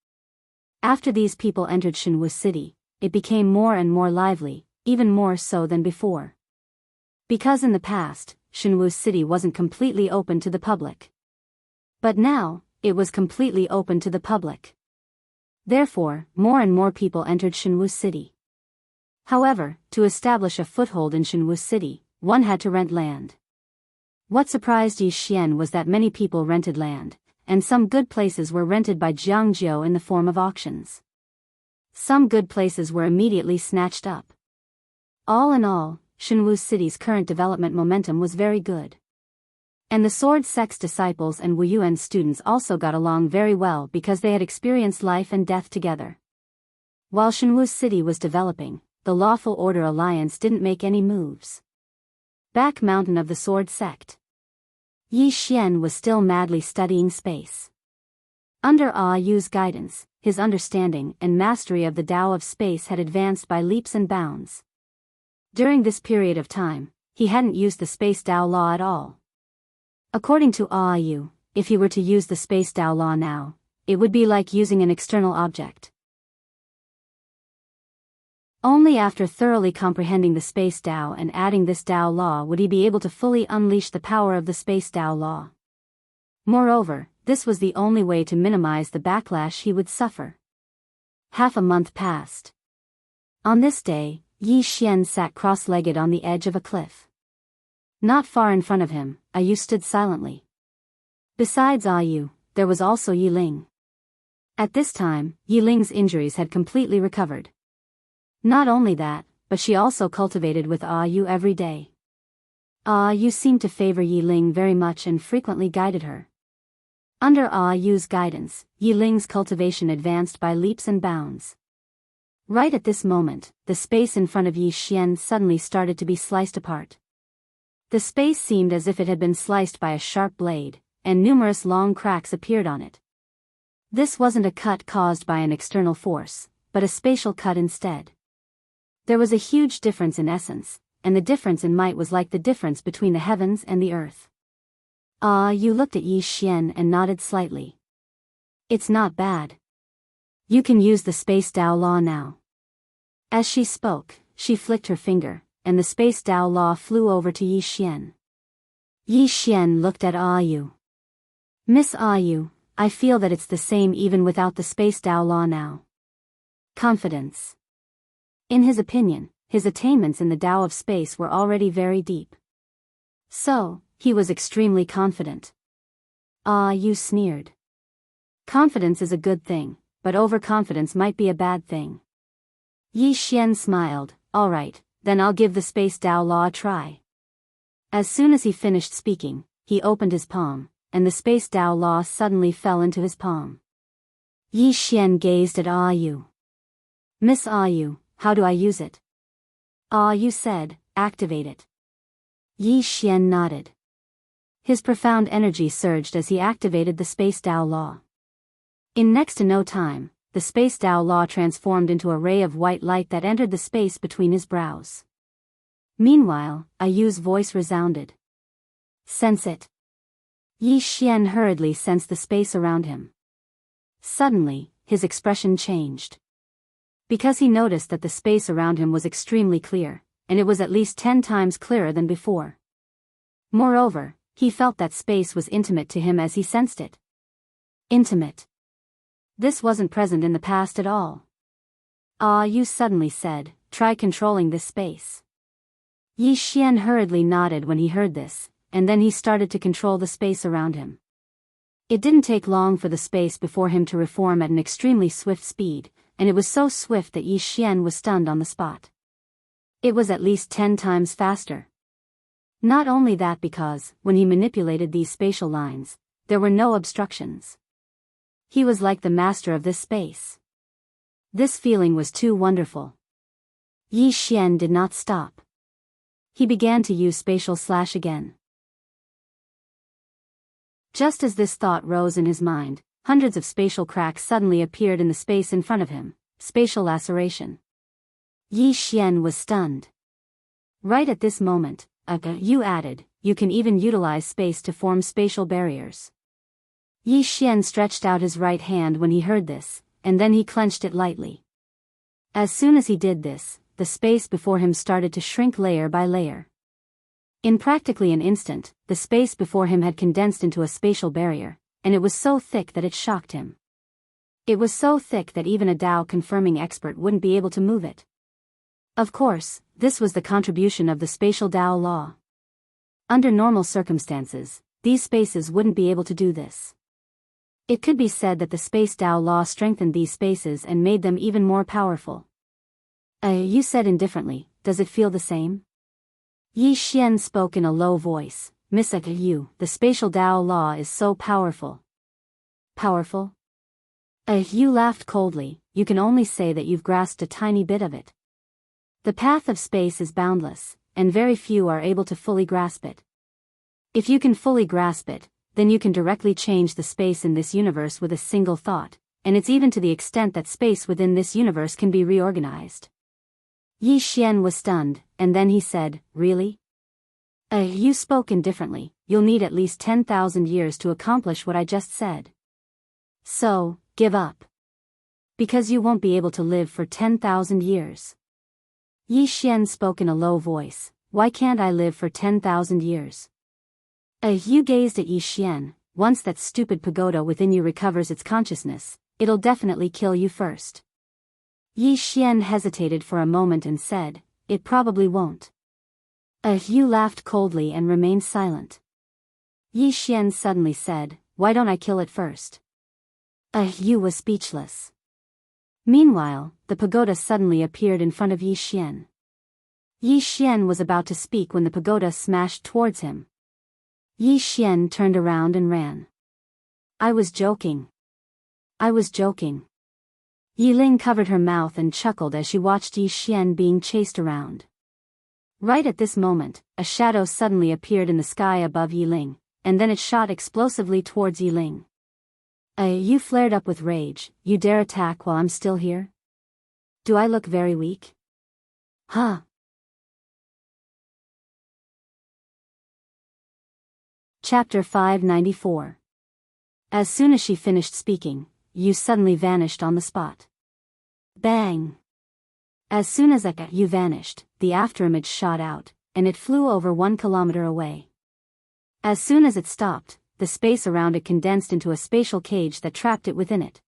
After these people entered Shenwu City, it became more and more lively, even more so than before. Because in the past, Shenwu City wasn't completely open to the public. But now, it was completely open to the public. Therefore, more and more people entered Shenwu City. However, to establish a foothold in Shenwu City, one had to rent land. What surprised Yi Xian was that many people rented land, and some good places were rented by Jiangjiu in the form of auctions. Some good places were immediately snatched up. All in all, Shenwu City's current development momentum was very good. And the Sword Sect's disciples and Wuyuan students also got along very well because they had experienced life and death together. While Shenwu City was developing, the Lawful Order Alliance didn't make any moves. Back mountain of the Sword Sect. Yi Xian was still madly studying space. Under Yu's guidance, his understanding and mastery of the Tao of space had advanced by leaps and bounds. During this period of time, he hadn't used the Space Tao Law at all. According to Yu, if he were to use the Space Tao Law now, it would be like using an external object. Only after thoroughly comprehending the Space Tao and adding this Tao Law would he be able to fully unleash the power of the Space Tao Law. Moreover, this was the only way to minimize the backlash he would suffer. Half a month passed. On this day, Yi Xian sat cross-legged on the edge of a cliff. Not far in front of him, Yu stood silently. Besides Yu, there was also Yi Ling. At this time, Yi Ling's injuries had completely recovered. Not only that, but she also cultivated with Yu every day. Yu seemed to favor Yi Ling very much and frequently guided her. Under Yu's guidance, Yi Ling's cultivation advanced by leaps and bounds. Right at this moment, the space in front of Yi Xian suddenly started to be sliced apart. The space seemed as if it had been sliced by a sharp blade, and numerous long cracks appeared on it. This wasn't a cut caused by an external force, but a spatial cut instead. There was a huge difference in essence, and the difference in might was like the difference between the heavens and the earth. Yu looked at Yi Xian and nodded slightly. It's not bad. You can use the Space Tao Law now. As she spoke, she flicked her finger, and the Space Tao Law flew over to Yi Xian. Yi Xian looked at Yu. Miss Yu, I feel that it's the same even without the Space Tao Law now. Confidence. In his opinion, his attainments in the Tao of space were already very deep. So, he was extremely confident. Yu sneered. Confidence is a good thing, but overconfidence might be a bad thing. Yi Xian smiled. All right, then I'll give the Space Tao Law a try. As soon as he finished speaking, he opened his palm, and the Space Tao Law suddenly fell into his palm. Yi Xian gazed at Yu. Miss Yu, how do I use it? Yu said, activate it. Yi Xian nodded. His profound energy surged as he activated the Space Tao Law. In next to no time, the Space Tao Law transformed into a ray of white light that entered the space between his brows. Meanwhile, Yu's voice resounded. Sense it. Yi Xian hurriedly sensed the space around him. Suddenly, his expression changed. Because he noticed that the space around him was extremely clear, and it was at least 10 times clearer than before. Moreover, he felt that space was intimate to him as he sensed it. Intimate. This wasn't present in the past at all. Yu suddenly said, try controlling this space. Yi Xian hurriedly nodded when he heard this, and then he started to control the space around him. It didn't take long for the space before him to reform at an extremely swift speed, and it was so swift that Yi Xian was stunned on the spot. It was at least 10 times faster. Not only that, because, when he manipulated these spatial lines, there were no obstructions. He was like the master of this space. This feeling was too wonderful. Yi Xian did not stop. He began to use spatial slash again. Just as this thought rose in his mind, hundreds of spatial cracks suddenly appeared in the space in front of him. Spatial laceration. Yi Xian was stunned. Right at this moment, you added, you can even utilize space to form spatial barriers. Yi Xian stretched out his right hand when he heard this, and then he clenched it lightly. As soon as he did this, the space before him started to shrink layer by layer. In practically an instant, the space before him had condensed into a spatial barrier, and it was so thick that it shocked him. It was so thick that even a Dao-confirming expert wouldn't be able to move it. Of course, this was the contribution of the spatial Dao law. Under normal circumstances, these spaces wouldn't be able to do this. It could be said that the space Dao law strengthened these spaces and made them even more powerful. You said indifferently, does it feel the same? Yi Xian spoke in a low voice. Miss Yu, the spatial Dao law is so powerful. Powerful? Yu laughed coldly. You can only say that you've grasped a tiny bit of it. The path of space is boundless, and very few are able to fully grasp it. If you can fully grasp it, then you can directly change the space in this universe with a single thought, and it's even to the extent that space within this universe can be reorganized. Yi Xian was stunned, and then he said, really? You spoke indifferently. You'll need at least 10,000 years to accomplish what I just said. So, give up. Because you won't be able to live for 10,000 years. Yi Xian spoke in a low voice. Why can't I live for 10,000 years? You gazed at Yi Xian. Once that stupid pagoda within you recovers its consciousness, it'll definitely kill you first. Yi Xian hesitated for a moment and said, it probably won't. Yu laughed coldly and remained silent. Yi Xian suddenly said, why don't I kill it first? Yu was speechless. Meanwhile, the pagoda suddenly appeared in front of Yi Xian. Yi Xian was about to speak when the pagoda smashed towards him. Yi Xian turned around and ran. I was joking. I was joking. Yiling covered her mouth and chuckled as she watched Yi Xian being chased around. Right at this moment, a shadow suddenly appeared in the sky above Yiling, and then it shot explosively towards Yiling. You flared up with rage. You dare attack while I'm still here? Do I look very weak? Huh? Chapter 594. As soon as she finished speaking, Yu suddenly vanished on the spot. Bang! As soon as Yu vanished, the afterimage shot out, and it flew over 1 kilometer away. As soon as it stopped, the space around it condensed into a spatial cage that trapped it within it.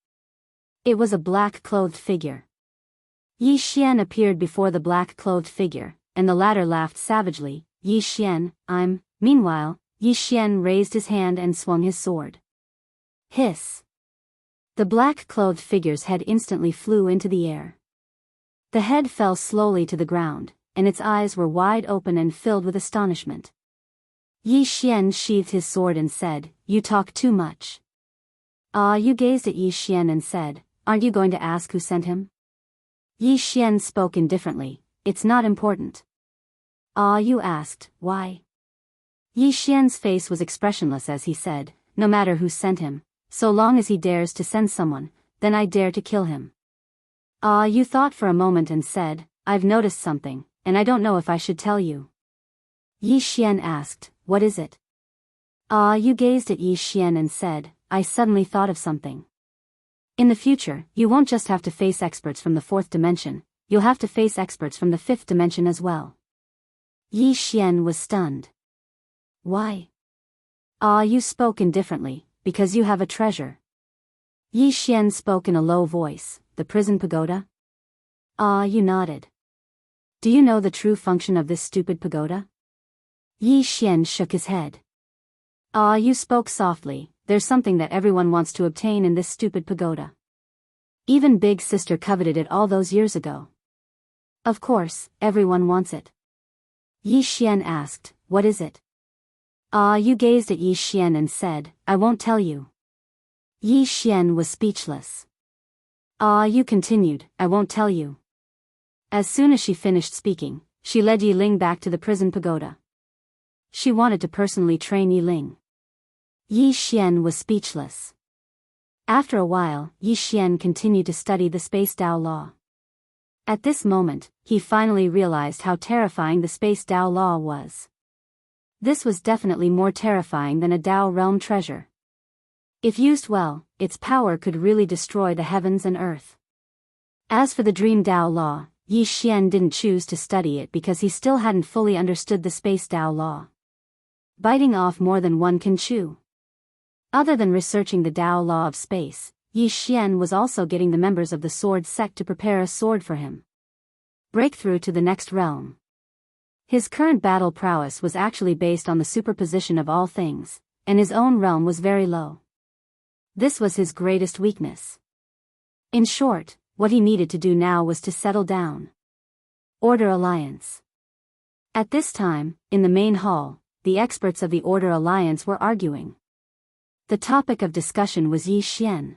It was a black-clothed figure. Yi Xian appeared before the black-clothed figure, and the latter laughed savagely. Yi Xian, Meanwhile, Yi Xian raised his hand and swung his sword. Hiss! The black-clothed figure's head instantly flew into the air. The head fell slowly to the ground, and its eyes were wide open and filled with astonishment. Yi Xian sheathed his sword and said, you talk too much. Yu gazed at Yi Xian and said, aren't you going to ask who sent him? Yi Xian spoke indifferently, it's not important. Yu asked, why? Yi Xian's face was expressionless as he said, no matter who sent him, so long as he dares to send someone, then I dare to kill him. Yu thought for a moment and said, I've noticed something, and I don't know if I should tell you. Yi Xian asked, what is it? Yu gazed at Yi Xian and said, I suddenly thought of something. In the future, you won't just have to face experts from the 4th dimension, you'll have to face experts from the 5th dimension as well. Yi Xian was stunned. Why? You spoke indifferently, because you have a treasure. Yi Xian spoke in a low voice, the prison pagoda? You nodded. Do you know the true function of this stupid pagoda? Yi Xian shook his head. Ah, you spoke softly. There's something that everyone wants to obtain in this stupid pagoda. Even Big Sister coveted it all those years ago. Of course, everyone wants it. Yi Xian asked, what is it? Ah, you gazed at Yi Xian and said, I won't tell you. Yi Xian was speechless. Ah, you continued, I won't tell you. As soon as she finished speaking, she led Yi Ling back to the prison pagoda. She wanted to personally train Yi Ling. Yi Xian was speechless. After a while, Yi Xian continued to study the Space Dao Law. At this moment, he finally realized how terrifying the Space Dao Law was. This was definitely more terrifying than a Dao realm treasure. If used well, its power could really destroy the heavens and earth. As for the Dream Dao Law, Yi Xian didn't choose to study it because he still hadn't fully understood the Space Dao Law. Biting off more than one can chew. Other than researching the Dao Law of space, Yi Xian was also getting the members of the sword sect to prepare a sword for him. Breakthrough to the next realm. His current battle prowess was actually based on the superposition of all things, and his own realm was very low. This was his greatest weakness. In short, what he needed to do now was to settle down. Order Alliance. At this time, in the main hall, the experts of the Order Alliance were arguing. The topic of discussion was Yi Xian.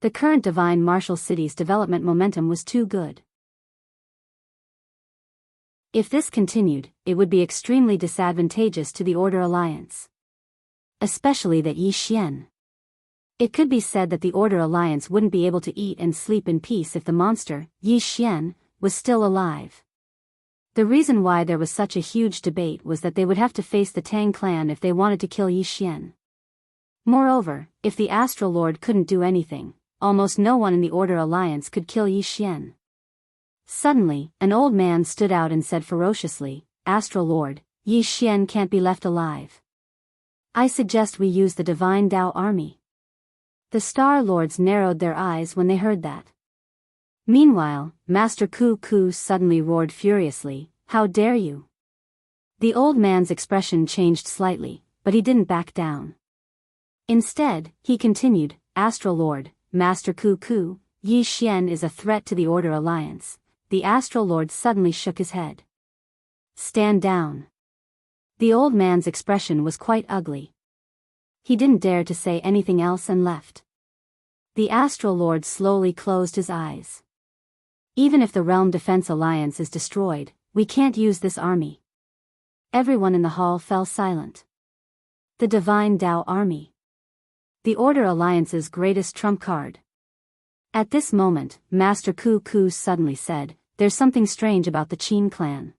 The current divine martial city's development momentum was too good. If this continued, it would be extremely disadvantageous to the Order Alliance. Especially that Yi Xian. It could be said that the Order Alliance wouldn't be able to eat and sleep in peace if the monster, Yi Xian, was still alive. The reason why there was such a huge debate was that they would have to face the Tang clan if they wanted to kill Yi Xian. Moreover, if the Astral Lord couldn't do anything, almost no one in the Order Alliance could kill Yi Xian. Suddenly, an old man stood out and said ferociously, Astral Lord, Yi Xian can't be left alive. I suggest we use the Divine Dao Army. The Star Lords narrowed their eyes when they heard that. Meanwhile, Master Ku Ku suddenly roared furiously, How dare you? The old man's expression changed slightly, but he didn't back down. Instead, he continued, Astral Lord, Master Ku Ku, Yi Xian is a threat to the Order Alliance. The Astral Lord suddenly shook his head. Stand down. The old man's expression was quite ugly. He didn't dare to say anything else and left. The Astral Lord slowly closed his eyes. Even if the Realm Defense Alliance is destroyed, we can't use this army. Everyone in the hall fell silent. The Divine Dao Army. The Order Alliance's greatest trump card. At this moment, Master Ku Ku suddenly said, There's something strange about the Qin clan.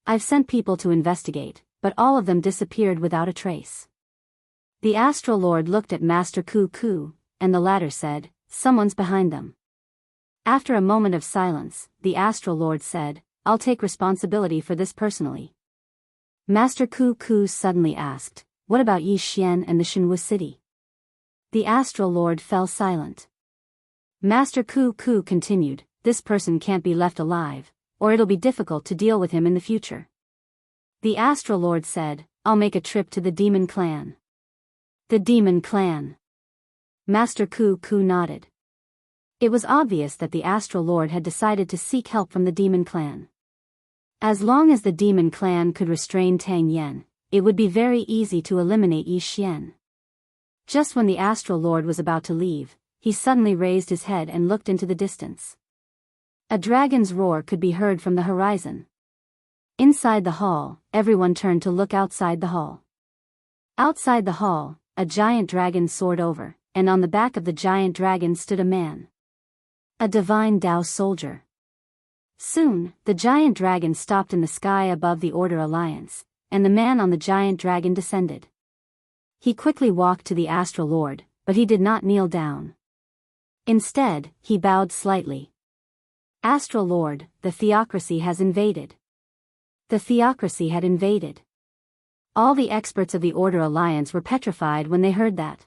I've sent people to investigate, but all of them disappeared without a trace. The Astral Lord looked at Master Ku Ku, and the latter said, Someone's behind them. After a moment of silence, the Astral Lord said, I'll take responsibility for this personally. Master Ku Ku suddenly asked, What about Yi Xian and the Shenwu city? The Astral Lord fell silent. Master Ku Ku continued, This person can't be left alive, or it'll be difficult to deal with him in the future. The Astral Lord said, I'll make a trip to the Demon Clan. The Demon Clan. Master Ku Ku nodded. It was obvious that the Astral Lord had decided to seek help from the Demon Clan. As long as the Demon Clan could restrain Tang Yen, it would be very easy to eliminate Yi Xian. Just when the Astral Lord was about to leave, he suddenly raised his head and looked into the distance. A dragon's roar could be heard from the horizon. Inside the hall, everyone turned to look outside the hall. Outside the hall, a giant dragon soared over, and on the back of the giant dragon stood a man. A divine Dao soldier. Soon, the giant dragon stopped in the sky above the Order Alliance, and the man on the giant dragon descended. He quickly walked to the Astral Lord, but he did not kneel down. Instead, he bowed slightly. Astral Lord, the theocracy has invaded. The theocracy had invaded. All the experts of the Order Alliance were petrified when they heard that.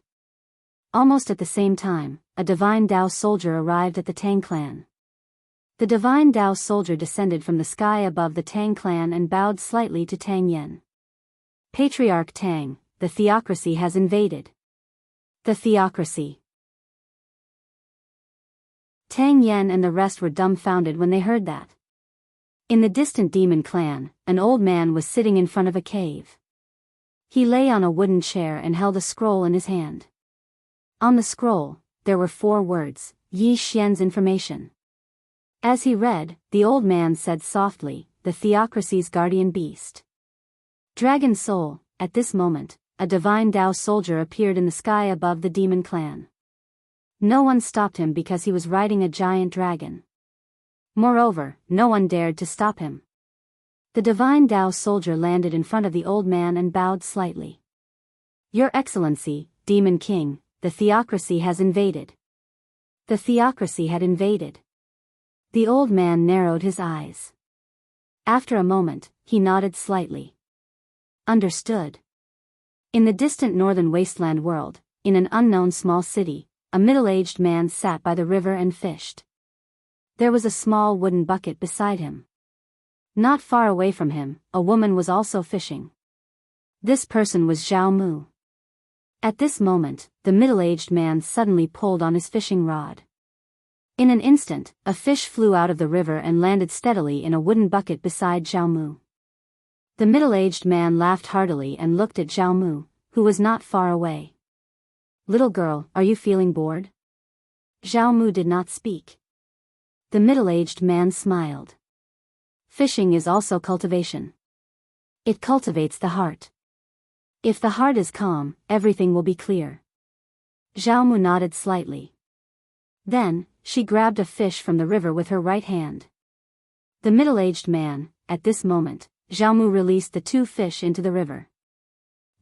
Almost at the same time, a divine Dao soldier arrived at the Tang clan. The divine Dao soldier descended from the sky above the Tang clan and bowed slightly to Tang Yen. Patriarch Tang, the theocracy has invaded. The theocracy. Tang Yen and the rest were dumbfounded when they heard that. In the distant demon clan, an old man was sitting in front of a cave. He lay on a wooden chair and held a scroll in his hand. On the scroll, there were 4 words, Yi Xian's information. As he read, the old man said softly, the theocracy's guardian beast. Dragon Soul. At this moment, a divine Dao soldier appeared in the sky above the demon clan. No one stopped him because he was riding a giant dragon. Moreover, no one dared to stop him. The divine Dao soldier landed in front of the old man and bowed slightly. Your Excellency, Demon King, the theocracy has invaded. The theocracy had invaded. The old man narrowed his eyes. After a moment, he nodded slightly. Understood. In the distant northern wasteland world, in an unknown small city, a middle-aged man sat by the river and fished. There was a small wooden bucket beside him. Not far away from him, a woman was also fishing. This person was Zhao Mu. At this moment, the middle-aged man suddenly pulled on his fishing rod. In an instant, a fish flew out of the river and landed steadily in a wooden bucket beside Zhao Mu. The middle-aged man laughed heartily and looked at Zhao Mu, who was not far away. Little girl, are you feeling bored? Zhao Mu did not speak. The middle-aged man smiled. Fishing is also cultivation. It cultivates the heart. If the heart is calm, everything will be clear. Zhao Mu nodded slightly. Then, she grabbed a fish from the river with her right hand. The middle-aged man, at this moment, Zhao Mu released the 2 fish into the river.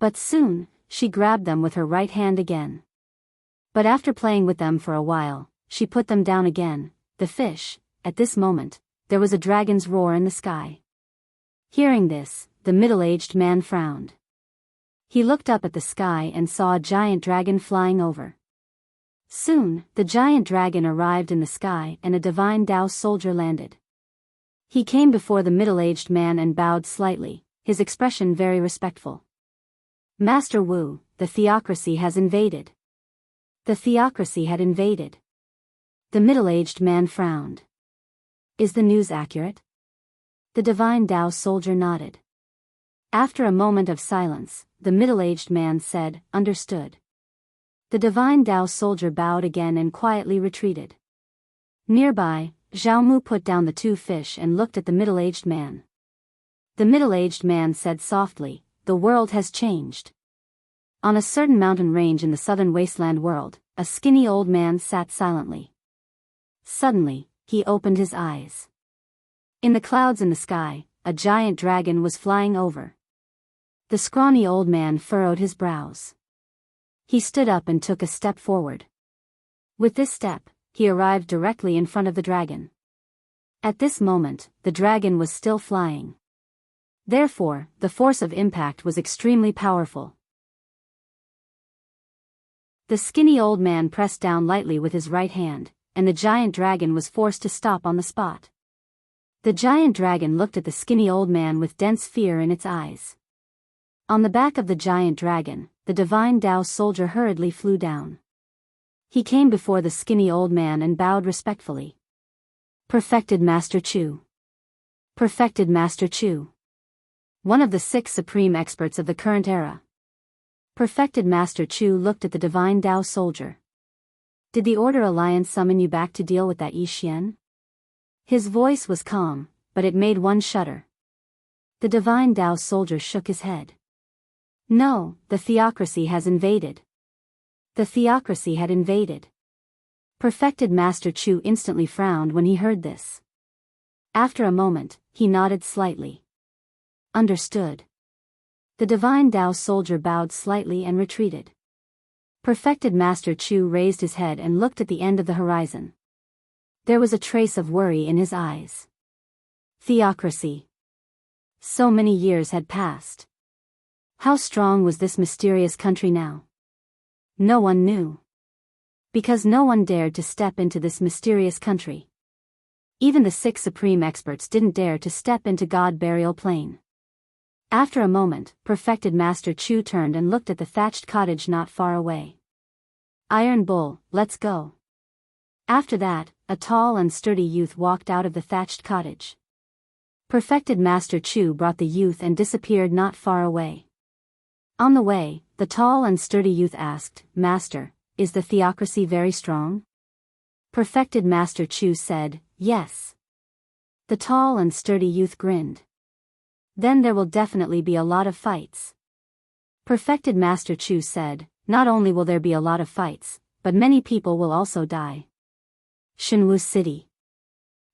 But soon, she grabbed them with her right hand again. But after playing with them for a while, she put them down again. The fish. At this moment, there was a dragon's roar in the sky. Hearing this, the middle-aged man frowned. He looked up at the sky and saw a giant dragon flying over. Soon, the giant dragon arrived in the sky and a divine Dao soldier landed. He came before the middle-aged man and bowed slightly, his expression very respectful. Master Wu, the theocracy has invaded. The theocracy had invaded. The middle-aged man frowned. Is the news accurate? The divine Dao soldier nodded. After a moment of silence, the middle-aged man said, understood. The divine Dao soldier bowed again and quietly retreated. Nearby, Zhao Mu put down the 2 fish and looked at the middle-aged man. The middle-aged man said softly, the world has changed. On a certain mountain range in the southern wasteland world, a skinny old man sat silently. Suddenly, he opened his eyes. In the clouds in the sky, a giant dragon was flying over. The scrawny old man furrowed his brows. He stood up and took a step forward. With this step, he arrived directly in front of the dragon. At this moment, the dragon was still flying. Therefore, the force of impact was extremely powerful. The skinny old man pressed down lightly with his right hand, and the giant dragon was forced to stop on the spot. The giant dragon looked at the skinny old man with dense fear in its eyes. On the back of the giant dragon, the divine Dao soldier hurriedly flew down. He came before the skinny old man and bowed respectfully. Perfected Master Chu. Perfected Master Chu. One of the 6 supreme experts of the current era. Perfected Master Chu looked at the divine Dao soldier. Did the Order Alliance summon you back to deal with that Yi Xian? His voice was calm, but it made one shudder. The divine Dao soldier shook his head. No, the theocracy has invaded. The theocracy had invaded. Perfected Master Chu instantly frowned when he heard this. After a moment, he nodded slightly. Understood. The divine Dao soldier bowed slightly and retreated. Perfected Master Chu raised his head and looked at the end of the horizon. There was a trace of worry in his eyes. Theocracy. So many years had passed. How strong was this mysterious country now? No one knew. Because no one dared to step into this mysterious country. Even the 6 supreme experts didn't dare to step into God Burial Plain. After a moment, Perfected Master Chu turned and looked at the thatched cottage not far away. Iron Bull, let's go. After that, a tall and sturdy youth walked out of the thatched cottage. Perfected Master Chu brought the youth and disappeared not far away. On the way, the tall and sturdy youth asked, Master, is the theocracy very strong? Perfected Master Chu said, yes. The tall and sturdy youth grinned. Then there will definitely be a lot of fights. Perfected Master Chu said, not only will there be a lot of fights, but many people will also die. Shenwu City.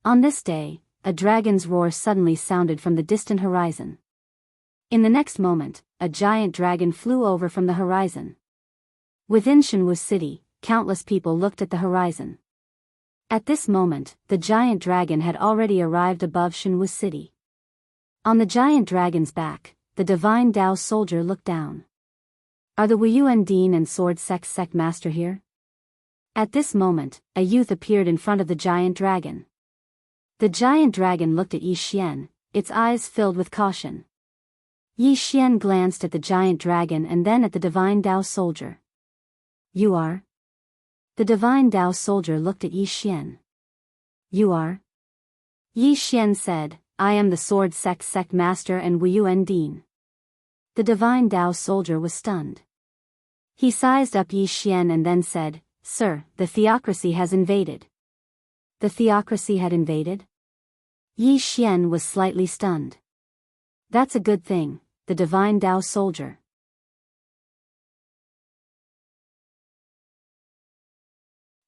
On this day, a dragon's roar suddenly sounded from the distant horizon. In the next moment, a giant dragon flew over from the horizon. Within Shenwu City, countless people looked at the horizon. At this moment, the giant dragon had already arrived above Shenwu City. On the giant dragon's back, the divine Dao soldier looked down. Are the Wuyuan Dean and Sword Sect Master here? At this moment, a youth appeared in front of the giant dragon. The giant dragon looked at Yi Xian, its eyes filled with caution. Yi Xian glanced at the giant dragon and then at the divine Dao soldier. You are? The divine Dao soldier looked at Yi Xian. You are? Yi Xian said, I am the Sword Sect Master and Wuyuan Dean. The divine Dao soldier was stunned. He sized up Yi Xian and then said, Sir, the theocracy has invaded. The theocracy had invaded? Yi Xian was slightly stunned. That's a good thing, the divine Dao soldier.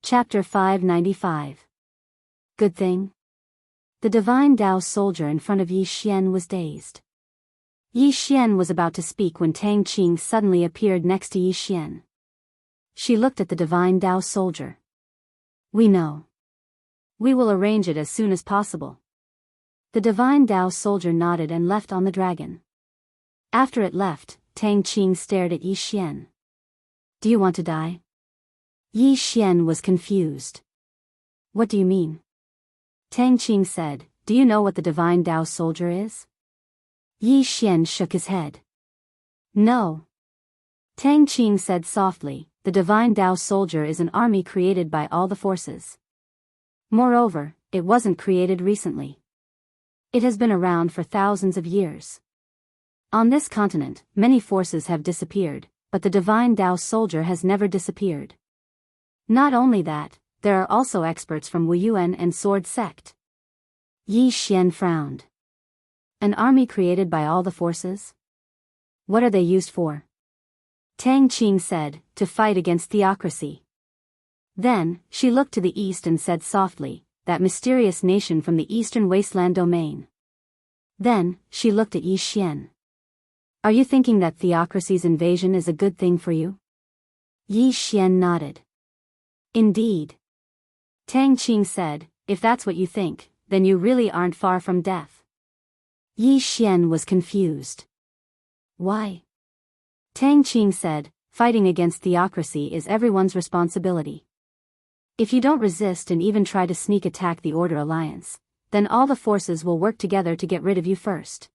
Chapter 595. Good thing? The divine Dao soldier in front of Yi Xian was dazed. Yi Xian was about to speak when Tang Qing suddenly appeared next to Yi Xian. She looked at the divine Dao soldier. We know. We will arrange it as soon as possible. The divine Dao soldier nodded and left on the dragon. After it left, Tang Qing stared at Yi Xian. Do you want to die? Yi Xian was confused. What do you mean? Tang Qing said, do you know what the divine Dao soldier is? Yi Xian shook his head. No. Tang Qing said softly, the divine Dao soldier is an army created by all the forces. Moreover, it wasn't created recently. It has been around for thousands of years. On this continent, many forces have disappeared, but the divine Dao soldier has never disappeared. Not only that, there are also experts from Wuyuan and Sword Sect. Yi Xian frowned. An army created by all the forces? What are they used for? Tang Qing said, to fight against theocracy. Then, she looked to the east and said softly, that mysterious nation from the eastern wasteland domain. Then, she looked at Yi Xian. Are you thinking that theocracy's invasion is a good thing for you? Yi Xian nodded. Indeed. Tang Qing said, if that's what you think, then you really aren't far from death. Yi Xian was confused. Why? Tang Qing said, fighting against theocracy is everyone's responsibility. If you don't resist and even try to sneak attack the Order Alliance, then all the forces will work together to get rid of you first.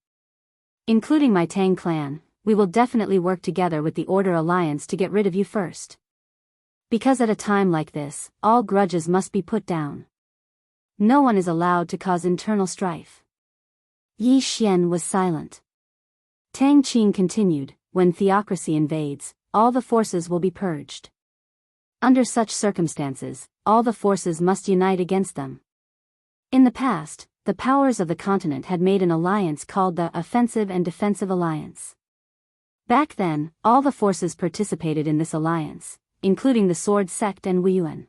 Including my Tang clan, we will definitely work together with the Order Alliance to get rid of you first. Because at a time like this, all grudges must be put down. No one is allowed to cause internal strife. Yi Xian was silent. Tang Qing continued, when theocracy invades, all the forces will be purged. Under such circumstances, all the forces must unite against them. In the past, the powers of the continent had made an alliance called the Offensive and Defensive Alliance. Back then, all the forces participated in this alliance, including the Sword Sect and Wuyuan.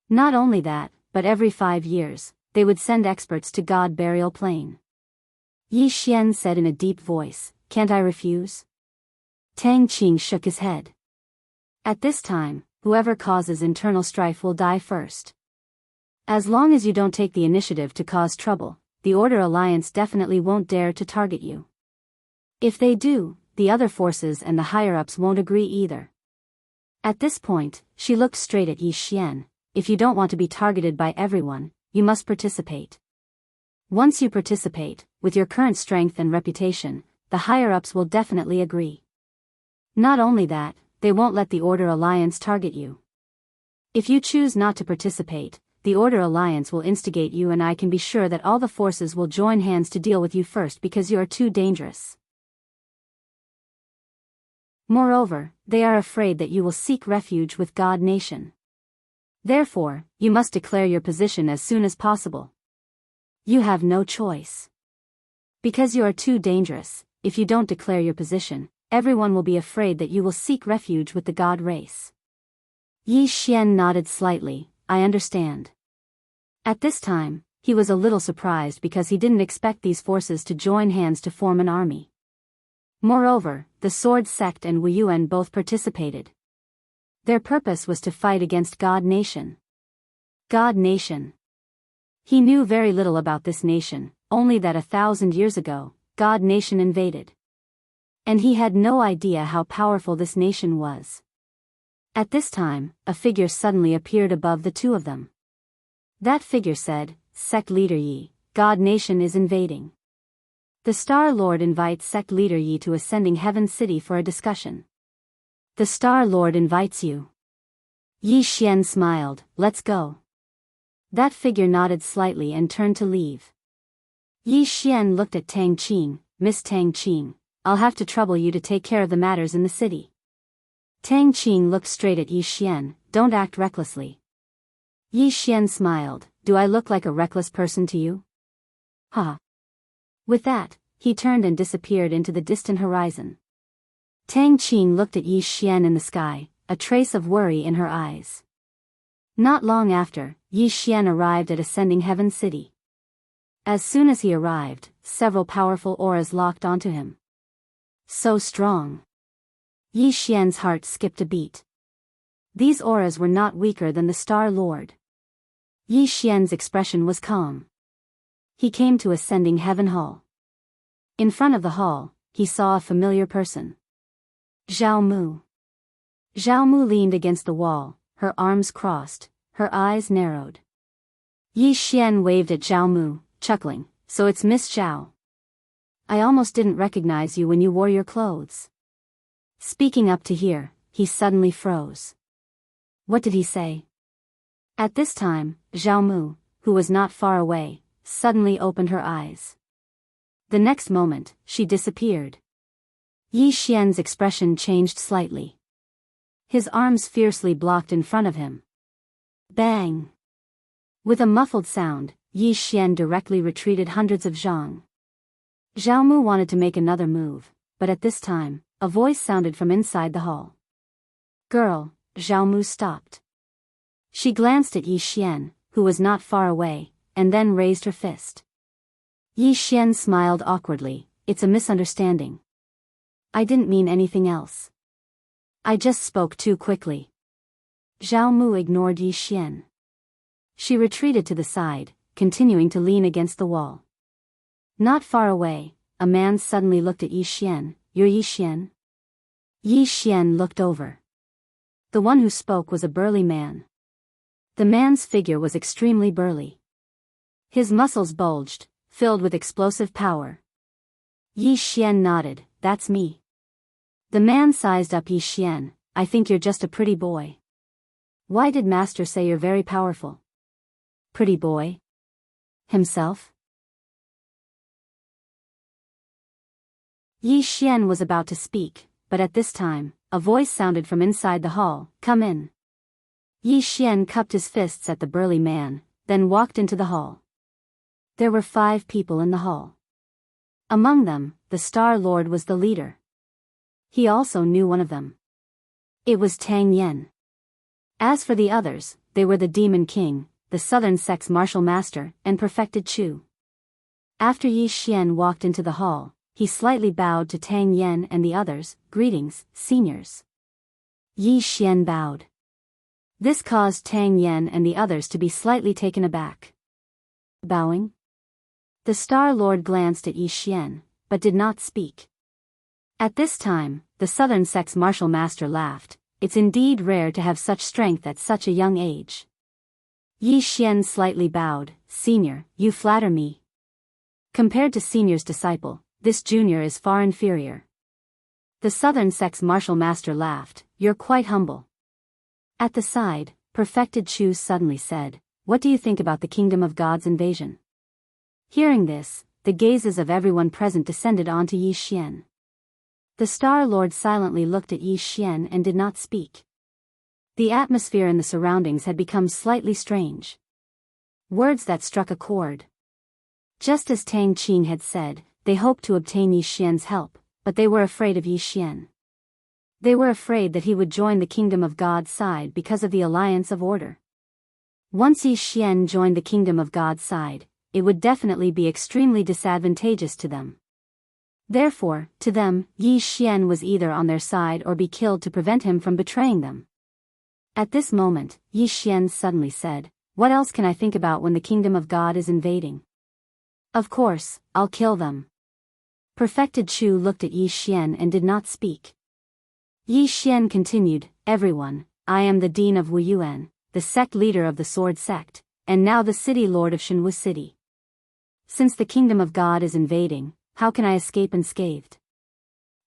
Not only that, but every 5 years, they would send experts to God Burial Plain. Yi Xian said in a deep voice, can't I refuse? Tang Qing shook his head. At this time, whoever causes internal strife will die first. As long as you don't take the initiative to cause trouble, the Order Alliance definitely won't dare to target you. If they do, the other forces and the higher-ups won't agree either. At this point, she looked straight at Yi Xian. If you don't want to be targeted by everyone, you must participate. Once you participate, with your current strength and reputation, the higher-ups will definitely agree. Not only that, they won't let the Order Alliance target you. If you choose not to participate, the Order Alliance will instigate you, and I can be sure that all the forces will join hands to deal with you first because you are too dangerous. Moreover, they are afraid that you will seek refuge with God Nation. Therefore, you must declare your position as soon as possible. You have no choice. Because you are too dangerous, if you don't declare your position, everyone will be afraid that you will seek refuge with the God race. Yi Xian nodded slightly. I understand. At this time, he was a little surprised because he didn't expect these forces to join hands to form an army. Moreover, the Sword Sect and Wu Yuan both participated. Their purpose was to fight against God Nation. God Nation. He knew very little about this nation, only that 1,000 years ago, God Nation invaded. And he had no idea how powerful this nation was. At this time, a figure suddenly appeared above the two of them. That figure said, Sect Leader Yi, God Nation is invading. The Star Lord invites Sect Leader Yi to Ascending Heaven City for a discussion. The Star Lord invites you. Yi Xian smiled. Let's go. That figure nodded slightly and turned to leave. Yi Xian looked at Tang Qing. Miss Tang Qing, I'll have to trouble you to take care of the matters in the city. Tang Qing looked straight at Yi Xian. Don't act recklessly. Yi Xian smiled. Do I look like a reckless person to you? Ha. With that, he turned and disappeared into the distant horizon. Tang Qing looked at Yi Xian in the sky, a trace of worry in her eyes. Not long after, Yi Xian arrived at Ascending Heaven City. As soon as he arrived, several powerful auras locked onto him. So strong. Yi Xian's heart skipped a beat. These auras were not weaker than the Star Lord. Yi Xian's expression was calm. He came to Ascending Heaven Hall. In front of the hall, he saw a familiar person. Zhao Mu. Zhao Mu leaned against the wall, her arms crossed, her eyes narrowed. Yi Xian waved at Zhao Mu, chuckling, so it's Miss Zhao. I almost didn't recognize you when you wore your clothes. Speaking up to hear, he suddenly froze. What did he say? At this time, Zhao Mu, who was not far away, suddenly opened her eyes. The next moment, she disappeared. Yi Xian's expression changed slightly. His arms fiercely blocked in front of him. Bang! With a muffled sound, Yi Xian directly retreated hundreds of zhang. Zhao Mu wanted to make another move, but at this time, a voice sounded from inside the hall. Girl, Zhao Mu stopped. She glanced at Yi Xian, who was not far away, and then raised her fist. Yi Xian smiled awkwardly. It's a misunderstanding. I didn't mean anything else. I just spoke too quickly. Zhao Mu ignored Yi Xian. She retreated to the side, continuing to lean against the wall. Not far away, a man suddenly looked at Yi Xian. You're Yi Xian? Yi Xian looked over. The one who spoke was a burly man. The man's figure was extremely burly. His muscles bulged, filled with explosive power. Yi Xian nodded. That's me. The man sized up Yi Xian. I think you're just a pretty boy. Why did Master say you're very powerful? Pretty boy? Himself? Yi Xian was about to speak, but at this time, a voice sounded from inside the hall. Come in. Yi Xian cupped his fists at the burly man, then walked into the hall. There were 5 people in the hall. Among them, the Star Lord was the leader. He also knew one of them. It was Tang Yen. As for the others, they were the Demon King, the Southern Sect's Martial Master, and Perfected Chu. After Yi Xian walked into the hall, he slightly bowed to Tang Yen and the others. Greetings, seniors. Yi Xian bowed. This caused Tang Yen and the others to be slightly taken aback. Bowing? The Star Lord glanced at Yi Xian, but did not speak. At this time, the Southern Sect's Martial Master laughed. It's indeed rare to have such strength at such a young age. Yi Xian slightly bowed. Senior, you flatter me. Compared to Senior's disciple, this junior is far inferior. The Southern sect's martial master laughed. You're quite humble. At the side, Perfected Chu suddenly said, what do you think about the kingdom of God's invasion? Hearing this, the gazes of everyone present descended onto Yi Xian. The Star Lord silently looked at Yi Xian and did not speak. The atmosphere in the surroundings had become slightly strange. Words that struck a chord. Just as Tang Qing had said, they hoped to obtain Yi Xian's help, but they were afraid of Yi Xian. They were afraid that he would join the kingdom of God's side because of the alliance of order. Once Yi Xian joined the kingdom of God's side, it would definitely be extremely disadvantageous to them. Therefore, to them, Yi Xian was either on their side or be killed to prevent him from betraying them. At this moment, Yi Xian suddenly said, what else can I think about when the kingdom of God is invading? Of course, I'll kill them. Perfected Chu looked at Yi Xian and did not speak. Yi Xian continued, everyone, I am the Dean of Wuyuan, the sect leader of the Sword Sect, and now the city lord of Shenwu City. Since the kingdom of God is invading, how can I escape unscathed?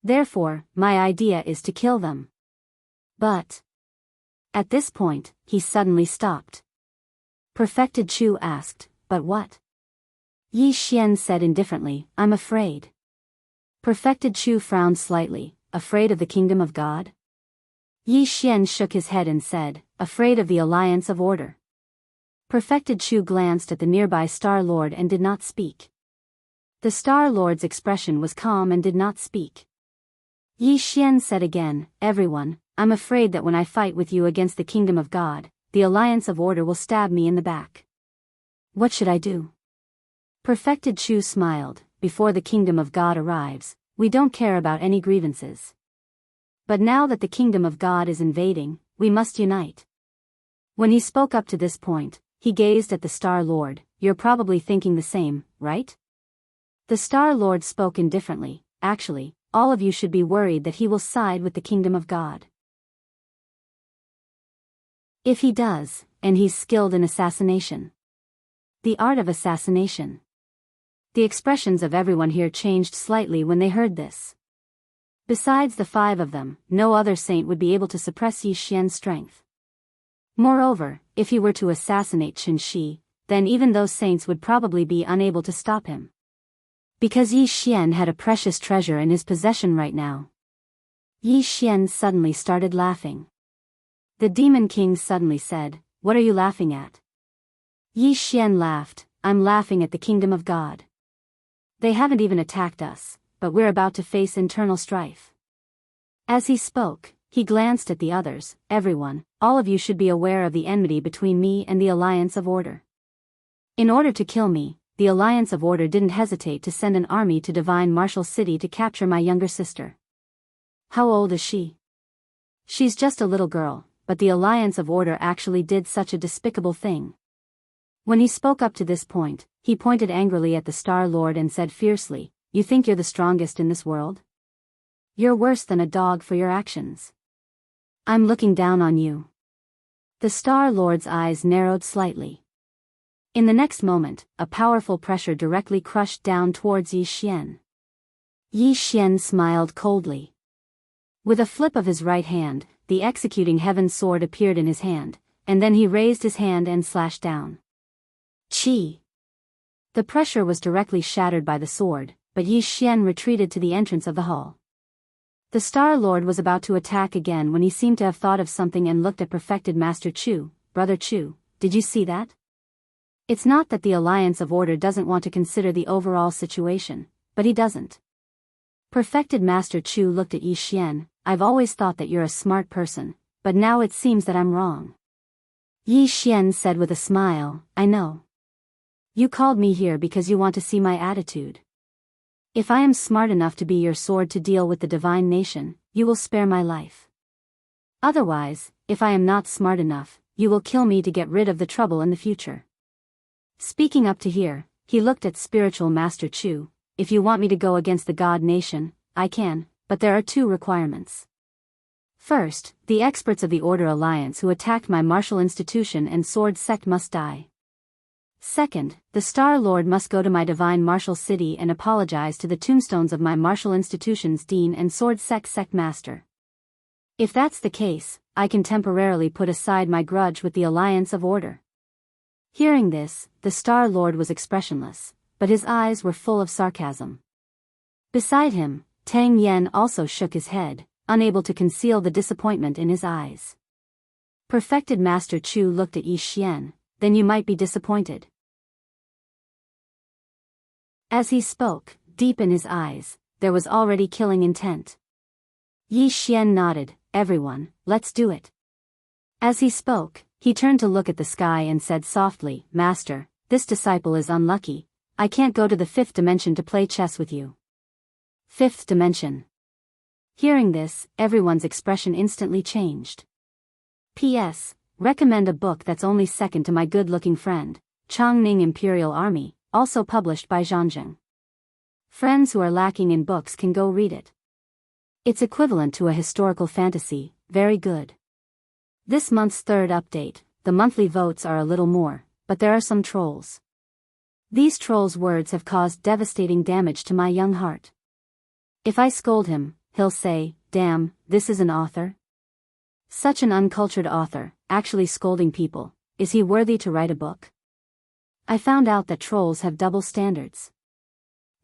Therefore, my idea is to kill them. But... At this point, he suddenly stopped. Perfected Chu asked, but what? Yi Xian said indifferently, I'm afraid. Perfected Chu frowned slightly, afraid of the kingdom of God? Yi Xian shook his head and said, afraid of the alliance of order. Perfected Chu glanced at the nearby Star Lord and did not speak. The Star Lord's expression was calm and did not speak. Yi Xian said again, everyone, I'm afraid that when I fight with you against the kingdom of God, the alliance of order will stab me in the back. What should I do? Perfected Chu smiled, before the kingdom of God arrives, we don't care about any grievances. But now that the kingdom of God is invading, we must unite. When he spoke up to this point, he gazed at the Star Lord, you're probably thinking the same, right? The Star Lord spoke indifferently, actually, all of you should be worried that he will side with the kingdom of God. If he does, and he's skilled in assassination. The art of assassination. The expressions of everyone here changed slightly when they heard this. Besides the 5 of them, no other saint would be able to suppress Yi Xian's strength. Moreover, if he were to assassinate Qin Shi, then even those saints would probably be unable to stop him. Because Yi Xian had a precious treasure in his possession right now. Yi Xian suddenly started laughing. The Demon King suddenly said, what are you laughing at? Yi Xian laughed, I'm laughing at the kingdom of God. They haven't even attacked us, but we're about to face internal strife. As he spoke, he glanced at the others, everyone, all of you should be aware of the enmity between me and the Alliance of Order. In order to kill me, the Alliance of Order didn't hesitate to send an army to Divine Martial City to capture my younger sister. How old is she? She's just a little girl, but the Alliance of Order actually did such a despicable thing. When he spoke up to this point, he pointed angrily at the Star Lord and said fiercely, you think you're the strongest in this world? You're worse than a dog for your actions. I'm looking down on you. The Star Lord's eyes narrowed slightly. In the next moment, a powerful pressure directly crushed down towards Yi Xian. Yi Xian smiled coldly. With a flip of his right hand, the executing heaven sword appeared in his hand, and then he raised his hand and slashed down. Chi! The pressure was directly shattered by the sword, but Yi Xian retreated to the entrance of the hall. The Star Lord was about to attack again when he seemed to have thought of something and looked at Perfected Master Chu. Brother Chu, did you see that? It's not that the Alliance of Order doesn't want to consider the overall situation, but he doesn't. Perfected Master Chu looked at Yi Xian, I've always thought that you're a smart person, but now it seems that I'm wrong. Yi Xian said with a smile, I know. You called me here because you want to see my attitude. If I am smart enough to be your sword to deal with the divine nation, you will spare my life. Otherwise, if I am not smart enough, you will kill me to get rid of the trouble in the future. Speaking up to here, he looked at Spiritual Master Chu, if you want me to go against the God nation, I can, but there are 2 requirements. First, the experts of the Order Alliance who attacked my martial institution and sword sect must die. Second, the Star Lord must go to my divine martial city and apologize to the tombstones of my martial institution's dean and sword sect master. If that's the case, I can temporarily put aside my grudge with the Alliance of Order. Hearing this, the Star Lord was expressionless, but his eyes were full of sarcasm. Beside him, Tang Yen also shook his head, unable to conceal the disappointment in his eyes. Perfected Master Chu looked at Yi Xian. Then you might be disappointed. As he spoke, deep in his eyes, there was already killing intent. Yi Xian nodded. Everyone, let's do it. As he spoke, he turned to look at the sky and said softly, Master, this disciple is unlucky. I can't go to the 5th dimension to play chess with you. 5th dimension. Hearing this, everyone's expression instantly changed. P.S. Recommend a book that's only second to my good-looking friend, Chongning Imperial Army, also published by Zhanzheng. Friends who are lacking in books can go read it. It's equivalent to a historical fantasy, very good. This month's 3rd update, the monthly votes are a little more, but there are some trolls. These trolls' words have caused devastating damage to my young heart. If I scold him, he'll say, damn, this is an author? Such an uncultured author, actually scolding people, is he worthy to write a book? I found out that trolls have double standards.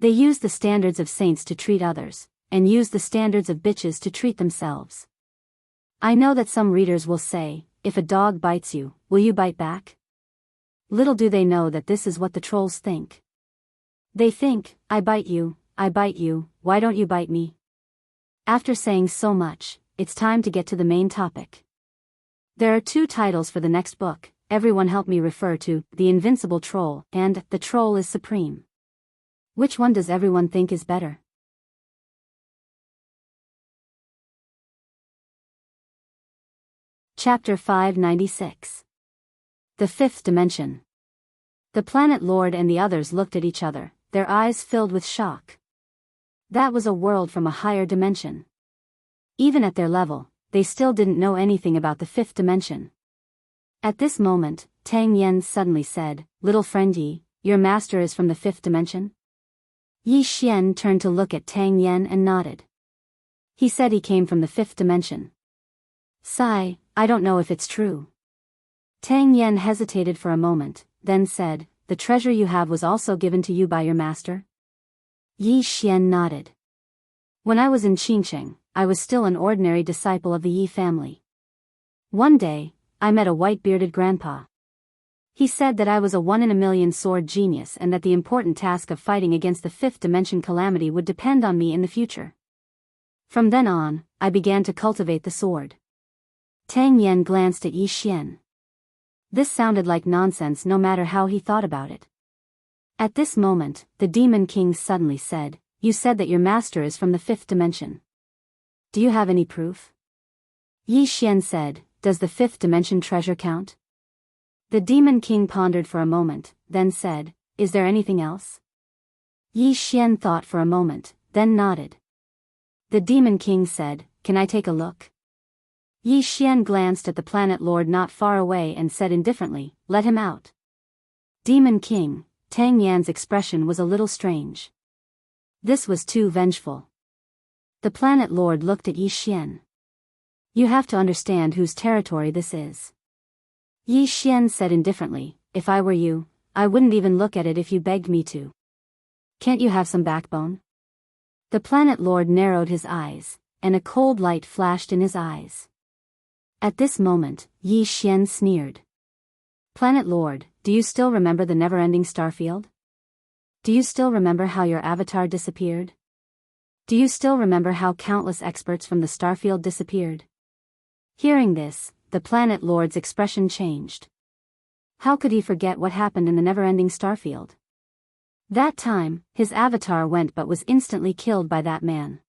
They use the standards of saints to treat others, and use the standards of bitches to treat themselves. I know that some readers will say, if a dog bites you, will you bite back? Little do they know that this is what the trolls think. They think, I bite you, why don't you bite me? After saying so much, it's time to get to the main topic. There are 2 titles for the next book. Everyone help me refer to The Invincible Troll and The Troll is Supreme. Which one does everyone think is better? Chapter 596. The 5th Dimension. The Planet Lord and the others looked at each other, their eyes filled with shock. That was a world from a higher dimension. Even at their level, they still didn't know anything about the 5th dimension. At this moment, Tang Yen suddenly said, Little friend Yi, your master is from the 5th dimension? Yi Xian turned to look at Tang Yen and nodded. He said he came from the 5th dimension. Sigh, I don't know if it's true. Tang Yen hesitated for a moment, then said, the treasure you have was also given to you by your master? Yi Xian nodded. When I was in Qingsheng, I was still an ordinary disciple of the Yi family. One day, I met a white-bearded grandpa. He said that I was a 1-in-a-million sword genius and that the important task of fighting against the 5th dimension calamity would depend on me in the future. From then on, I began to cultivate the sword. Tang Yen glanced at Yi Xian. This sounded like nonsense no matter how he thought about it. At this moment, the Demon King suddenly said, You said that your master is from the 5th dimension. Do you have any proof? Yi Xian said, Does the 5th dimension treasure count? The Demon King pondered for a moment, then said, Is there anything else? Yi Xian thought for a moment, then nodded. The Demon King said, Can I take a look? Yi Xian glanced at the Planet Lord not far away and said indifferently, Let him out. Demon King, Tang Yan's expression was a little strange. This was too vengeful. The Planet Lord looked at Yi Xian. You have to understand whose territory this is. Yi Xian said indifferently, If I were you, I wouldn't even look at it if you begged me to. Can't you have some backbone? The Planet Lord narrowed his eyes, and a cold light flashed in his eyes. At this moment, Yi Xian sneered. Planet Lord, do you still remember the never-ending starfield? Do you still remember how your avatar disappeared? Do you still remember how countless experts from the starfield disappeared? Hearing this, the Planet Lord's expression changed. How could he forget what happened in the never-ending starfield? That time, his avatar went but was instantly killed by that man.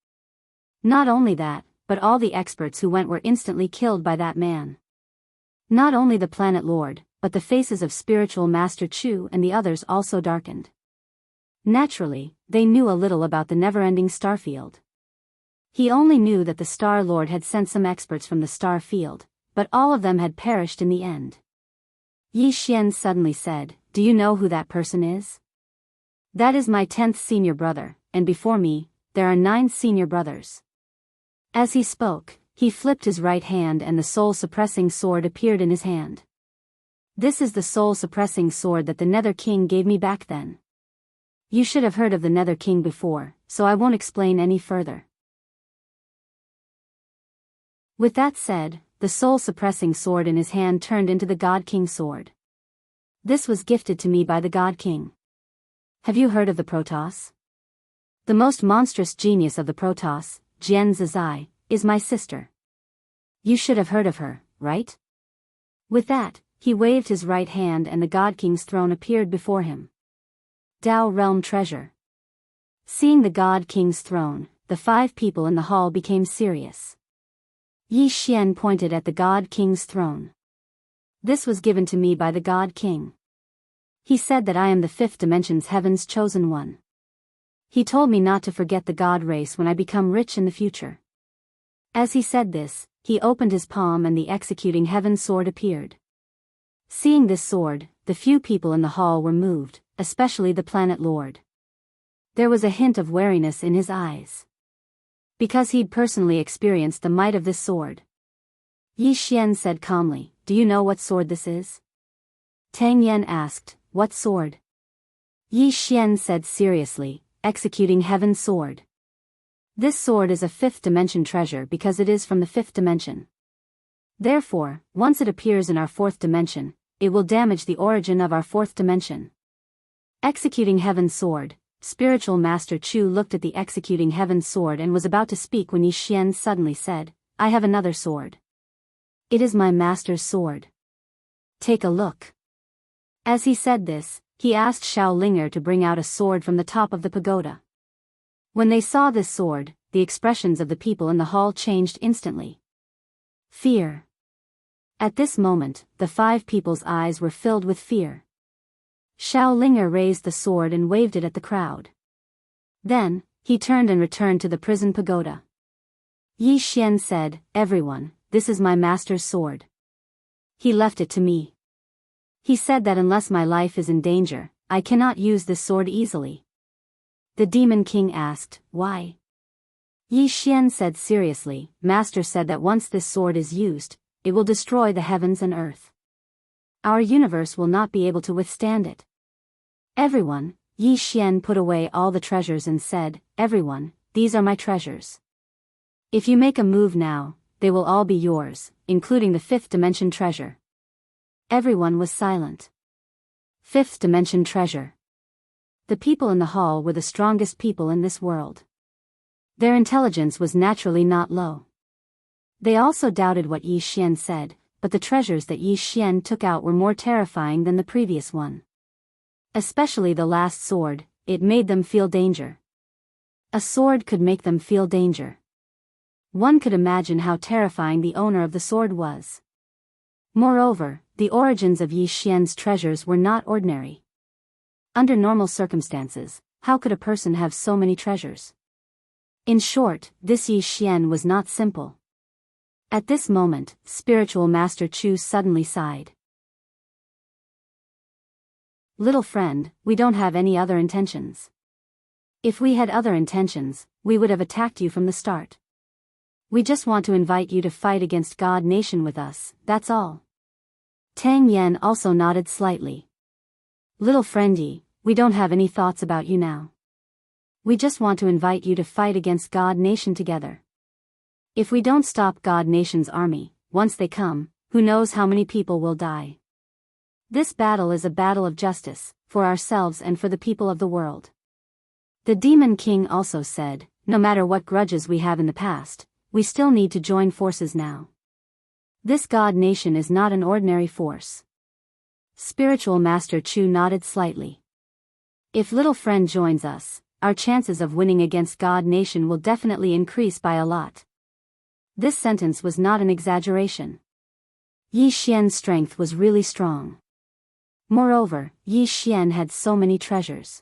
Not only that, but all the experts who went were instantly killed by that man. Not only the Planet Lord, but the faces of Spiritual Master Chu and the others also darkened. Naturally, they knew a little about the never-ending starfield. He only knew that the Star Lord had sent some experts from the star field, but all of them had perished in the end. Yi Xian suddenly said, "Do you know who that person is?" "That is my 10th senior brother, and before me, there are 9 senior brothers." As he spoke, he flipped his right hand and the soul-suppressing sword appeared in his hand. "This is the soul-suppressing sword that the Nether King gave me back then. You should have heard of the Nether King before, so I won't explain any further." With that said, the soul-suppressing sword in his hand turned into the God King sword. "This was gifted to me by the God King. Have you heard of the Protoss? The most monstrous genius of the Protoss, Jian Zizai, is my sister. You should have heard of her, right?" With that, he waved his right hand and the God King's throne appeared before him. Dao Realm Treasure. Seeing the God King's throne, the 5 people in the hall became serious. Yi Xian pointed at the God King's throne. "This was given to me by the God King. He said that I am the 5th dimension's heaven's chosen one. He told me not to forget the God race when I become rich in the future." As he said this, he opened his palm and the executing heaven sword appeared. Seeing this sword, the few people in the hall were moved, especially the planet lord. There was a hint of wariness in his eyes. Because he'd personally experienced the might of this sword. Yi Xian said calmly, "Do you know what sword this is?" Tang Yen asked, "What sword?" Yi Xian said seriously, "Executing Heaven's sword. This sword is a 5th dimension treasure because it is from the 5th dimension. Therefore, once it appears in our 4th dimension, it will damage the origin of our 4th dimension." Executing Heaven's sword. Spiritual Master Chu looked at the executing heaven's sword and was about to speak when Yi Xian suddenly said, "I have another sword. It is my master's sword. Take a look." As he said this, he asked Xiaolinger to bring out a sword from the top of the pagoda. When they saw this sword, the expressions of the people in the hall changed instantly. Fear. At this moment, the 5 people's eyes were filled with fear. Xiaolinger raised the sword and waved it at the crowd. Then, he turned and returned to the prison pagoda. Yi Xian said, "Everyone, this is my master's sword. He left it to me. He said that unless my life is in danger, I cannot use this sword easily." The Demon King asked, "Why?" Yi Xian said seriously, "Master said that once this sword is used, it will destroy the heavens and earth. Our universe will not be able to withstand it." "Everyone," Yi Xian put away all the treasures and said, "Everyone, these are my treasures. If you make a move now, they will all be yours, including the 5th dimension treasure." Everyone was silent. 5th dimension treasure. The people in the hall were the strongest people in this world. Their intelligence was naturally not low. They also doubted what Yi Xian said, but the treasures that Yi Xian took out were more terrifying than the previous one. Especially the last sword, it made them feel danger. A sword could make them feel danger. One could imagine how terrifying the owner of the sword was. Moreover, the origins of Yi Xian's treasures were not ordinary. Under normal circumstances, how could a person have so many treasures? In short, this Yi Xian was not simple. At this moment, Spiritual Master Chu suddenly sighed. "Little friend, we don't have any other intentions. If we had other intentions, we would have attacked you from the start. We just want to invite you to fight against God Nation with us, that's all." Tang Yen also nodded slightly. "Little friendy, we don't have any thoughts about you now. We just want to invite you to fight against God Nation together. If we don't stop God Nation's army, once they come, who knows how many people will die. This battle is a battle of justice, for ourselves and for the people of the world." The Demon King also said, "No matter what grudges we have in the past, we still need to join forces now. This God Nation is not an ordinary force." Spiritual Master Chu nodded slightly. "If little friend joins us, our chances of winning against God Nation will definitely increase by a lot." This sentence was not an exaggeration. Yi Xian's strength was really strong. Moreover, Yi Xian had so many treasures.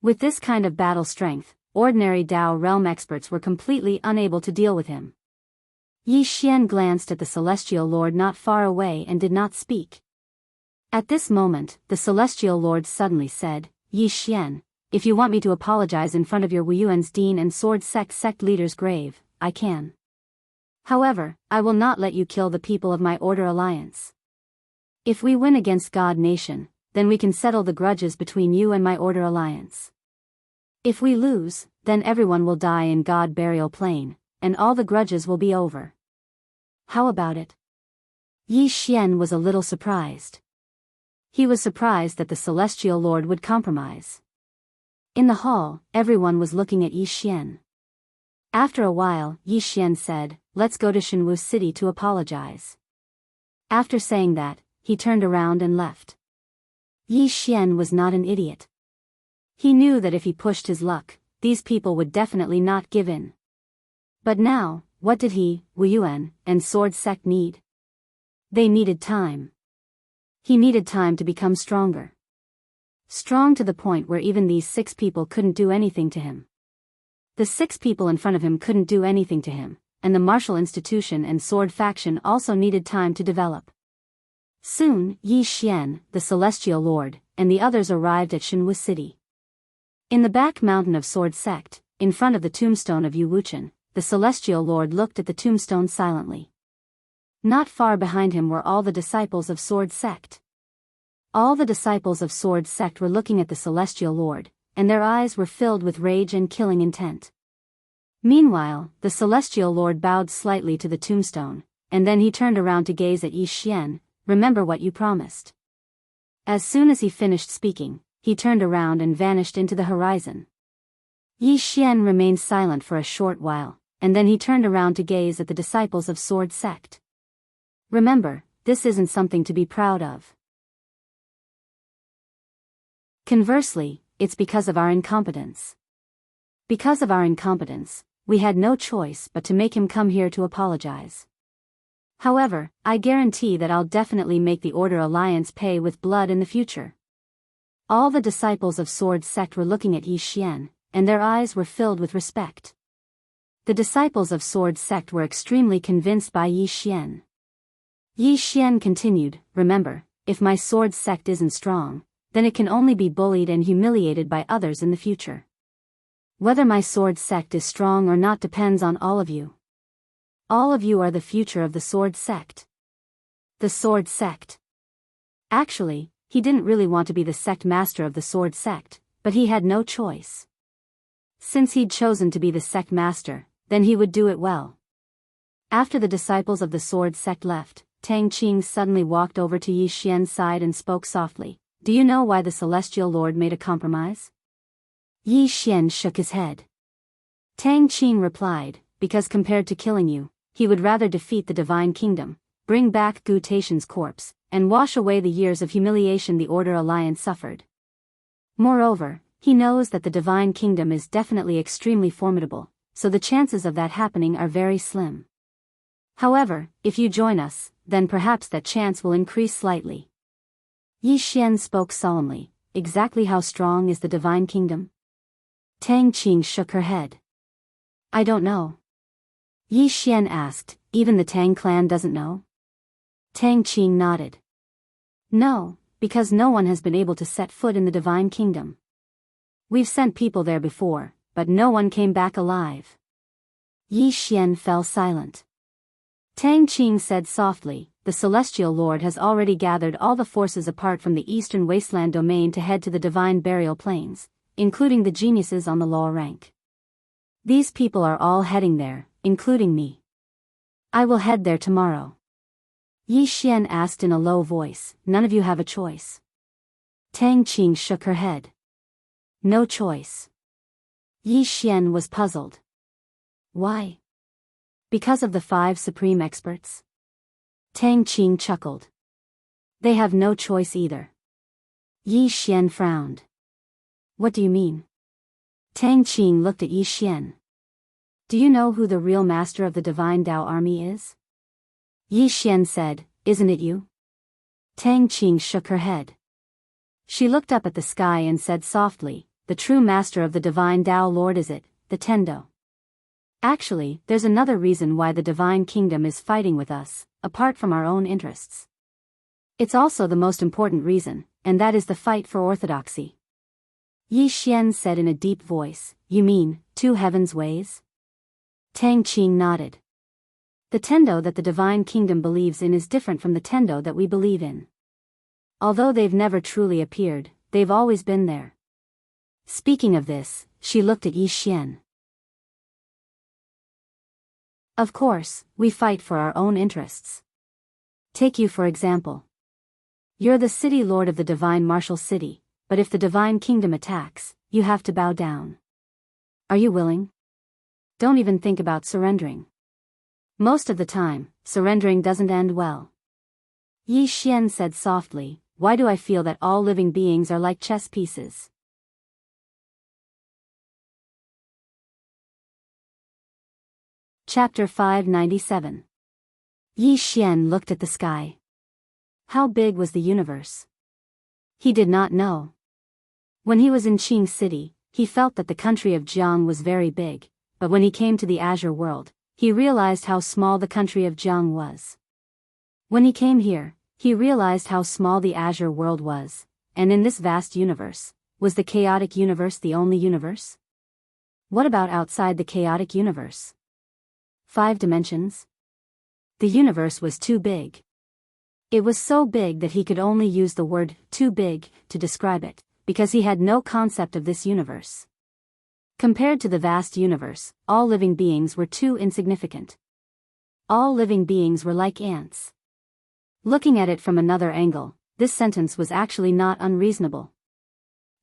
With this kind of battle strength, ordinary Dao realm experts were completely unable to deal with him. Yi Xian glanced at the celestial lord not far away and did not speak. At this moment, the celestial lord suddenly said, Yi Xian, if you want me to apologize in front of your Wuyuan's dean and sword sect leader's grave, I can. However, I will not let you kill the people of my Order Alliance. If we win against God Nation, then we can settle the grudges between you and my Order Alliance. If we lose, then everyone will die in God Burial Plain, and all the grudges will be over. How about it? Yi Xian was a little surprised. He was surprised that the Celestial Lord would compromise. In the hall, everyone was looking at Yi Xian. After a while, Yi Xian said, let's go to Shenwu City to apologize. After saying that, he turned around and left. Yi Xian was not an idiot. He knew that if he pushed his luck, these people would definitely not give in. But now, what did he, Wuyuan, and Sword Sect need? They needed time. He needed time to become stronger. Strong to the point where even these 6 people couldn't do anything to him. The 6 people in front of him couldn't do anything to him, and the martial institution and sword faction also needed time to develop. Soon, Yi Xian, the Celestial Lord, and the others arrived at Shenwu City. In the back mountain of Sword Sect, in front of the tombstone of Yu Wuchen, the Celestial Lord looked at the tombstone silently. Not far behind him were all the disciples of Sword Sect. All the disciples of Sword Sect were looking at the Celestial Lord, and their eyes were filled with rage and killing intent. Meanwhile, the Celestial Lord bowed slightly to the tombstone, and then he turned around to gaze at Yi Xian. Remember what you promised. As soon as he finished speaking, he turned around and vanished into the horizon. Yi Xian remained silent for a short while, and then he turned around to gaze at the disciples of Sword Sect. Remember, this isn't something to be proud of. Conversely, it's because of our incompetence. Because of our incompetence, we had no choice but to make him come here to apologize. However, I guarantee that I'll definitely make the Order Alliance pay with blood in the future. All the disciples of Sword Sect were looking at Yi Xian, and their eyes were filled with respect. The disciples of Sword Sect were extremely convinced by Yi Xian. Yi Xian continued, remember, if my Sword Sect isn't strong, then it can only be bullied and humiliated by others in the future. Whether my Sword Sect is strong or not depends on all of you. All of you are the future of the Sword Sect. The Sword Sect. Actually, he didn't really want to be the sect master of the Sword Sect, but he had no choice. Since he'd chosen to be the sect master, then he would do it well. After the disciples of the Sword Sect left, Tang Qing suddenly walked over to Yi Xian's side and spoke softly. Do you know why the Celestial Lord made a compromise? Yi Xian shook his head. Tang Qing replied, because compared to killing you, he would rather defeat the Divine Kingdom, bring back Gu Taishan's corpse, and wash away the years of humiliation the Order Alliance suffered. Moreover, he knows that the Divine Kingdom is definitely extremely formidable, so the chances of that happening are very slim. However, if you join us, then perhaps that chance will increase slightly. Yi Xian spoke solemnly. Exactly how strong is the Divine Kingdom? Tang Qing shook her head. I don't know. Yi Xian asked, even the Tang clan doesn't know? Tang Qing nodded. No, because no one has been able to set foot in the Divine Kingdom. We've sent people there before, but no one came back alive. Yi Xian fell silent. Tang Qing said softly, the Celestial Lord has already gathered all the forces apart from the Eastern Wasteland domain to head to the Divine Burial Plains, including the geniuses on the lower rank. These people are all heading there, including me. I will head there tomorrow. Yi Xian asked in a low voice, none of you have a choice. Tang Qing shook her head. No choice. Yi Xian was puzzled. Why? Because of the 5 supreme experts? Tang Qing chuckled. They have no choice either. Yi Xian frowned. What do you mean? Tang Qing looked at Yi Xian. Do you know who the real master of the Divine Dao Army is? Yi Xian said, isn't it you? Tang Qing shook her head. She looked up at the sky and said softly, the true master of the divine Tao Lord is it, the Tendo. Actually, there's another reason why the divine kingdom is fighting with us, apart from our own interests. It's also the most important reason, and that is the fight for orthodoxy. Yi Xian said in a deep voice, "You mean, two heavens' ways?" Tang Qing nodded. The Tendo that the divine kingdom believes in is different from the Tendo that we believe in. Although they've never truly appeared, they've always been there. Speaking of this, she looked at Yi Xian. Of course, we fight for our own interests. Take you for example. You're the city lord of the divine martial city, but if the divine kingdom attacks, you have to bow down. Are you willing? Don't even think about surrendering. Most of the time, surrendering doesn't end well. Yi Xian said softly, "Why do I feel that all living beings are like chess pieces?" Chapter 597. Yi Xian looked at the sky. How big was the universe? He did not know. When he was in Qing City, he felt that the country of Jiang was very big, but when he came to the Azure world, he realized how small the country of Jiang was. When he came here, he realized how small the Azure world was, and in this vast universe, was the chaotic universe the only universe? What about outside the chaotic universe? 5 dimensions? The universe was too big. It was so big that he could only use the word too big to describe it, because he had no concept of this universe. Compared to the vast universe, all living beings were too insignificant. All living beings were like ants. Looking at it from another angle, this sentence was actually not unreasonable.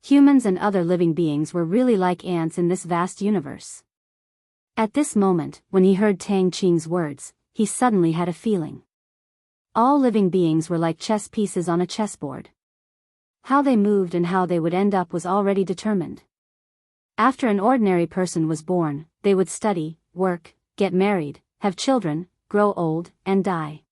Humans and other living beings were really like ants in this vast universe. At this moment, when he heard Tang Qing's words, he suddenly had a feeling. All living beings were like chess pieces on a chessboard. How they moved and how they would end up was already determined. After an ordinary person was born, they would study, work, get married, have children, grow old, and die.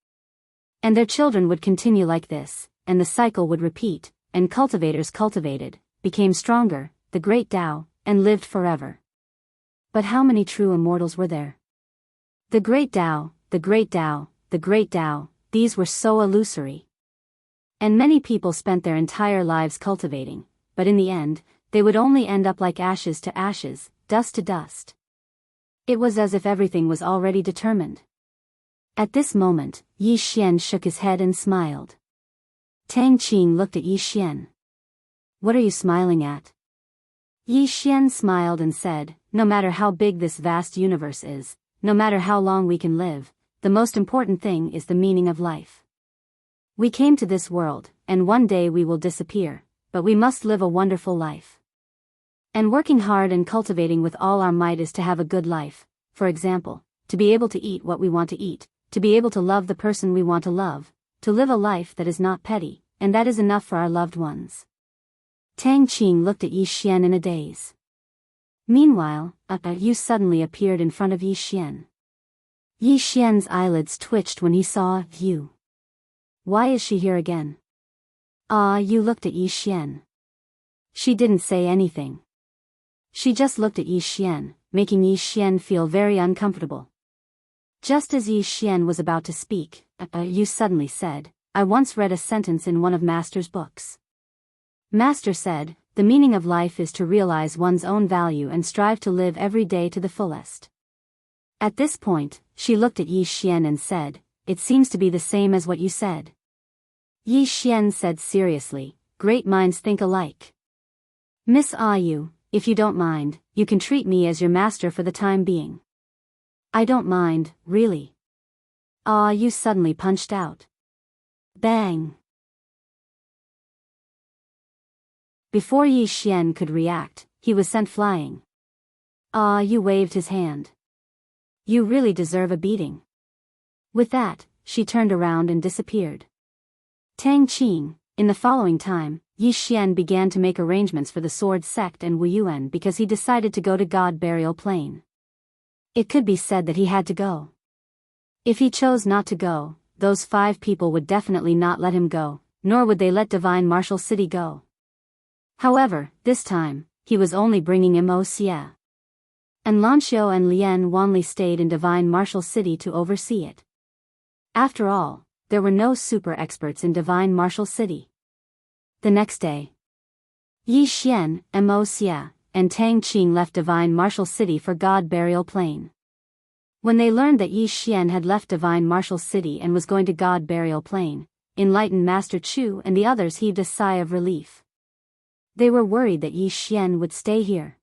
And their children would continue like this, and the cycle would repeat, and cultivators cultivated, became stronger, the great Tao, and lived forever. But how many true immortals were there? The great Tao, the great Tao, the great Tao, these were so illusory. And many people spent their entire lives cultivating, but in the end, they would only end up like ashes to ashes, dust to dust. It was as if everything was already determined. At this moment, Yi Xian shook his head and smiled. Tang Qing looked at Yi Xian. "What are you smiling at?" Yi Xian smiled and said, "No matter how big this vast universe is, no matter how long we can live, the most important thing is the meaning of life. We came to this world, and one day we will disappear, but we must live a wonderful life. And working hard and cultivating with all our might is to have a good life, for example, to be able to eat what we want to eat, to be able to love the person we want to love, to live a life that is not petty, and that is enough for our loved ones." Tang Qing looked at Yi Xian in a daze. Meanwhile, Yu suddenly appeared in front of Yi Xian. Yi Xian's eyelids twitched when he saw Yu. Why is she here again? Yu looked at Yi Xian. She didn't say anything. She just looked at Yi Xian, making Yi Xian feel very uncomfortable. Just as Yi Xian was about to speak, Yu suddenly said, "I once read a sentence in one of Master's books. Master said, the meaning of life is to realize one's own value and strive to live every day to the fullest." At this point, she looked at Yi Xian and said, "It seems to be the same as what you said." Yi Xian said seriously, "Great minds think alike. Miss Yu, if you don't mind, you can treat me as your master for the time being." "I don't mind, really." Yu suddenly punched out. Bang! Before Yi Xian could react, he was sent flying. Yu waved his hand. "You really deserve a beating." With that, she turned around and disappeared. Tang Qing, in the following time, Yi Xian began to make arrangements for the sword sect and Wu Yuan because he decided to go to God Burial Plain. It could be said that he had to go. If he chose not to go, those 5 people would definitely not let him go, nor would they let Divine Martial City go. However, this time, he was only bringing Wuxia. And Lanxiu and Lian Wanli stayed in Divine Martial City to oversee it. After all, there were no super experts in Divine Martial City. The next day, Yi Xian, Wuxia, and Tang Qing left Divine Martial City for God Burial Plain. When they learned that Yi Xian had left Divine Martial City and was going to God Burial Plain, Enlightened Master Chu and the others heaved a sigh of relief. They were worried that Yi Xian would stay here.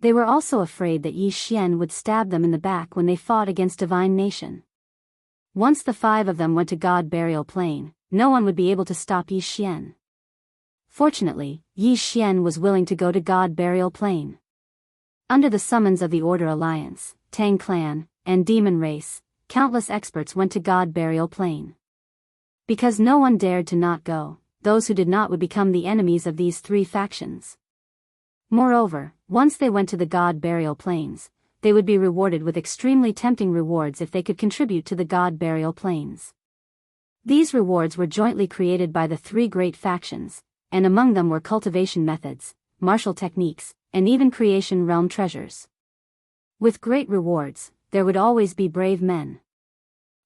They were also afraid that Yi Xian would stab them in the back when they fought against Divine Nation. Once the 5 of them went to God Burial Plain, no one would be able to stop Yi Xian. Fortunately, Yi Xian was willing to go to God Burial Plain. Under the summons of the Order Alliance, Tang Clan, and Demon Race, countless experts went to God Burial Plain. Because no one dared to not go, those who did not would become the enemies of these 3 factions. Moreover, once they went to the God Burial Plains, they would be rewarded with extremely tempting rewards if they could contribute to the God Burial Plains. These rewards were jointly created by the 3 great factions, and among them were cultivation methods, martial techniques, and even creation realm treasures. With great rewards, there would always be brave men.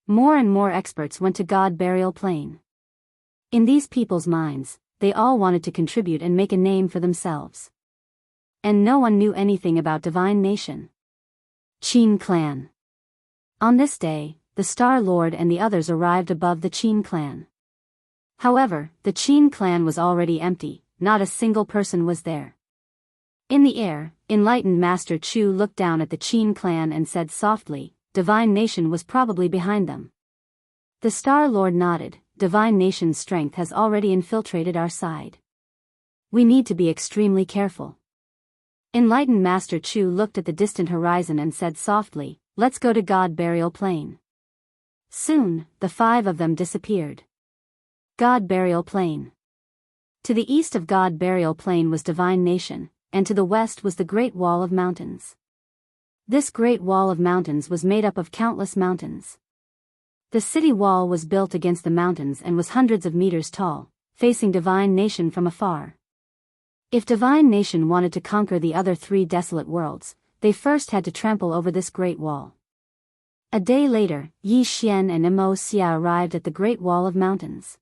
More and more experts went to God Burial Plain. In these people's minds, they all wanted to contribute and make a name for themselves. And no one knew anything about Divine Nation. Qin Clan. On this day, the Star Lord and the others arrived above the Qin Clan. However, the Qin Clan was already empty, not a single person was there. In the air, Enlightened Master Chu looked down at the Qin Clan and said softly, Divine Nation was probably behind them. The Star Lord nodded, Divine Nation's strength has already infiltrated our side. We need to be extremely careful. Enlightened Master Chu looked at the distant horizon and said softly, let's go to God Burial Plain. Soon, the 5 of them disappeared. God Burial Plain. To the east of God Burial Plain was Divine Nation, and to the west was the Great Wall of Mountains. This Great Wall of Mountains was made up of countless mountains. The city wall was built against the mountains and was hundreds of meters tall, facing Divine Nation from afar. If Divine Nation wanted to conquer the other 3 desolate worlds, they first had to trample over this Great Wall. A day later, Yi Xian and Wuxia arrived at the Great Wall of Mountains.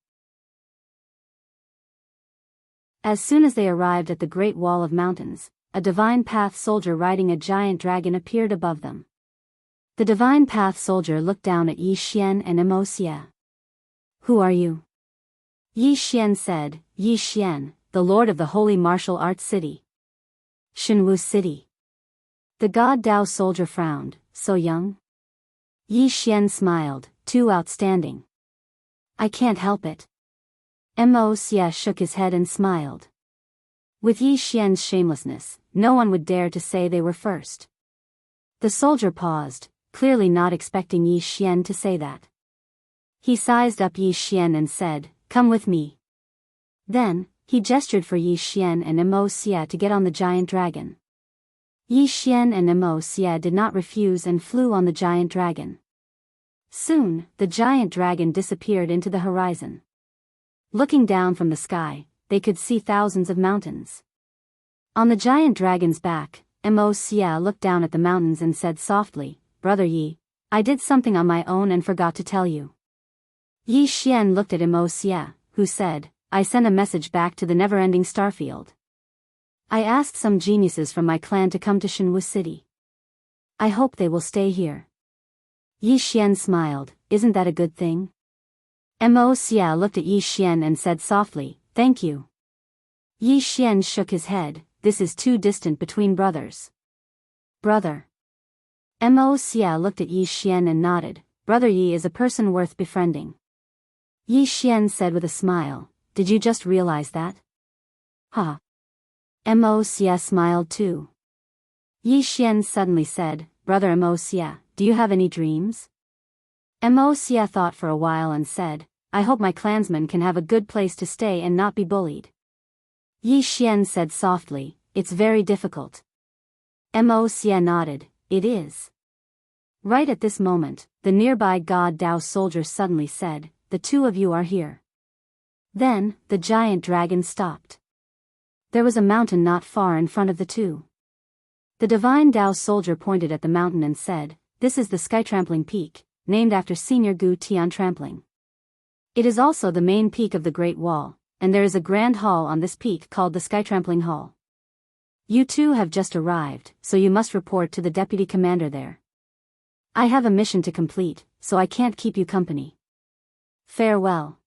As soon as they arrived at the Great Wall of Mountains, a Divine Path soldier riding a giant dragon appeared above them. The Divine Path soldier looked down at Yi Xian and Wuxia. Who are you? Yi Xian said, Yi Xian, the Lord of the Holy Martial Arts City. Shenwu City. The God Dao soldier frowned, so young? Yi Xian smiled, too outstanding. I can't help it. Wuxia shook his head and smiled. With Yi Xian's shamelessness, no one would dare to say they were first. The soldier paused, clearly not expecting Yi Xian to say that. He sized up Yi Xian and said, come with me. Then, he gestured for Yi Xian and Wuxia to get on the giant dragon. Yi Xian and Wuxia did not refuse and flew on the giant dragon. Soon, the giant dragon disappeared into the horizon. Looking down from the sky, they could see thousands of mountains. On the giant dragon's back, Wuxia looked down at the mountains and said softly, Brother Yi, I did something on my own and forgot to tell you. Yi Xian looked at Wuxia, who said, I sent a message back to the never-ending starfield. I asked some geniuses from my clan to come to Shenwu City. I hope they will stay here. Yi Xian smiled, isn't that a good thing? Wuxia looked at Yi Xian and said softly, thank you. Yi Xian shook his head, this is too distant between brothers. Brother. Wuxia looked at Yi Xian and nodded, Brother Yi is a person worth befriending. Yi Xian said with a smile, did you just realize that? Ha. Wuxia smiled too. Yi Xian suddenly said, Brother Wuxia, do you have any dreams? Wuxia thought for a while and said, I hope my clansmen can have a good place to stay and not be bullied. Yi Xian said softly, it's very difficult. Wuxia nodded, it is. Right at this moment, the nearby God Dao soldier suddenly said, the 2 of you are here. Then, the giant dragon stopped. There was a mountain not far in front of the two. The divine Tao soldier pointed at the mountain and said, "This is the Sky-Trampling Peak, named after Senior Gu Tian Trampling. It is also the main peak of the Great Wall, and there is a grand hall on this peak called the Sky-Trampling Hall. You two have just arrived, so you must report to the deputy commander there. I have a mission to complete, so I can't keep you company. Farewell."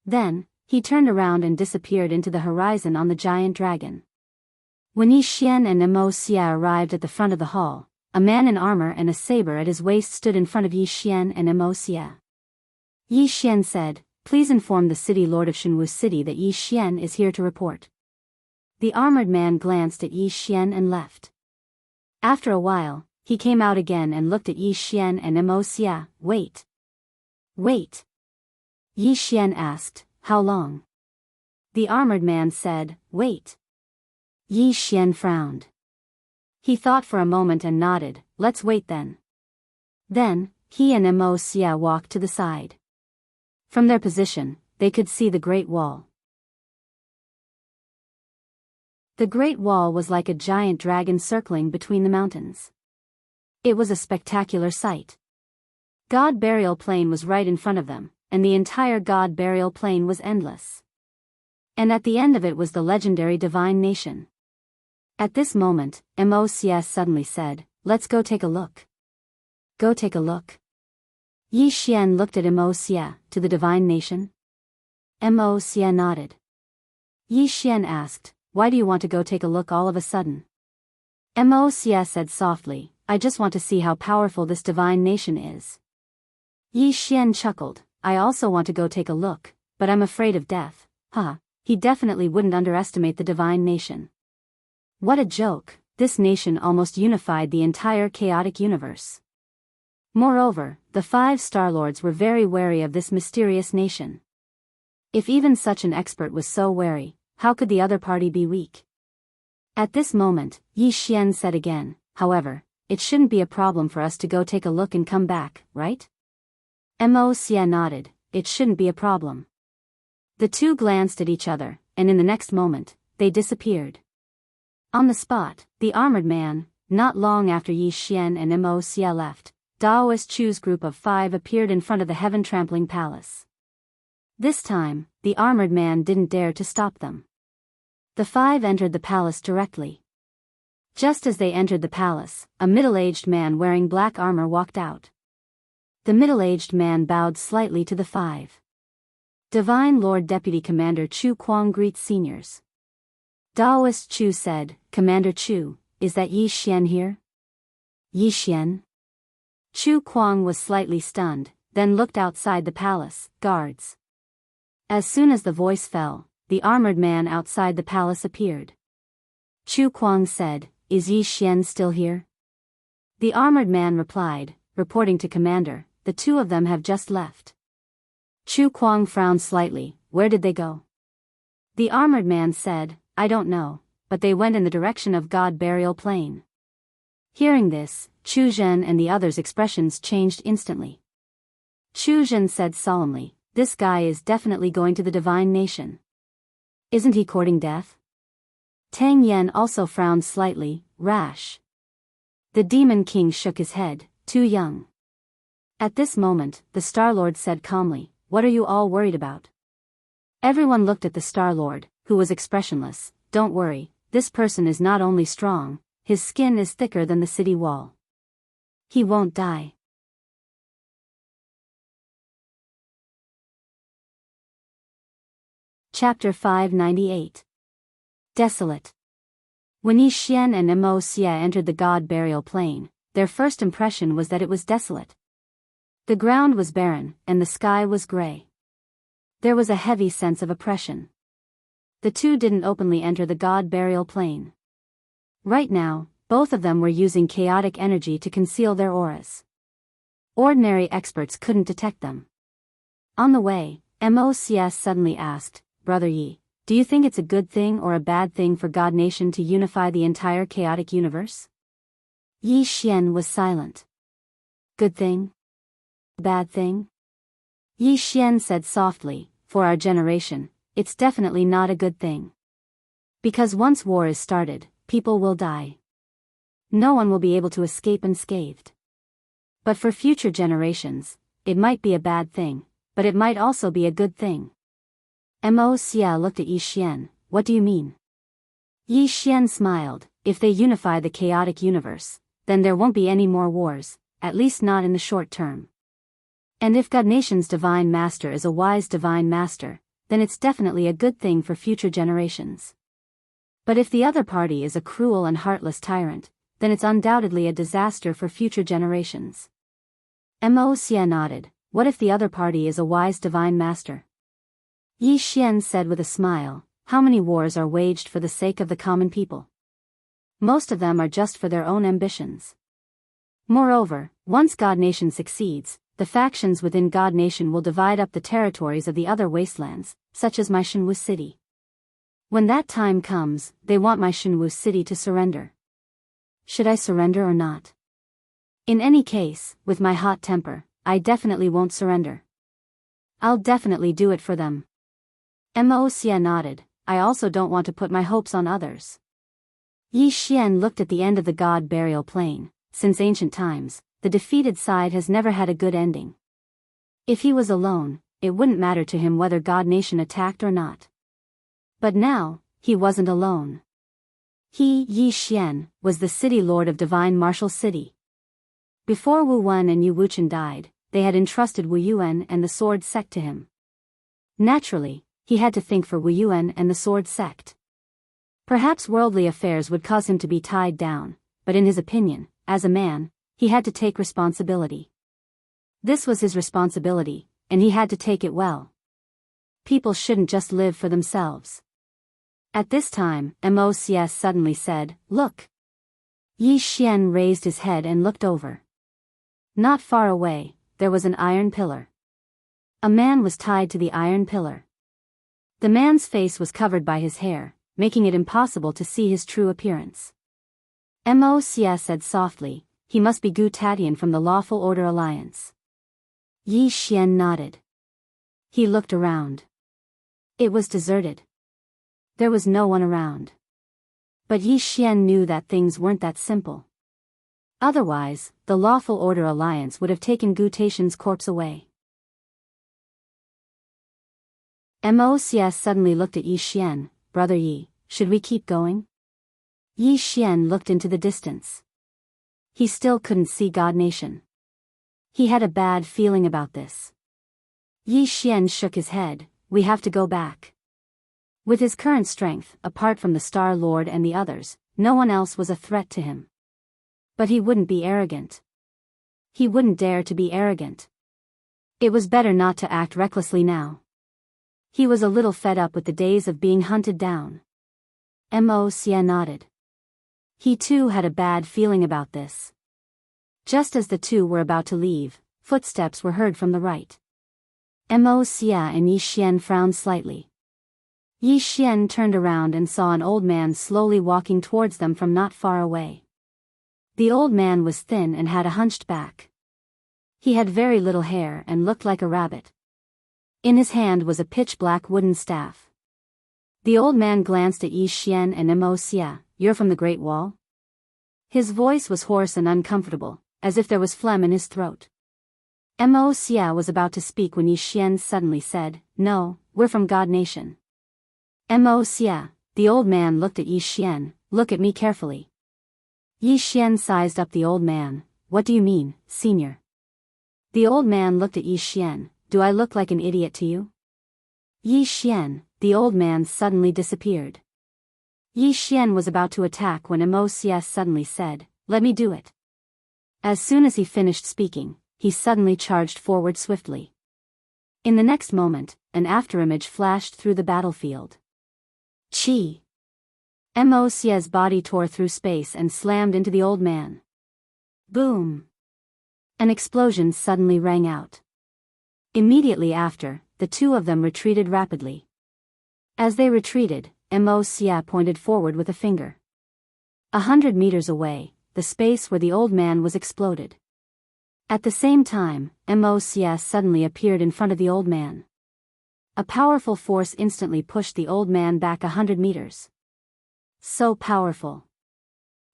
Then, he turned around and disappeared into the horizon on the giant dragon. When Yi Xian and Mo Xia arrived at the front of the hall, a man in armor and a saber at his waist stood in front of Yi Xian and Mo Xia. Yi Xian said, "Please inform the city lord of Shenwu City that Yi Xian is here to report." The armored man glanced at Yi Xian and left. After a while, he came out again and looked at Yi Xian and Mo Xia. "Wait. Wait." Yi Xian asked, "How long?" The armored man said, "Wait." Yi Xian frowned. He thought for a moment and nodded, "Let's wait then." Then, he and Mo Xia walked to the side. From their position, they could see the Great Wall. The Great Wall was like a giant dragon circling between the mountains. It was a spectacular sight. God Burial Plain was right in front of them, and the entire God Burial Plain was endless. And at the end of it was the legendary Divine Nation. At this moment, Mo Xia suddenly said, "Let's go take a look." "Go take a look?" Yi Xian looked at Mo Xia, "To the Divine Nation?" Mo Xia nodded. Yi Xian asked, "Why do you want to go take a look all of a sudden?" Mo Xia said softly, "I just want to see how powerful this Divine Nation is." Yi Xian chuckled, "I also want to go take a look, but I'm afraid of death." He definitely wouldn't underestimate the Divine Nation. What a joke, this nation almost unified the entire chaotic universe. Moreover, the 5 Star Lords were very wary of this mysterious nation. If even such an expert was so wary, how could the other party be weak? At this moment, Yi Xian said again, "However, it shouldn't be a problem for us to go take a look and come back, right?" Mo Xia nodded, "It shouldn't be a problem." The two glanced at each other, and in the next moment, they disappeared. On the spot, the armored man, not long after Yi Xian and Mo Xia left, Daoist Chu's group of 5 appeared in front of the heaven-trampling palace. This time, the armored man didn't dare to stop them. The 5 entered the palace directly. Just as they entered the palace, a middle-aged man wearing black armor walked out. The middle-aged man bowed slightly to the 5. Divine Lord Deputy Commander Chu Kuang greets seniors. Daoist Chu said, "Commander Chu, is that Yi Xian here?" "Yi Xian?" Chu Kuang was slightly stunned, then looked outside the palace. "Guards." As soon as the voice fell, the armored man outside the palace appeared. Chu Kuang said, "Is Yi Xian still here?" The armored man replied, reporting to Commander, "The 2 of them have just left." Chu Kuang frowned slightly, "Where did they go?" The armored man said, "I don't know, but they went in the direction of God Burial Plain." Hearing this, Chu Zhen and the others' expressions changed instantly. Chu Zhen said solemnly, "This guy is definitely going to the Divine Nation. Isn't he courting death?" Tang Yen also frowned slightly, "Rash." The Demon King shook his head, "Too young." At this moment, the Star-Lord said calmly, "What are you all worried about?" Everyone looked at the Star-Lord, who was expressionless. "Don't worry, this person is not only strong, his skin is thicker than the city wall. He won't die." Chapter 598. Desolate. When Yi Xian and Mo Xia entered the God Burial Plain, their first impression was that it was desolate. The ground was barren, and the sky was gray. There was a heavy sense of oppression. The two didn't openly enter the God Burial Plain. Right now, both of them were using chaotic energy to conceal their auras. Ordinary experts couldn't detect them. On the way, Mo Xia suddenly asked, "Brother Yi, do you think it's a good thing or a bad thing for God Nation to unify the entire chaotic universe?" Yi Xian was silent. "Good thing? Bad thing?" Yi Xian said softly, "For our generation, it's definitely not a good thing. Because once war is started, people will die. No one will be able to escape unscathed. But for future generations, it might be a bad thing, but it might also be a good thing. Mo Xia looked at Yi Xian. What do you mean? Yi Xian smiled. If they unify the chaotic universe, then there won't be any more wars, at least not in the short term. And if God Nation's divine master is a wise divine master, then it's definitely a good thing for future generations. But if the other party is a cruel and heartless tyrant, then it's undoubtedly a disaster for future generations. Mo Xia nodded. What if the other party is a wise divine master? Yi Xian said with a smile. How many wars are waged for the sake of the common people? Most of them are just for their own ambitions. Moreover, once God Nation succeeds, the factions within God Nation will divide up the territories of the other wastelands, such as my Shenwu city. When that time comes, they want my Shenwu city to surrender. Should I surrender or not? In any case, with my hot temper, I definitely won't surrender. I'll definitely do it for them. Mo Xia nodded. I also don't want to put my hopes on others. Yi Xian looked at the end of the god burial plain. Since ancient times, the defeated side has never had a good ending. If he was alone, it wouldn't matter to him whether God Nation attacked or not. But now, he wasn't alone. He, Yi Xian, was the city lord of Divine Martial City. Before Wu Wen and Yu Wuchen died, they had entrusted Wu Yuan and the Sword Sect to him. Naturally, he had to think for Wu Yuan and the Sword Sect. Perhaps worldly affairs would cause him to be tied down, but in his opinion, as a man, he had to take responsibility. This was his responsibility, and he had to take it well. People shouldn't just live for themselves. At this time, Mo Xia suddenly said, "Look." Yi Xian raised his head and looked over. Not far away, there was an iron pillar. A man was tied to the iron pillar. The man's face was covered by his hair, making it impossible to see his true appearance. Mo Xia said softly, "He must be Gu Tatian from the Lawful Order Alliance." Yi Xian nodded. He looked around. It was deserted. There was no one around. But Yi Xian knew that things weren't that simple. Otherwise, the Lawful Order Alliance would have taken Gu Tatian's corpse away. Mo Xia suddenly looked at Yi Xian. "Brother Yi, should we keep going?" Yi Xian looked into the distance. He still couldn't see God Nation. He had a bad feeling about this. Yi Xian shook his head. "We have to go back." With his current strength, apart from the Star Lord and the others, no one else was a threat to him. But he wouldn't be arrogant. He wouldn't dare to be arrogant. It was better not to act recklessly now. He was a little fed up with the days of being hunted down. Mo Xia nodded. He too had a bad feeling about this. Just as the two were about to leave, footsteps were heard from the right. Mo Xia and Yi Xian frowned slightly. Yi Xian turned around and saw an old man slowly walking towards them from not far away. The old man was thin and had a hunched back. He had very little hair and looked like a rabbit. In his hand was a pitch-black wooden staff. The old man glanced at Yi Xian and Mo Xia. "You're from the Great Wall?" His voice was hoarse and uncomfortable, as if there was phlegm in his throat. Mo Xia was about to speak when Yi Xian suddenly said, "No, we're from God Nation." Mo Xia, the old man looked at Yi Xian. "Look at me carefully." Yi Xian sized up the old man. "What do you mean, senior?" The old man looked at Yi Xian. "Do I look like an idiot to you?" Yi Xian, the old man suddenly disappeared. Yi Xian was about to attack when Mo Xia suddenly said, "Let me do it." As soon as he finished speaking, he suddenly charged forward swiftly. In the next moment, an afterimage flashed through the battlefield. Chi! Mo Xia's body tore through space and slammed into the old man. Boom! An explosion suddenly rang out. Immediately after, the two of them retreated rapidly. As they retreated, Mo Xia pointed forward with a finger. 100 meters away, the space where the old man was exploded. At the same time, Mo Xia suddenly appeared in front of the old man. A powerful force instantly pushed the old man back 100 meters. So powerful.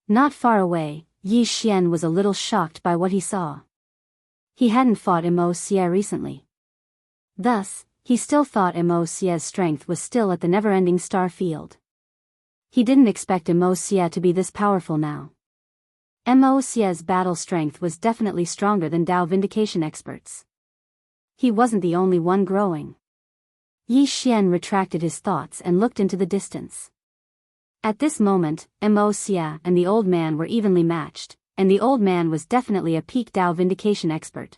Not far away, Yi Xian was a little shocked by what he saw. He hadn't fought Immortal recently. Thus, he still thought Immortal's strength was still at the never-ending star field. He didn't expect Immortal to be this powerful now. Immortal's battle strength was definitely stronger than Dao Vindication experts. He wasn't the only one growing. Yi Xian retracted his thoughts and looked into the distance. At this moment, Immortal and the old man were evenly matched, and the old man was definitely a peak Dao Vindication expert.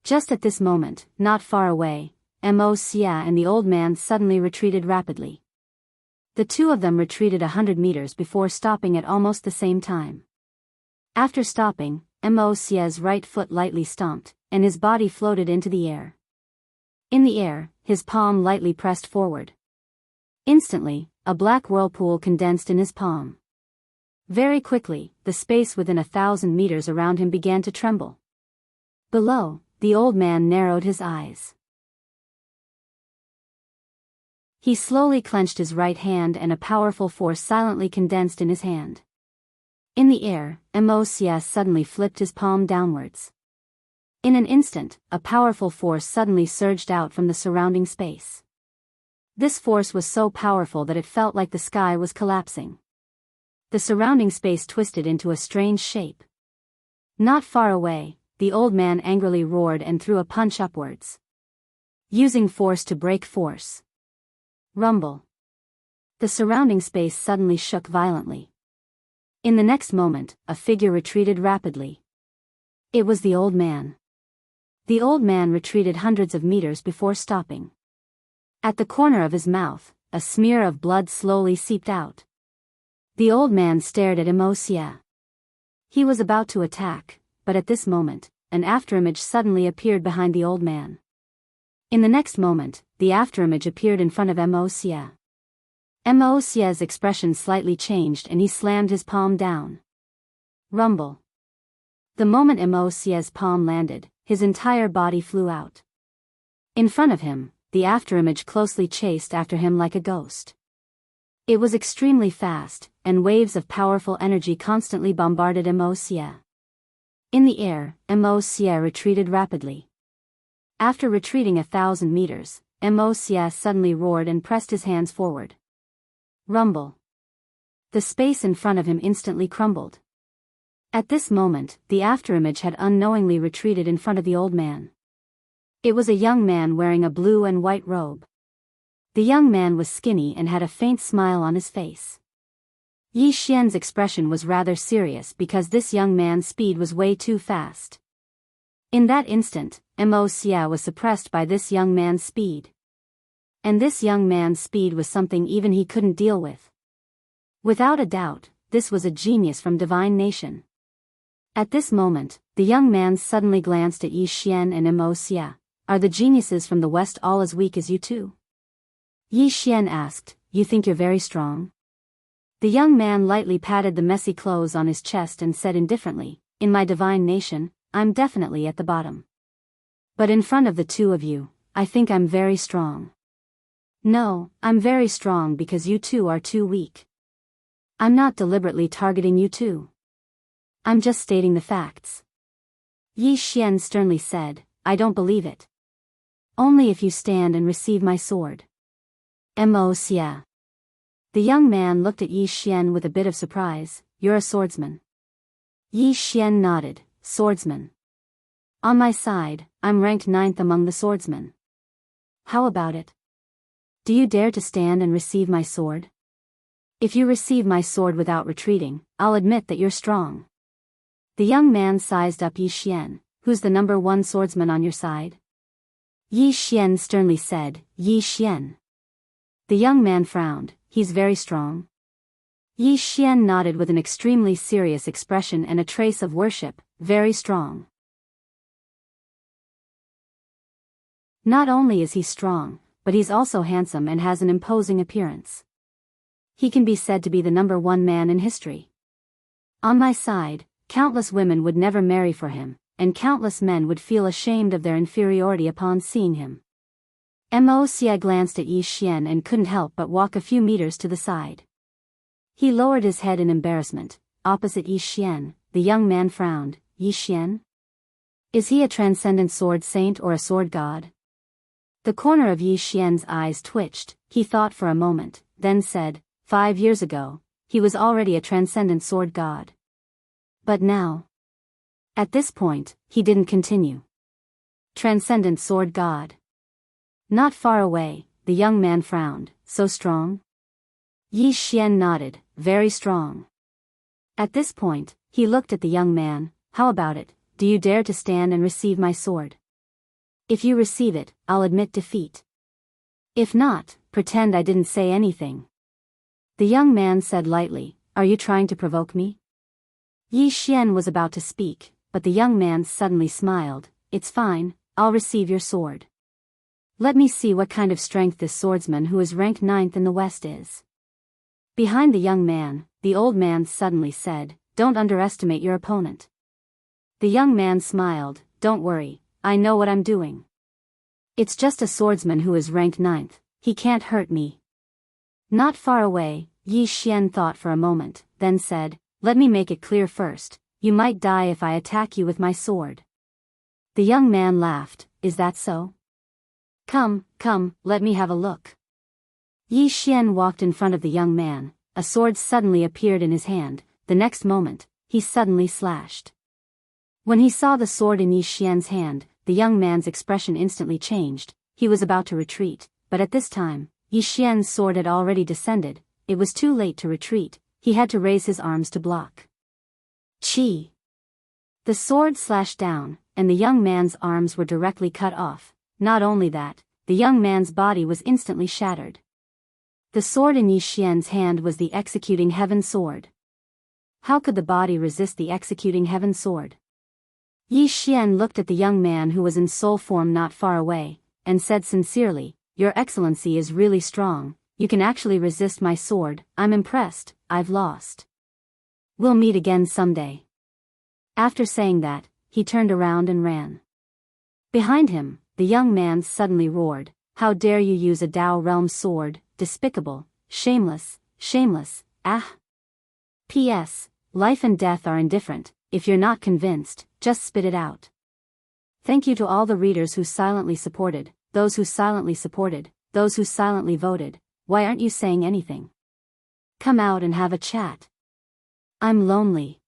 Just at this moment, not far away, Immortal and the old man suddenly retreated rapidly. The two of them retreated 100 meters before stopping at almost the same time. After stopping, Immortal's right foot lightly stomped, and his body floated into the air. In the air, his palm lightly pressed forward. Instantly, a black whirlpool condensed in his palm. Very quickly, the space within 1,000 meters around him began to tremble. Below, the old man narrowed his eyes. He slowly clenched his right hand and a powerful force silently condensed in his hand. In the air, Immortal suddenly flipped his palm downwards. In an instant, a powerful force suddenly surged out from the surrounding space. This force was so powerful that it felt like the sky was collapsing. The surrounding space twisted into a strange shape. Not far away, the old man angrily roared and threw a punch upwards. Using force to break force. Rumble. The surrounding space suddenly shook violently. In the next moment, a figure retreated rapidly. It was the old man. The old man retreated hundreds of meters before stopping. At the corner of his mouth, a smear of blood slowly seeped out. The old man stared at Immortal. He was about to attack, but at this moment, an afterimage suddenly appeared behind the old man. In the next moment, the afterimage appeared in front of Immortal. Immortal's expression slightly changed and he slammed his palm down. Rumble. The moment Immortal's palm landed, his entire body flew out. In front of him, the afterimage closely chased after him like a ghost. It was extremely fast, and waves of powerful energy constantly bombarded Immortal. In the air, Immortal retreated rapidly. After retreating 1,000 meters, Immortal suddenly roared and pressed his hands forward. Rumble. The space in front of him instantly crumbled. At this moment, the afterimage had unknowingly retreated in front of the old man. It was a young man wearing a blue and white robe. The young man was skinny and had a faint smile on his face. Yi Xian's expression was rather serious because this young man's speed was way too fast. In that instant, Immortal was suppressed by this young man's speed. And this young man's speed was something even he couldn't deal with. Without a doubt, this was a genius from Divine Nation. At this moment, the young man suddenly glanced at Yi Xian and Immortal. Are the geniuses from the West all as weak as you two? Yi Xian asked, You think you're very strong? The young man lightly patted the messy clothes on his chest and said indifferently, In my Divine Nation, I'm definitely at the bottom. But in front of the two of you, I think I'm very strong. No, I'm very strong because you two are too weak. I'm not deliberately targeting you two. I'm just stating the facts. Yi Xian sternly said, I don't believe it. Only if you stand and receive my sword. Immortal. The young man looked at Yi Xian with a bit of surprise. You're a swordsman. Yi Xian nodded. Swordsman. On my side, I'm ranked 9th among the swordsmen. How about it? Do you dare to stand and receive my sword? If you receive my sword without retreating, I'll admit that you're strong. The young man sized up Yi Xian. Who's the number 1 swordsman on your side? Yi Xian sternly said, Yi Xian. The young man frowned. He's very strong. Yi Xian nodded with an extremely serious expression and a trace of worship. Very strong. Not only is he strong, but he's also handsome and has an imposing appearance. He can be said to be the number 1 man in history. On my side, countless women would never marry for him, and countless men would feel ashamed of their inferiority upon seeing him. Immortal glanced at Yi Xian and couldn't help but walk a few meters to the side. He lowered his head in embarrassment. Opposite Yi Xian, the young man frowned. Yi Xian? Is he a transcendent sword saint or a sword god? The corner of Yi Xian's eyes twitched. He thought for a moment, then said, 5 years ago, he was already a transcendent sword god. But now? At this point, he didn't continue. Transcendent sword god. Not far away, the young man frowned. So strong? Yi Xian nodded. Very strong. At this point, he looked at the young man. How about it? Do you dare to stand and receive my sword? If you receive it, I'll admit defeat. If not, pretend I didn't say anything. The young man said lightly, Are you trying to provoke me? Yi Xian was about to speak, but the young man suddenly smiled. It's fine, I'll receive your sword. Let me see what kind of strength this swordsman who is ranked 9th in the West is. Behind the young man, the old man suddenly said, Don't underestimate your opponent. The young man smiled. Don't worry, I know what I'm doing. It's just a swordsman who is ranked 9th, he can't hurt me. Not far away, Yi Xian thought for a moment, then said, Let me make it clear first, you might die if I attack you with my sword. The young man laughed. Is that so? Come, let me have a look. Yi Xian walked in front of the young man. A sword suddenly appeared in his hand. The next moment, he suddenly slashed. When he saw the sword in Yi Xian's hand, the young man's expression instantly changed. He was about to retreat, but at this time, Yi Xian's sword had already descended. It was too late to retreat. He had to raise his arms to block. Chi! The sword slashed down, and the young man's arms were directly cut off. Not only that, the young man's body was instantly shattered. The sword in Yi Xian's hand was the executing heaven sword. How could the body resist the executing heaven sword? Yi Xian looked at the young man who was in soul form not far away, and said sincerely, Your Excellency is really strong, you can actually resist my sword. I'm impressed. I've lost. We'll meet again someday. After saying that, he turned around and ran. Behind him, the young man suddenly roared, How dare you use a Dao realm sword, despicable, shameless, ah! P.S. Life and death are indifferent, if you're not convinced, just spit it out. Thank you to all the readers who silently supported, those who silently supported, those who silently voted. Why aren't you saying anything? Come out and have a chat. I'm lonely.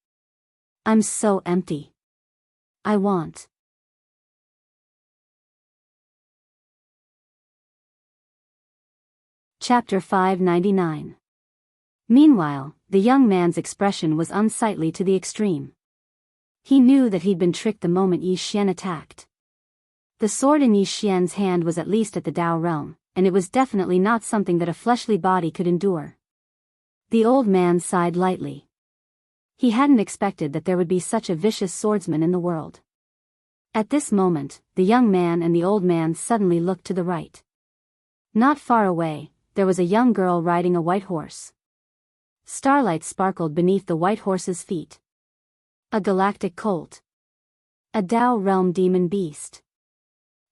I'm so empty. I want. Chapter 599. Meanwhile, the young man's expression was unsightly to the extreme. He knew that he'd been tricked the moment Yi Xian attacked. The sword in Yi Xian's hand was at least at the Dao realm, and it was definitely not something that a fleshly body could endure. The old man sighed lightly. He hadn't expected that there would be such a vicious swordsman in the world. At this moment, the young man and the old man suddenly looked to the right. Not far away, there was a young girl riding a white horse. Starlight sparkled beneath the white horse's feet. A galactic colt. A Dao realm demon beast.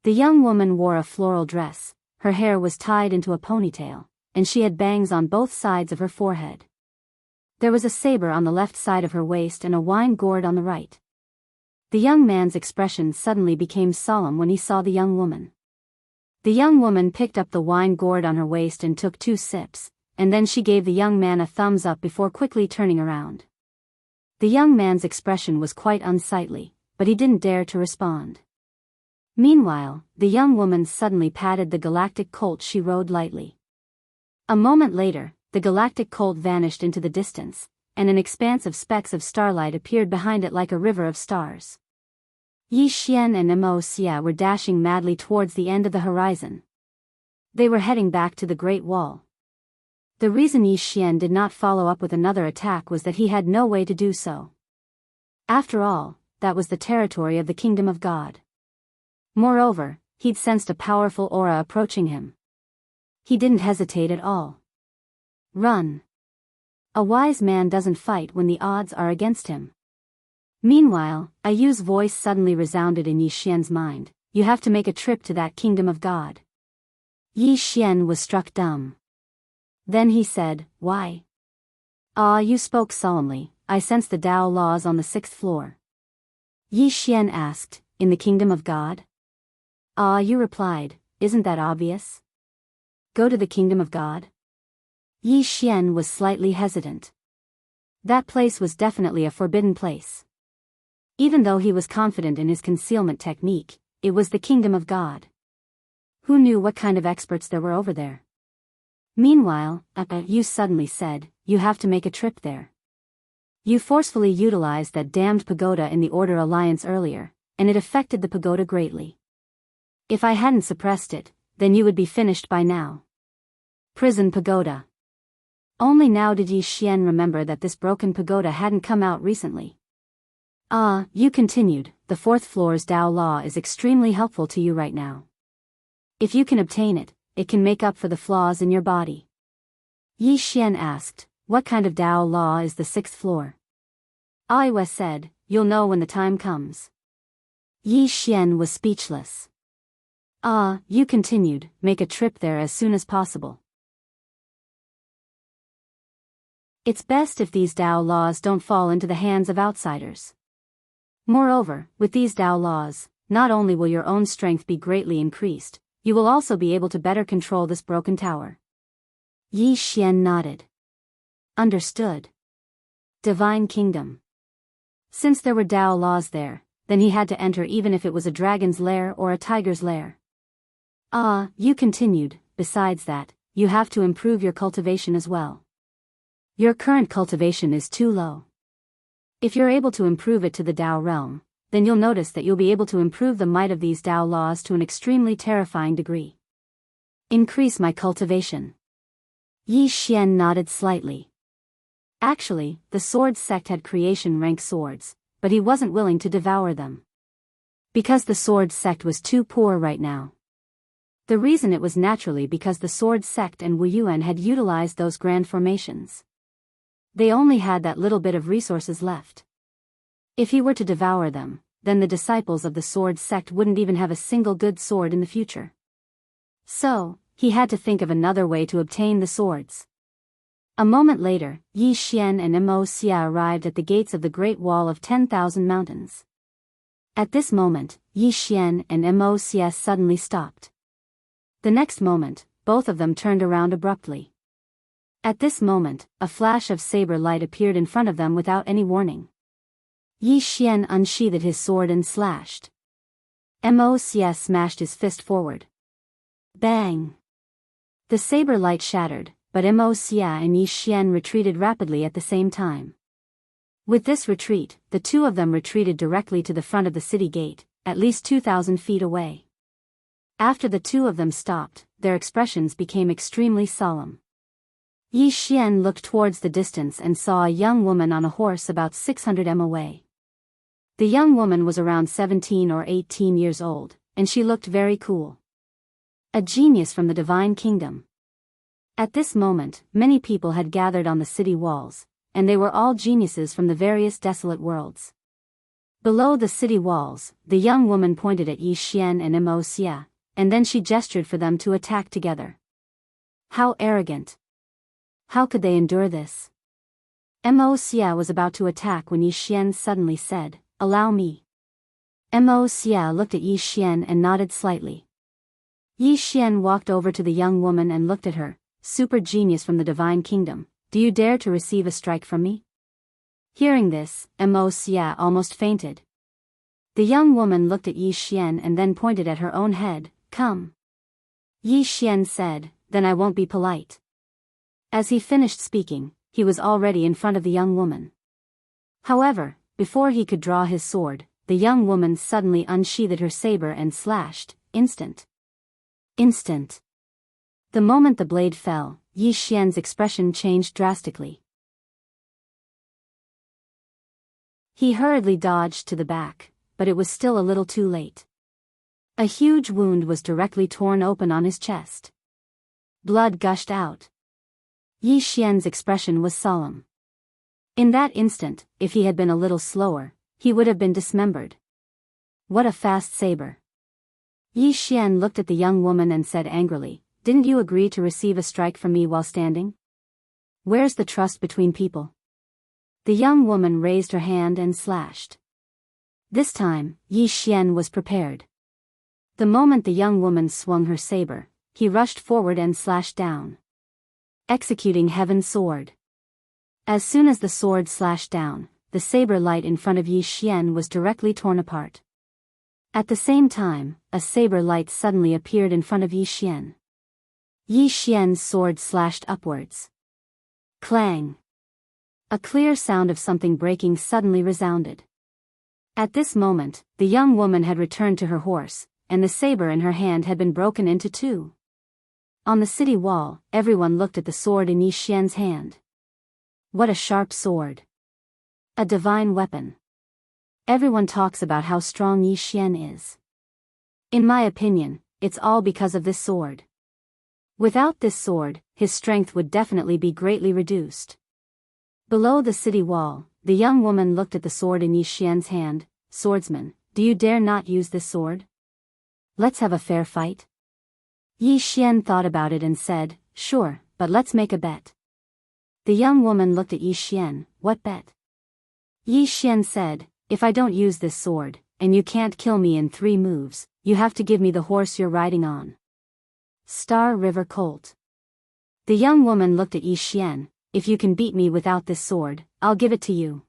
The young woman wore a floral dress, her hair was tied into a ponytail, and she had bangs on both sides of her forehead. There was a saber on the left side of her waist and a wine gourd on the right. The young man's expression suddenly became solemn when he saw the young woman. The young woman picked up the wine gourd on her waist and took 2 sips, and then she gave the young man a thumbs up before quickly turning around. The young man's expression was quite unsightly, but he didn't dare to respond. Meanwhile, the young woman suddenly patted the galactic colt she rode lightly. A moment later, the galactic colt vanished into the distance, and an expanse of specks of starlight appeared behind it like a river of stars. Yi Xian and Mo Xia were dashing madly towards the end of the horizon. They were heading back to the Great Wall. The reason Yi Xian did not follow up with another attack was that he had no way to do so. After all, that was the territory of the Kingdom of God. Moreover, he'd sensed a powerful aura approaching him. He didn't hesitate at all. Run. A wise man doesn't fight when the odds are against him. Meanwhile, Ayu's voice suddenly resounded in Yi Xian's mind. You have to make a trip to that Kingdom of God. Yi Xian was struck dumb. Then he said, Why? Ah, you spoke solemnly. I sense the Tao laws on the 6th floor. Yi Xian asked, in the kingdom of God? Ah, you replied, isn't that obvious? Go to the kingdom of God? Yi Xian was slightly hesitant. That place was definitely a forbidden place. Even though he was confident in his concealment technique, it was the kingdom of God. Who knew what kind of experts there were over there? Meanwhile, you suddenly said, you have to make a trip there. You forcefully utilized that damned pagoda in the Order Alliance earlier, and it affected the pagoda greatly. If I hadn't suppressed it, then you would be finished by now. Prison pagoda. Only now did Yi Xian remember that this broken pagoda hadn't come out recently. Ah, you continued, the 4th floor's Tao law is extremely helpful to you right now. If you can obtain it, it can make up for the flaws in your body. Yi Xian asked, what kind of Tao law is the 6th floor? Aiwa said, you'll know when the time comes. Yi Xian was speechless. Ah, you continued, make a trip there as soon as possible. It's best if these Tao laws don't fall into the hands of outsiders. Moreover, with these Tao laws, not only will your own strength be greatly increased, you will also be able to better control this broken tower. Yi Xian nodded. Understood. Divine Kingdom. Since there were Tao laws there, then he had to enter even if it was a dragon's lair or a tiger's lair. Ah, you continued, besides that, you have to improve your cultivation as well. Your current cultivation is too low. If you're able to improve it to the Tao realm, then you'll notice that you'll be able to improve the might of these Tao laws to an extremely terrifying degree. Increase my cultivation. Yi Xian nodded slightly. Actually, the sword sect had creation rank swords, but he wasn't willing to devour them. Because the sword sect was too poor right now. The reason it was naturally because the sword sect and Wu Yuan had utilized those grand formations. They only had that little bit of resources left. If he were to devour them, then the disciples of the sword sect wouldn't even have a single good sword in the future. So, he had to think of another way to obtain the swords. A moment later, Yi Xian and Mo Xia arrived at the gates of the Great Wall of 10,000 Mountains. At this moment, Yi Xian and Mo Xia suddenly stopped. The next moment, both of them turned around abruptly. At this moment, a flash of saber light appeared in front of them without any warning. Yi Xian unsheathed his sword and slashed. Mo Xia smashed his fist forward. Bang! The saber light shattered, but Mo Xia and Yi Xian retreated rapidly at the same time. With this retreat, the two of them retreated directly to the front of the city gate, at least 2,000 feet away. After the two of them stopped, their expressions became extremely solemn. Yi Xian looked towards the distance and saw a young woman on a horse about 600 m away. The young woman was around 17 or 18 years old, and she looked very cool. A genius from the Divine Kingdom. At this moment, many people had gathered on the city walls, and they were all geniuses from the various desolate worlds. Below the city walls, the young woman pointed at Yi Xian and Mo Xia, and then she gestured for them to attack together. How arrogant! How could they endure this? Mo Xia was about to attack when Yi Xian suddenly said, "Allow me." Mo Xia looked at Yi Xian and nodded slightly. Yi Xian walked over to the young woman and looked at her. Super genius from the Divine Kingdom, do you dare to receive a strike from me? Hearing this, Mo Xia almost fainted. The young woman looked at Yi Xian and then pointed at her own head, "Come." Yi Xian said, "Then I won't be polite." As he finished speaking, he was already in front of the young woman. However, before he could draw his sword, the young woman suddenly unsheathed her saber and slashed. Instant. The moment the blade fell, Yi Xian's expression changed drastically. He hurriedly dodged to the back, but it was still a little too late. A huge wound was directly torn open on his chest. Blood gushed out. Yi Xian's expression was solemn. In that instant, if he had been a little slower, he would have been dismembered. What a fast saber. Yi Xian looked at the young woman and said angrily, "Didn't you agree to receive a strike from me while standing?" Where's the trust between people? The young woman raised her hand and slashed. This time, Yi Xian was prepared. The moment the young woman swung her saber, he rushed forward and slashed down, executing Heaven's Sword. As soon as the sword slashed down, the saber light in front of Yi Xian was directly torn apart. At the same time, a saber light suddenly appeared in front of Yi Xian. Yi Xian's sword slashed upwards. Clang! A clear sound of something breaking suddenly resounded. At this moment, the young woman had returned to her horse, and the saber in her hand had been broken into two. On the city wall, everyone looked at the sword in Yi Xian's hand. What a sharp sword! A divine weapon. Everyone talks about how strong Yi Xian is. In my opinion, it's all because of this sword. Without this sword, his strength would definitely be greatly reduced. Below the city wall, the young woman looked at the sword in Yi Xian's hand. Swordsman, do you dare not use this sword? Let's have a fair fight. Yi Xian thought about it and said, sure, but let's make a bet. The young woman looked at Yi Xian. What bet? Yi Xian said, if I don't use this sword, and you can't kill me in 3 moves, you have to give me the horse you're riding on. Star River Colt. The young woman looked at Yi Xian. If you can beat me without this sword, I'll give it to you.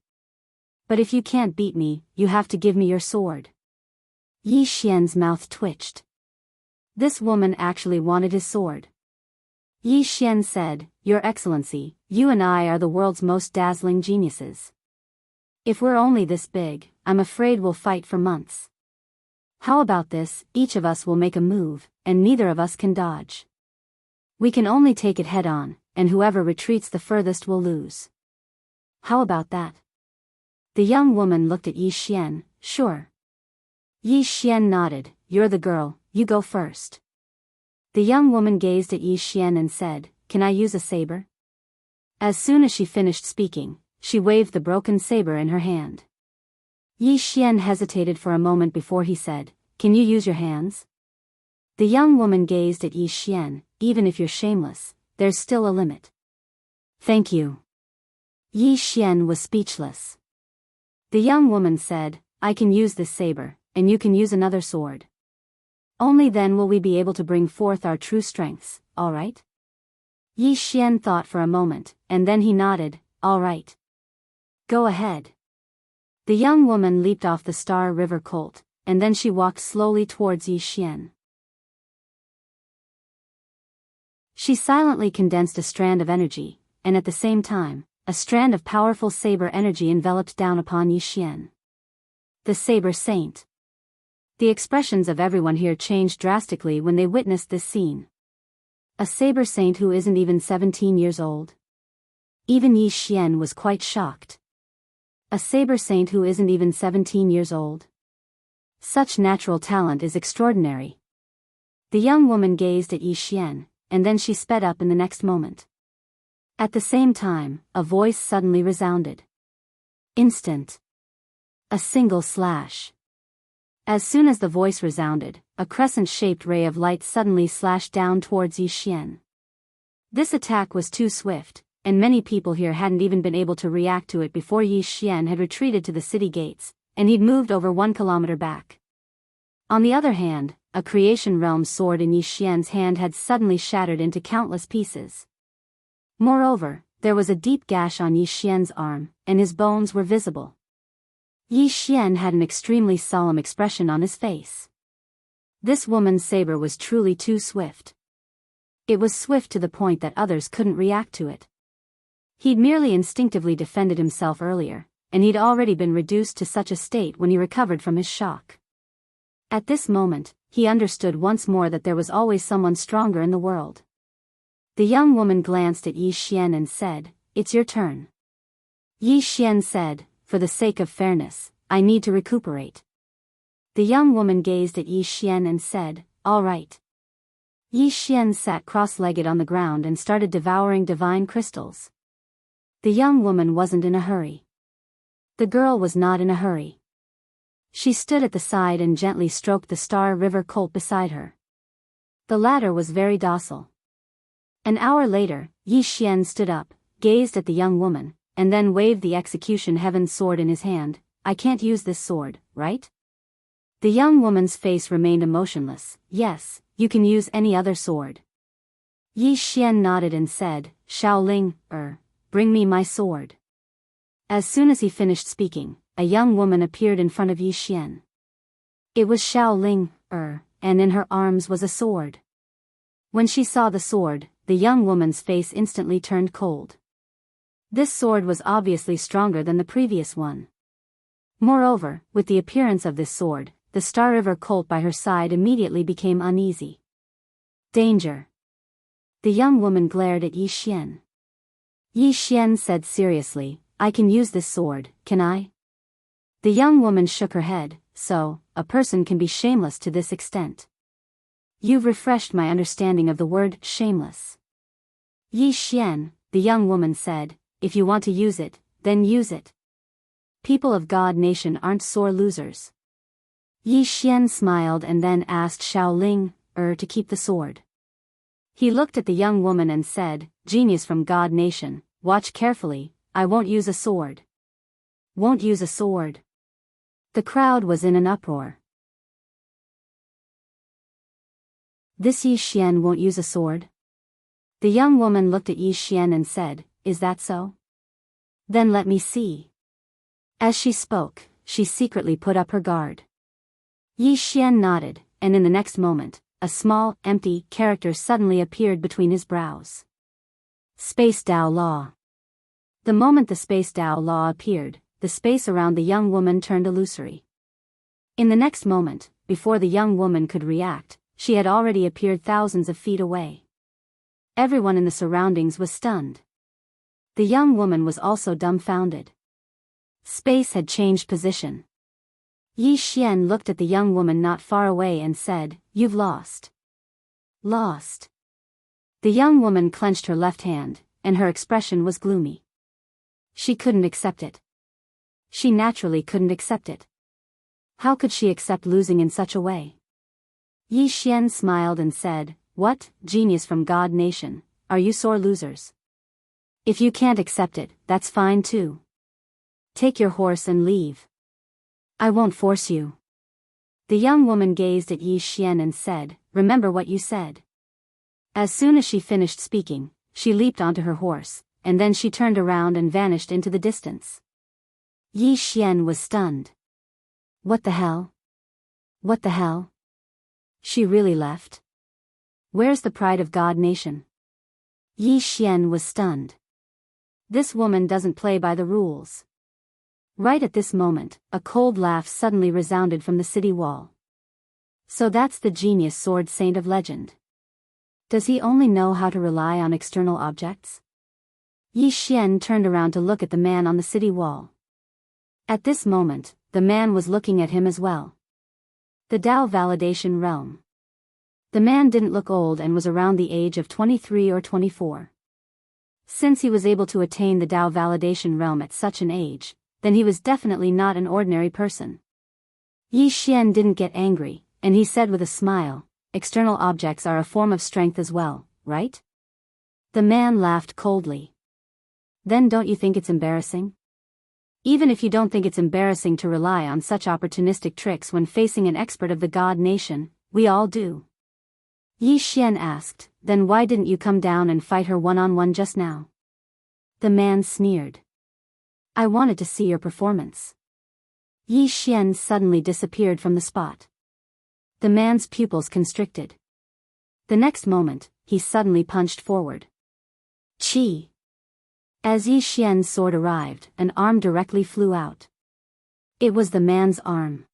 But if you can't beat me, you have to give me your sword. Yi Xian's mouth twitched. This woman actually wanted his sword. Yi Xian said, Your Excellency, you and I are the world's most dazzling geniuses. If we're only this big, I'm afraid we'll fight for months. How about this, each of us will make a move, and neither of us can dodge. We can only take it head on, and whoever retreats the furthest will lose. How about that? The young woman looked at Yi Xian. Sure. Yi Xian nodded. You're the girl, you go first. The young woman gazed at Yi Xian and said, Can I use a saber? As soon as she finished speaking, she waved the broken saber in her hand. Yi Xian hesitated for a moment before he said, Can you use your hands? The young woman gazed at Yi Xian. Even if you're shameless, there's still a limit. Thank you. Yi Xian was speechless. The young woman said, I can use this saber, and you can use another sword. Only then will we be able to bring forth our true strengths, all right? Yi Xian thought for a moment, and then he nodded, all right. Go ahead. The young woman leaped off the Star River Colt, and then she walked slowly towards Yi Xian. She silently condensed a strand of energy, and at the same time, a strand of powerful saber energy enveloped down upon Yi Xian. The Saber Saint. The expressions of everyone here changed drastically when they witnessed this scene. A saber saint who isn't even 17 years old? Even Yi Xian was quite shocked. A saber saint who isn't even 17 years old? Such natural talent is extraordinary. The young woman gazed at Yi Xian, and then she sped up in the next moment. At the same time, a voice suddenly resounded. Instant. A single slash. As soon as the voice resounded, a crescent-shaped ray of light suddenly slashed down towards Yi Xian. This attack was too swift, and many people here hadn't even been able to react to it before Yi Xian had retreated to the city gates, and he'd moved over 1 kilometer back. On the other hand, a creation realm sword in Yi Xian's hand had suddenly shattered into countless pieces. Moreover, there was a deep gash on Yi Xian's arm, and his bones were visible. Yi Xian had an extremely solemn expression on his face. This woman's saber was truly too swift. It was swift to the point that others couldn't react to it. He'd merely instinctively defended himself earlier, and he'd already been reduced to such a state when he recovered from his shock. At this moment, he understood once more that there was always someone stronger in the world. The young woman glanced at Yi Xian and said, It's your turn. Yi Xian said, For the sake of fairness, I need to recuperate. The young woman gazed at Yi Xian and said, All right. Yi Xian sat cross-legged on the ground and started devouring divine crystals. The young woman wasn't in a hurry. The girl was not in a hurry. She stood at the side and gently stroked the Star River colt beside her. The latter was very docile. An hour later, Yi Xian stood up, gazed at the young woman, and then waved the execution heaven's sword in his hand. I can't use this sword, right? The young woman's face remained emotionless. Yes, you can use any other sword. Yi Xian nodded and said, Shaoling, bring me my sword. As soon as he finished speaking, a young woman appeared in front of Yi Xian. It was Shaoling, and in her arms was a sword. When she saw the sword, the young woman's face instantly turned cold. This sword was obviously stronger than the previous one. Moreover, with the appearance of this sword, the Star River colt by her side immediately became uneasy. Danger. The young woman glared at Yi Xian. Yi Xian said seriously, I can use this sword, can I? The young woman shook her head. So, a person can be shameless to this extent. You've refreshed my understanding of the word shameless. Yi Xian, the young woman said, if you want to use it, then use it. People of God Nation aren't sore losers. Yi Xian smiled and then asked Shaoling, to keep the sword. He looked at the young woman and said, Genius from God Nation, watch carefully, I won't use a sword. Won't use a sword. The crowd was in an uproar. This Yi Xian won't use a sword? The young woman looked at Yi Xian and said, Is that so? Then let me see. As she spoke, she secretly put up her guard. Yi Xian nodded, and in the next moment, a small, empty character suddenly appeared between his brows. Space Dao Law. The moment the Space Dao Law appeared, the space around the young woman turned illusory. In the next moment, before the young woman could react, she had already appeared thousands of feet away. Everyone in the surroundings was stunned. The young woman was also dumbfounded. Space had changed position. Yi Xian looked at the young woman not far away and said, You've lost. Lost. The young woman clenched her left hand, and her expression was gloomy. She couldn't accept it. She naturally couldn't accept it. How could she accept losing in such a way? Yi Xian smiled and said, What, genius from God Nation, are you sore losers? If you can't accept it, that's fine too. Take your horse and leave. I won't force you. The young woman gazed at Yi Xian and said, Remember what you said. As soon as she finished speaking, she leaped onto her horse, and then she turned around and vanished into the distance. Yi Xian was stunned. What the hell? What the hell? She really left? Where's the pride of God Nation? Yi Xian was stunned. This woman doesn't play by the rules. Right at this moment, a cold laugh suddenly resounded from the city wall. So that's the genius sword saint of legend. Does he only know how to rely on external objects? Yi Xian turned around to look at the man on the city wall. At this moment, the man was looking at him as well. The Dao Validation Realm. The man didn't look old and was around the age of 23 or 24. Since he was able to attain the Dao Validation Realm at such an age, then he was definitely not an ordinary person. Yi Xian didn't get angry, and he said with a smile, External objects are a form of strength as well, right? The man laughed coldly. Then don't you think it's embarrassing? Even if you don't think it's embarrassing to rely on such opportunistic tricks when facing an expert of the God Nation, we all do. Yi Xian asked, Then why didn't you come down and fight her one-on-one just now? The man sneered. I wanted to see your performance. Yi Xian suddenly disappeared from the spot. The man's pupils constricted. The next moment, he suddenly punched forward. Chi! As Yi Xian's sword arrived, an arm directly flew out. It was the man's arm.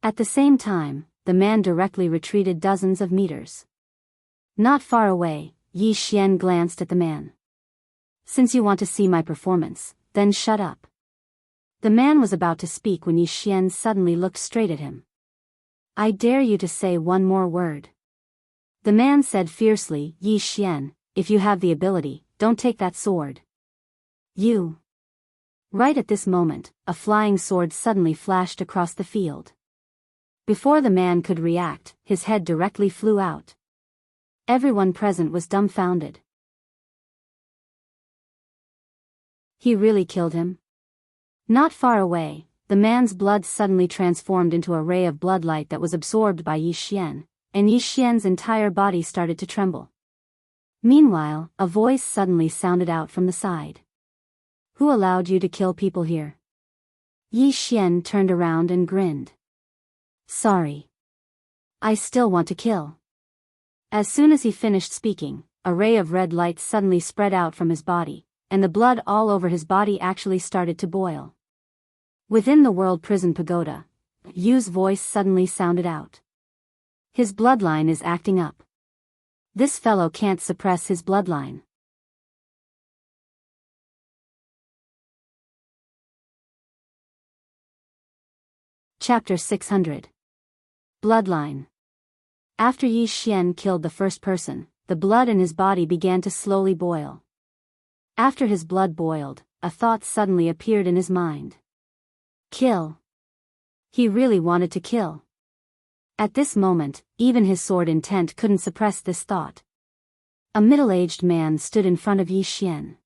At the same time, the man directly retreated dozens of meters. Not far away, Yi Xian glanced at the man. Since you want to see my performance, then shut up. The man was about to speak when Yi Xian suddenly looked straight at him. I dare you to say one more word. The man said fiercely, Yi Xian, if you have the ability, don't take that sword. You. Right at this moment, a flying sword suddenly flashed across the field. Before the man could react, his head directly flew out. Everyone present was dumbfounded. He really killed him? Not far away, the man's blood suddenly transformed into a ray of bloodlight that was absorbed by Yi Xian, and Yi Xian's entire body started to tremble. Meanwhile, a voice suddenly sounded out from the side. Who allowed you to kill people here? Yi Xian turned around and grinned. Sorry. I still want to kill. As soon as he finished speaking, a ray of red light suddenly spread out from his body, and the blood all over his body actually started to boil. Within the World Prison Pagoda, Yu's voice suddenly sounded out. His bloodline is acting up. This fellow can't suppress his bloodline. Chapter 600. Bloodline. After Yi Xian killed the first person, the blood in his body began to slowly boil. After his blood boiled, a thought suddenly appeared in his mind. Kill. He really wanted to kill. At this moment, even his sword intent couldn't suppress this thought. A middle-aged man stood in front of Yi Xian.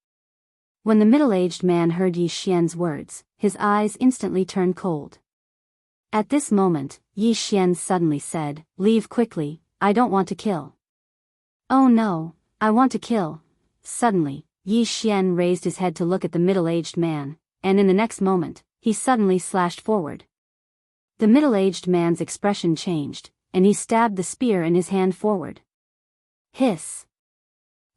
When the middle-aged man heard Yi Xian's words, his eyes instantly turned cold. At this moment, Yi Xian suddenly said, "Leave quickly, I don't want to kill." "Oh no, I want to kill." Suddenly, Yi Xian raised his head to look at the middle-aged man, and in the next moment, he suddenly slashed forward. The middle-aged man's expression changed, and he stabbed the spear in his hand forward. Hiss.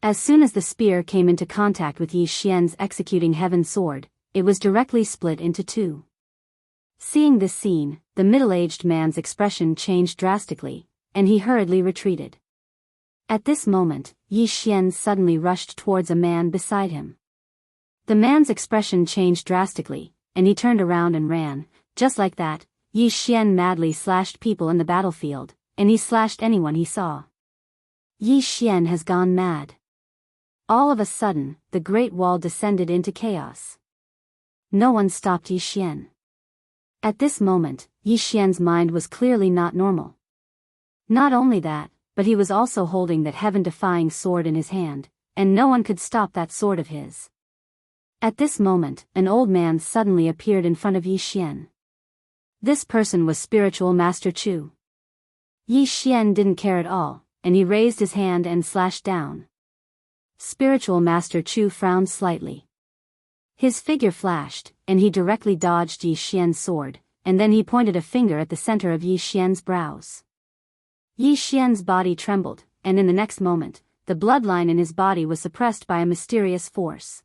As soon as the spear came into contact with Yi Xian's executing heaven sword, it was directly split into two. Seeing this scene, the middle-aged man's expression changed drastically, and he hurriedly retreated. At this moment, Yi Xian suddenly rushed towards a man beside him. The man's expression changed drastically, and he turned around and ran. Just like that, Yi Xian madly slashed people in the battlefield, and he slashed anyone he saw. Yi Xian has gone mad. All of a sudden, the Great Wall descended into chaos. No one stopped Yi Xian. At this moment, Yi Xian's mind was clearly not normal. Not only that, but he was also holding that heaven-defying sword in his hand, and no one could stop that sword of his. At this moment, an old man suddenly appeared in front of Yi Xian. This person was Spiritual Master Chu. Yi Xian didn't care at all, and he raised his hand and slashed down. Spiritual Master Chu frowned slightly. His figure flashed, and he directly dodged Yi Xian's sword, and then he pointed a finger at the center of Yi Xian's brows. Yi Xian's body trembled, and in the next moment, the bloodline in his body was suppressed by a mysterious force.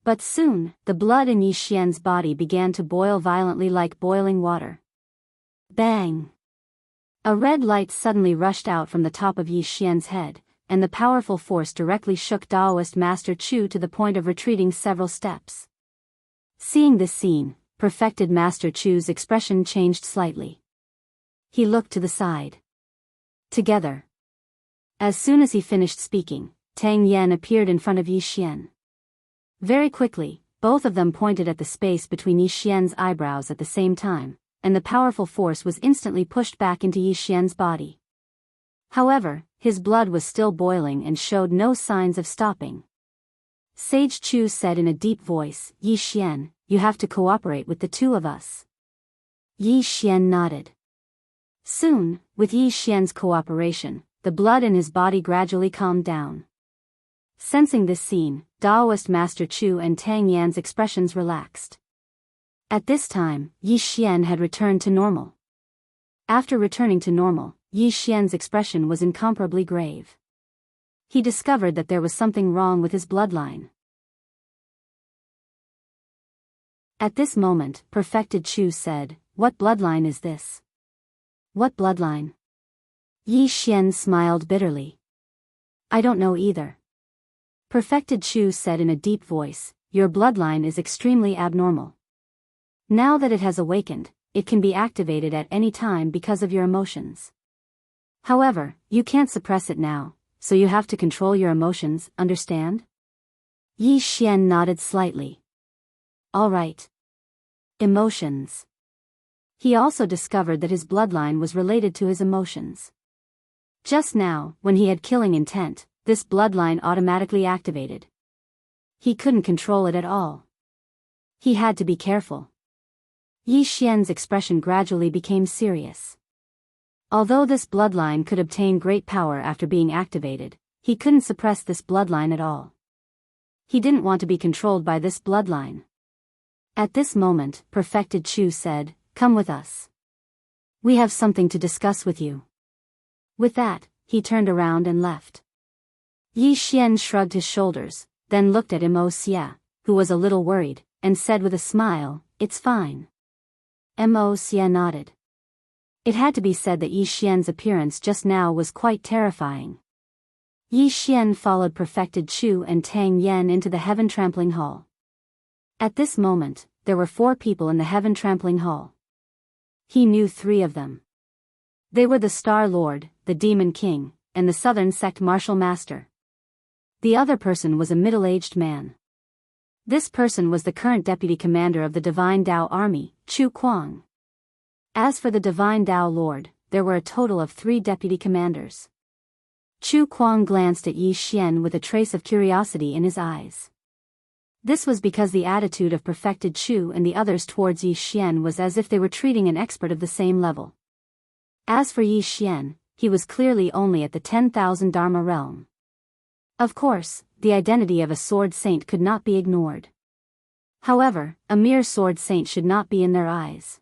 But soon, the blood in Yi Xian's body began to boil violently like boiling water. Bang! A red light suddenly rushed out from the top of Yi Xian's head, and the powerful force directly shook Taoist Master Chu to the point of retreating several steps. Seeing this scene, perfected Master Chu's expression changed slightly. He looked to the side. Together. As soon as he finished speaking, Tang Yan appeared in front of Yi Xian. Very quickly, both of them pointed at the space between Yi Xian's eyebrows at the same time, and the powerful force was instantly pushed back into Yi Xian's body. However, his blood was still boiling and showed no signs of stopping. Sage Chu said in a deep voice, "Yi Xian, you have to cooperate with the two of us." Yi Xian nodded. Soon, with Yi Xian's cooperation, the blood in his body gradually calmed down. Sensing this scene, Taoist Master Chu and Tang Yan's expressions relaxed. At this time, Yi Xian had returned to normal. After returning to normal, Yi Xian's expression was incomparably grave. He discovered that there was something wrong with his bloodline. At this moment, Perfected Chu said, "What bloodline is this?" "What bloodline?" Yi Xian smiled bitterly. "I don't know either." Perfected Chu said in a deep voice, "Your bloodline is extremely abnormal. Now that it has awakened, it can be activated at any time because of your emotions. However, you can't suppress it now, so you have to control your emotions, understand?" Yi Xian nodded slightly. "All right." Emotions. He also discovered that his bloodline was related to his emotions. Just now, when he had killing intent, this bloodline automatically activated. He couldn't control it at all. He had to be careful. Yi Xian's expression gradually became serious. Although this bloodline could obtain great power after being activated, he couldn't suppress this bloodline at all. He didn't want to be controlled by this bloodline. At this moment, Perfected Chu said, "Come with us. We have something to discuss with you." With that, he turned around and left. Yi Xian shrugged his shoulders, then looked at Mo, who was a little worried, and said with a smile, "It's fine." Mo nodded. It had to be said that Yi Xian's appearance just now was quite terrifying. Yi Xian followed Perfected Chu and Tang Yan into the Heaven Trampling Hall. At this moment, there were 4 people in the Heaven Trampling Hall. He knew 3 of them. They were the Star Lord, the Demon King, and the Southern Sect Martial Master. The other person was a middle-aged man. This person was the current deputy commander of the Divine Tao Army, Chu Kuang. As for the Divine Tao Lord, there were a total of 3 deputy commanders. Chu Kuang glanced at Yi Xian with a trace of curiosity in his eyes. This was because the attitude of Perfected Chu and the others towards Yi Xian was as if they were treating an expert of the same level. As for Yi Xian, he was clearly only at the 10,000 Dharma realm. Of course, the identity of a sword saint could not be ignored. However, a mere sword saint should not be in their eyes.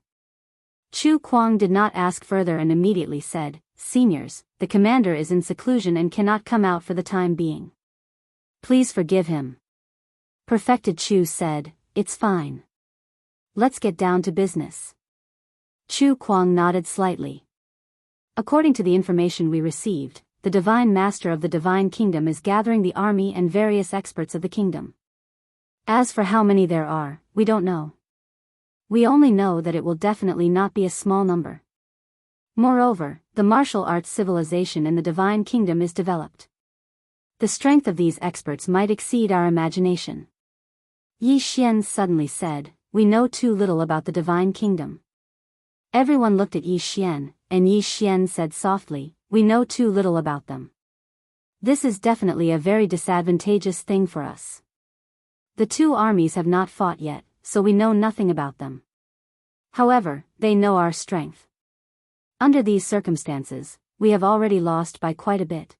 Chu Kuang did not ask further and immediately said, "Seniors, the commander is in seclusion and cannot come out for the time being. Please forgive him." Perfected Chu said, "It's fine. Let's get down to business." Chu Kuang nodded slightly. According to the information we received, the Divine Master of the Divine Kingdom is gathering the army and various experts of the kingdom. As for how many there are, we don't know. We only know that it will definitely not be a small number. Moreover, the martial arts civilization in the Divine Kingdom is developed. The strength of these experts might exceed our imagination. Yi Xian suddenly said, "We know too little about the Divine Kingdom." Everyone looked at Yi Xian, and Yi Xian said softly, "We know too little about them. This is definitely a very disadvantageous thing for us. The 2 armies have not fought yet, so we know nothing about them. However, they know our strength. Under these circumstances, we have already lost by quite a bit."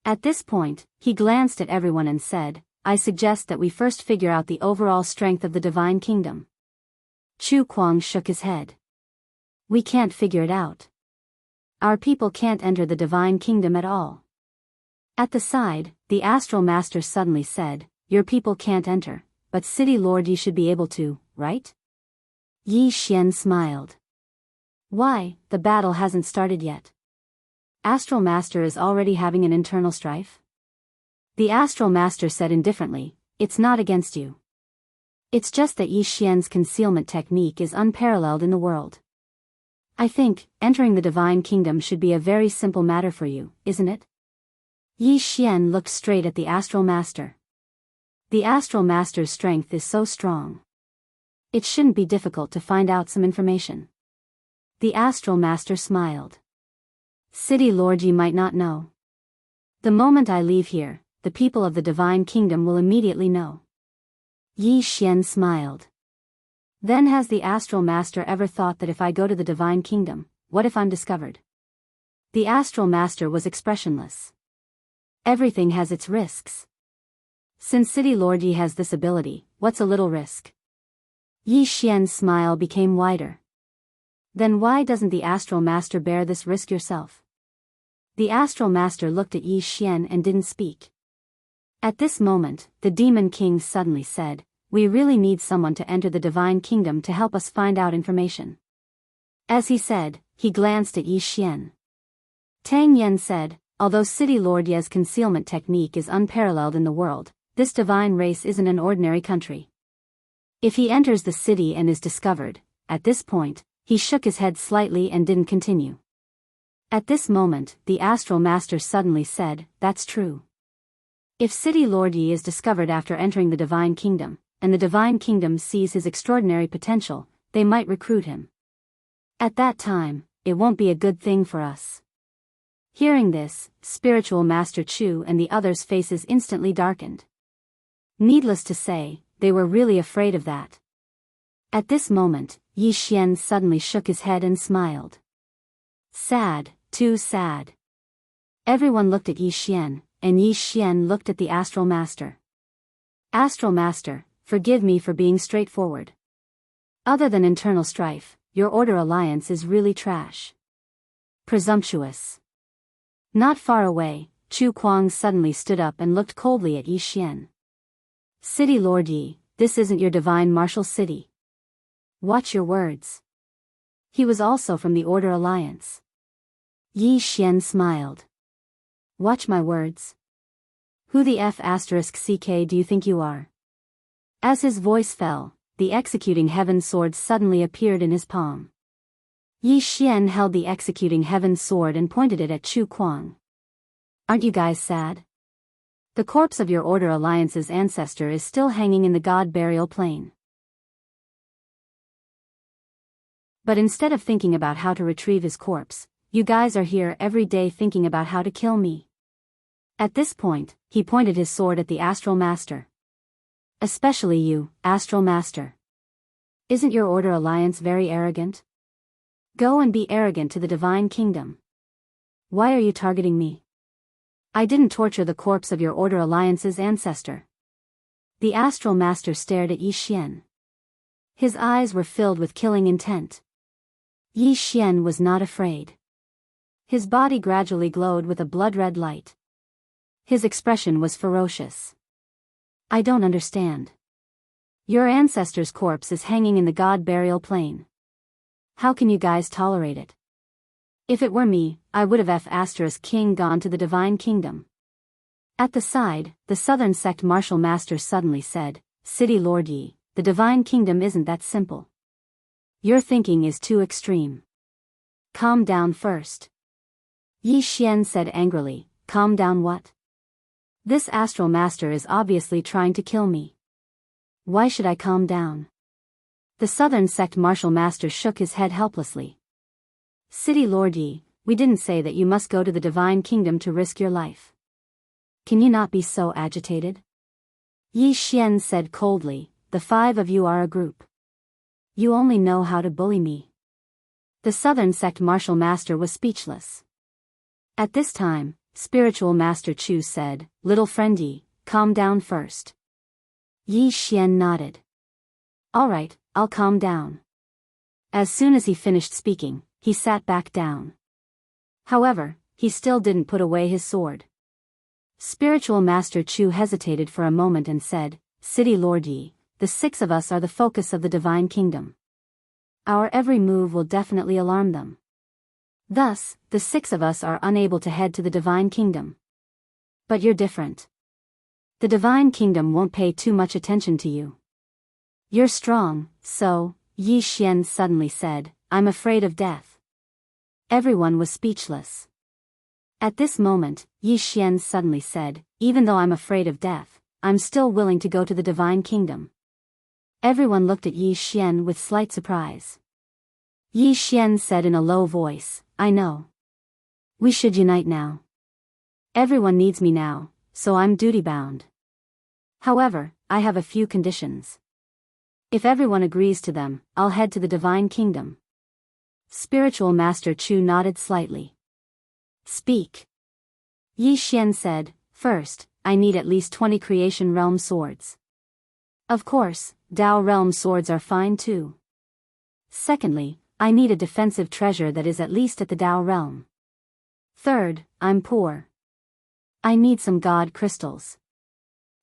At this point, he glanced at everyone and said, "I suggest that we first figure out the overall strength of the Divine Kingdom." Chu Kuang shook his head. "We can't figure it out. Our people can't enter the Divine Kingdom at all." At the side, the Astral Master suddenly said, "Your people can't enter, but City Lord Yi should be able to, right?" Yi Xian smiled. "Why, the battle hasn't started yet. Astral Master is already having an internal strife?" The Astral Master said indifferently, "It's not against you. It's just that Yi Xian's concealment technique is unparalleled in the world. I think, entering the Divine Kingdom should be a very simple matter for you, isn't it?" Yi Xian looked straight at the Astral Master. The Astral Master's strength is so strong. It shouldn't be difficult to find out some information. The Astral Master smiled. "City Lord Yi might not know. The moment I leave here, the people of the Divine Kingdom will immediately know." Yi Xian smiled. "Then has the Astral Master ever thought that if I go to the Divine Kingdom, what if I'm discovered?" The Astral Master was expressionless. Everything has its risks. Since City Lord Yi has this ability, what's a little risk? Yi Xian's smile became wider. "Then why doesn't the Astral Master bear this risk yourself?" The Astral Master looked at Yi Xian and didn't speak. At this moment, the Demon King suddenly said, "We really need someone to enter the Divine Kingdom to help us find out information." As he said, he glanced at Yi Xian. Tang Yan said, "Although City Lord Ye's concealment technique is unparalleled in the world, this divine race isn't an ordinary country. If he enters the city and is discovered," at this point, he shook his head slightly and didn't continue. At this moment, the Astral Master suddenly said, "That's true. If City Lord Yi is discovered after entering the Divine Kingdom, and the Divine Kingdom sees his extraordinary potential, they might recruit him. At that time, it won't be a good thing for us." Hearing this, Spiritual Master Chu and the others' faces instantly darkened. Needless to say, they were really afraid of that. At this moment, Yi Xian suddenly shook his head and smiled. Sad, too sad. Everyone looked at Yi Xian, and Yi Xian looked at the Astral Master. Astral Master, forgive me for being straightforward. Other than internal strife, your Order alliance is really trash. Presumptuous. Not far away, Chu Kuang suddenly stood up and looked coldly at Yi Xian. City Lord Yi, this isn't your divine martial city. Watch your words. He was also from the Order alliance. Yi Xian smiled. Watch my words. Who the F***ck do you think you are? As his voice fell, the executing heaven sword suddenly appeared in his palm. Yi Xian held the executing heaven sword and pointed it at Chu Kuang. Aren't you guys sad? The corpse of your Order alliance's ancestor is still hanging in the god burial plain. But instead of thinking about how to retrieve his corpse, you guys are here every day thinking about how to kill me. At this point, he pointed his sword at the Astral Master. Especially you, Astral Master. Isn't your Order alliance very arrogant? Go and be arrogant to the Divine Kingdom. Why are you targeting me? I didn't torture the corpse of your Order alliance's ancestor. The Astral Master stared at Yi Xian. His eyes were filled with killing intent. Yi Xian was not afraid. His body gradually glowed with a blood-red light. His expression was ferocious. I don't understand. Your ancestor's corpse is hanging in the god burial plain. How can you guys tolerate it? If it were me, I would have F***king gone to the Divine Kingdom. At the side, the Southern Sect Martial Master suddenly said, City Lord Yi, the Divine Kingdom isn't that simple. Your thinking is too extreme. Calm down first. Yi Xian said angrily, calm down what? This Astral Master is obviously trying to kill me. Why should I calm down? The Southern Sect Martial Master shook his head helplessly. City Lord Yi, we didn't say that you must go to the Divine Kingdom to risk your life. Can you not be so agitated? Yi Xian said coldly, the 5 of you are a group. You only know how to bully me. The Southern Sect Martial Master was speechless. At this time, Spiritual Master Chu said, Little friend Yi, calm down first. Yi Xian nodded. Alright, I'll calm down. As soon as he finished speaking, he sat back down. However, he still didn't put away his sword. Spiritual Master Chu hesitated for a moment and said, City Lord Yi, the 6 of us are the focus of the Divine Kingdom. Our every move will definitely alarm them. Thus, the 6 of us are unable to head to the Divine Kingdom. But you're different. The Divine Kingdom won't pay too much attention to you. You're strong, so, Yi Xian suddenly said, I'm afraid of death. Everyone was speechless. At this moment, Yi Xian suddenly said, even though I'm afraid of death, I'm still willing to go to the Divine Kingdom. Everyone looked at Yi Xian with slight surprise. Yi Xian said in a low voice, I know. We should unite now. Everyone needs me now, so I'm duty-bound. However, I have a few conditions. If everyone agrees to them, I'll head to the Divine Kingdom. Spiritual Master Chu nodded slightly. Speak. Yi Xian said, first, I need at least 20 Creation Realm swords. Of course, Dao Realm swords are fine too. Secondly, I need a defensive treasure that is at least at the Dao Realm. Third, I'm poor. I need some God crystals.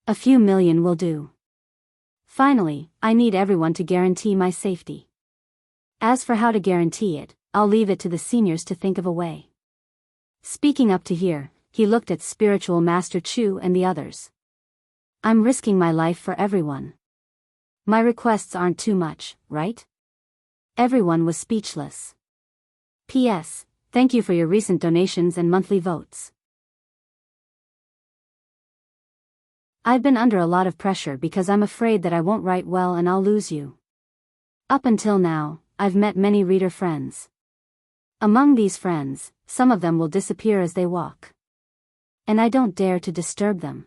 A few million will do. Finally, I need everyone to guarantee my safety. As for how to guarantee it, I'll leave it to the seniors to think of a way. Speaking up to here, he looked at Spiritual Master Chu and the others. I'm risking my life for everyone. My requests aren't too much, right? Everyone was speechless. P.S. Thank you for your recent donations and monthly votes. I've been under a lot of pressure because I'm afraid that I won't write well and I'll lose you. Up until now, I've met many reader friends. Among these friends, some of them will disappear as they walk. And I don't dare to disturb them.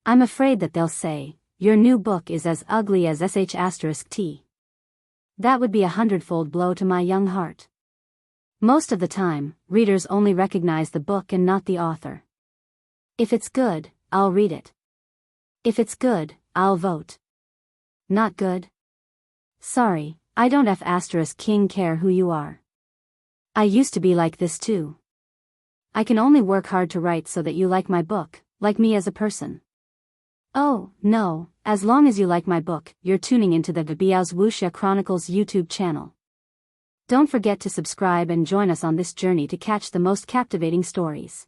I'm afraid that they'll say, "Your new book is as ugly as sh*t. That would be a 100-fold blow to my young heart. Most of the time, readers only recognize the book and not the author. If it's good, I'll read it. If it's good, I'll vote. Not good? Sorry, I don't f***king care who you are. I used to be like this too. I can only work hard to write so that you like my book, like me as a person. Oh, no, as long as you like my book, you're tuning into the Biyao's Wuxia Chronicles YouTube channel. Don't forget to subscribe and join us on this journey to catch the most captivating stories.